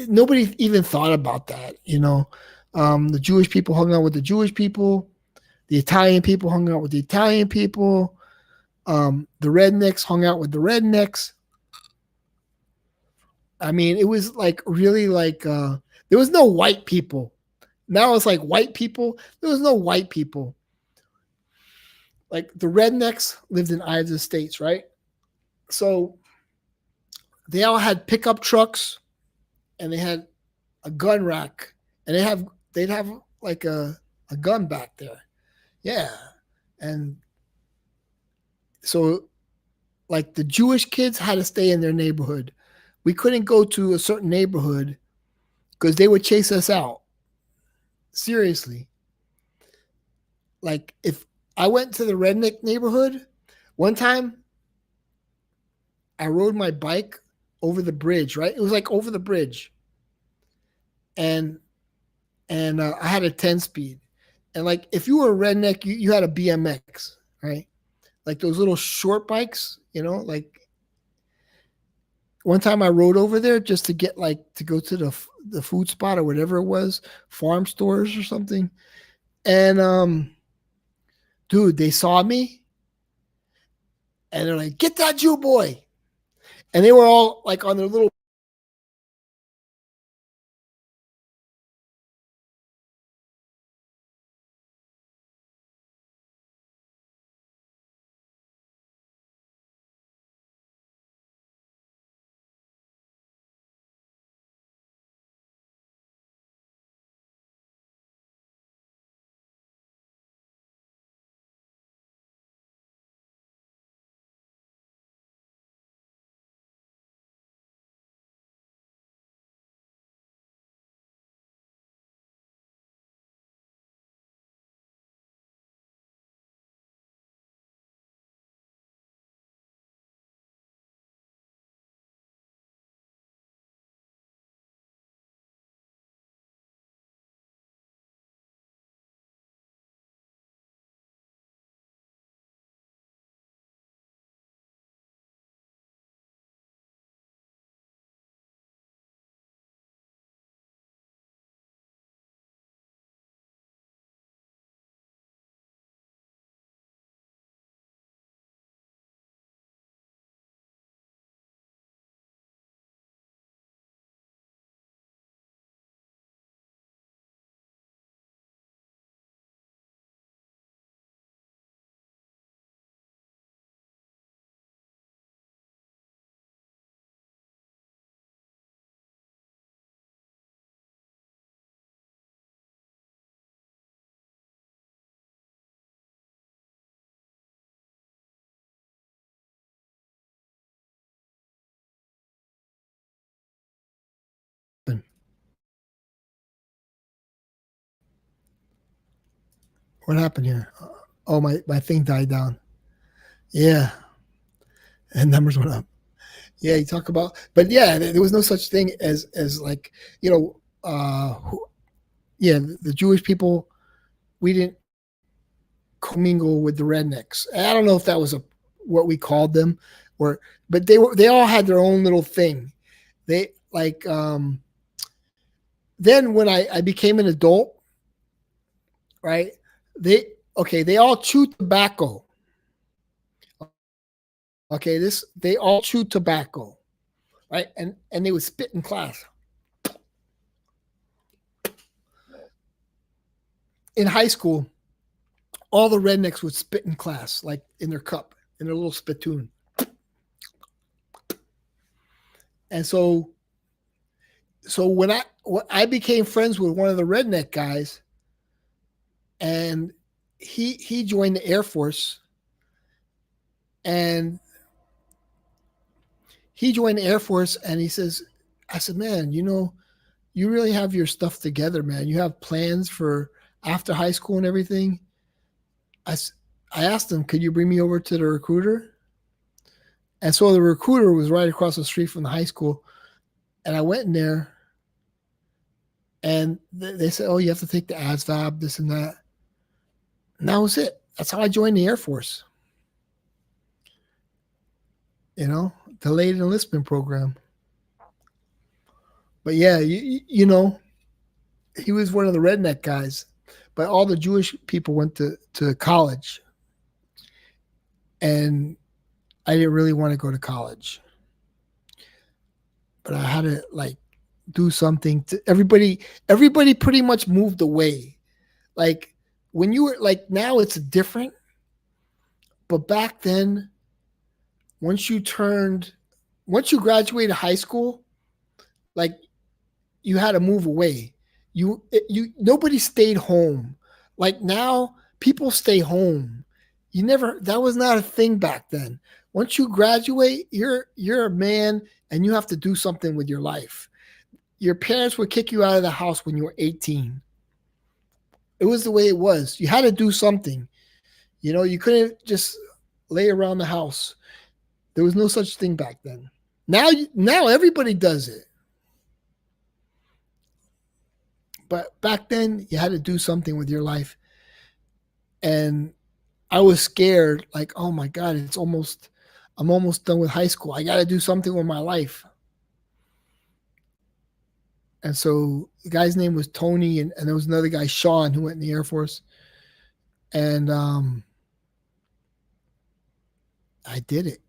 Nobody even thought about that. The Jewish people hung out with the Jewish people. The Italian people hung out with the Italian people. The rednecks hung out with the rednecks. I mean, it was like really like there was no white people. Now it's like white people. There was no white people. Like the rednecks lived in Iowa states, right? So they all had pickup trucks and they had a gun rack and they'd have like a gun back there. Yeah. And so like the Jewish kids had to stay in their neighborhood. We couldn't go to a certain neighborhood because they would chase us out. Seriously. Like if I went to the redneck neighborhood, one time I rode my bike over the bridge, right? It was like over the bridge. And I had a 10 speed. And like if you were a redneck, you had a BMX, right? Like those little short bikes, like one time I rode over there just to get like to go to the food spot or whatever it was, farm stores or something. And dude, they saw me and they're like, "Get that Jew boy." And they were all like on their little what happened here? Oh, my thing died down. Yeah. And numbers went up. Yeah, you talk about, but yeah, there was no such thing as like, yeah, the Jewish people, we didn't commingle with the rednecks. I don't know if that was what we called them, or but they all had their own little thing. They like then when I became an adult, right? They all chew tobacco. Okay, this they all chew tobacco, right? And they would spit in class. In high school, all the rednecks would spit in class, like in their cup, in their little spittoon. And so when I became friends with one of the redneck guys, and he joined the Air Force, and he says, I said, man, you really have your stuff together, man. You have plans for after high school and everything. I, I asked him, could you bring me over to the recruiter? And so the recruiter was right across the street from the high school. And I went in there and they said, oh, you have to take the ASVAB, this and that. And that was it. That's how I joined the Air Force. delayed enlistment program. But yeah, you know, he was one of the redneck guys. But all the Jewish people went to college. And I didn't really want to go to college. But I had to like do something to everybody pretty much moved away. Like when you were like now it's different, but back then once you graduated high school, like you had to move away. You nobody stayed home. Like now people stay home. That was not a thing back then. Once you graduate, you're a man and you have to do something with your life. Your parents would kick you out of the house when you were 18. It was the way it was. You had to do something. You know, you couldn't just lay around the house. There was no such thing back then. Now everybody does it. But back then you had to do something with your life. And I was scared, like, oh my God, I'm almost done with high school. I got to do something with my life. And so the guy's name was Tony, and there was another guy, Sean, who went in the Air Force. And I did it.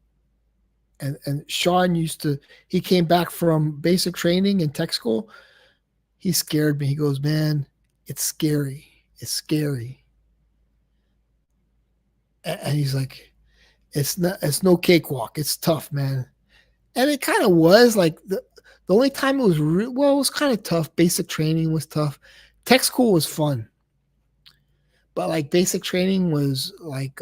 And Sean he came back from basic training and tech school. He scared me. He goes, man, it's scary. It's scary. And he's like, it's no cakewalk. It's tough, man. And it kind of was like the only time it was it was kind of tough. Basic training was tough. Tech school was fun. But like basic training was like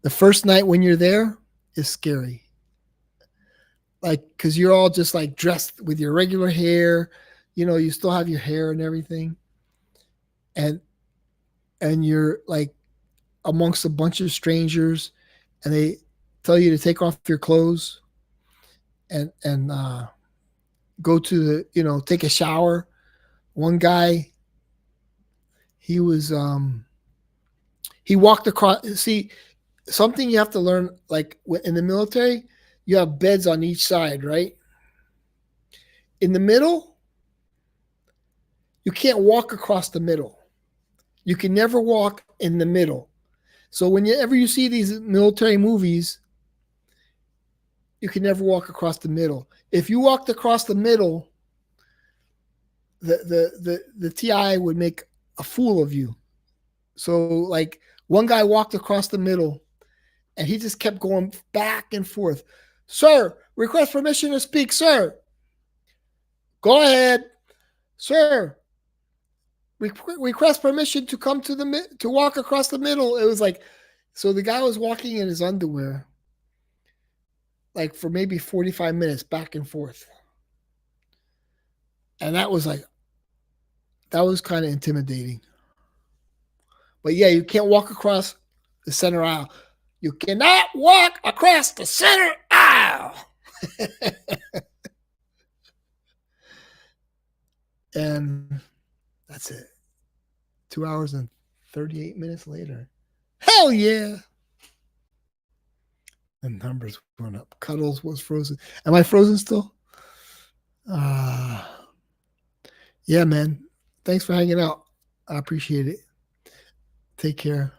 the first night when you're there is scary. Like, cause you're all just like dressed with your regular hair, you know, you still have your hair and everything. And you're like amongst a bunch of strangers and they tell you to take off your clothes and go to take a shower. One guy, he was he walked across. See, something you have to learn, like in the military, you have beds on each side, right? In the middle, you can't walk across the middle. You can never walk in the middle. So whenever you see these military movies, you can never walk across the middle. If you walked across the middle, the TI would make a fool of you. So like one guy walked across the middle and he just kept going back and forth. Sir, request permission to speak, sir. Go ahead. Sir, request permission to come to walk across the middle. It was like, so the guy was walking in his underwear like for maybe 45 minutes back and forth. And that was kind of intimidating. But yeah, you can't walk across the center aisle. You cannot walk across the center aisle. And that's it. 2 hours and 38 minutes later. Hell yeah. The numbers went up. Cuddles was frozen. Am I frozen still? Yeah, man. Thanks for hanging out. I appreciate it. Take care.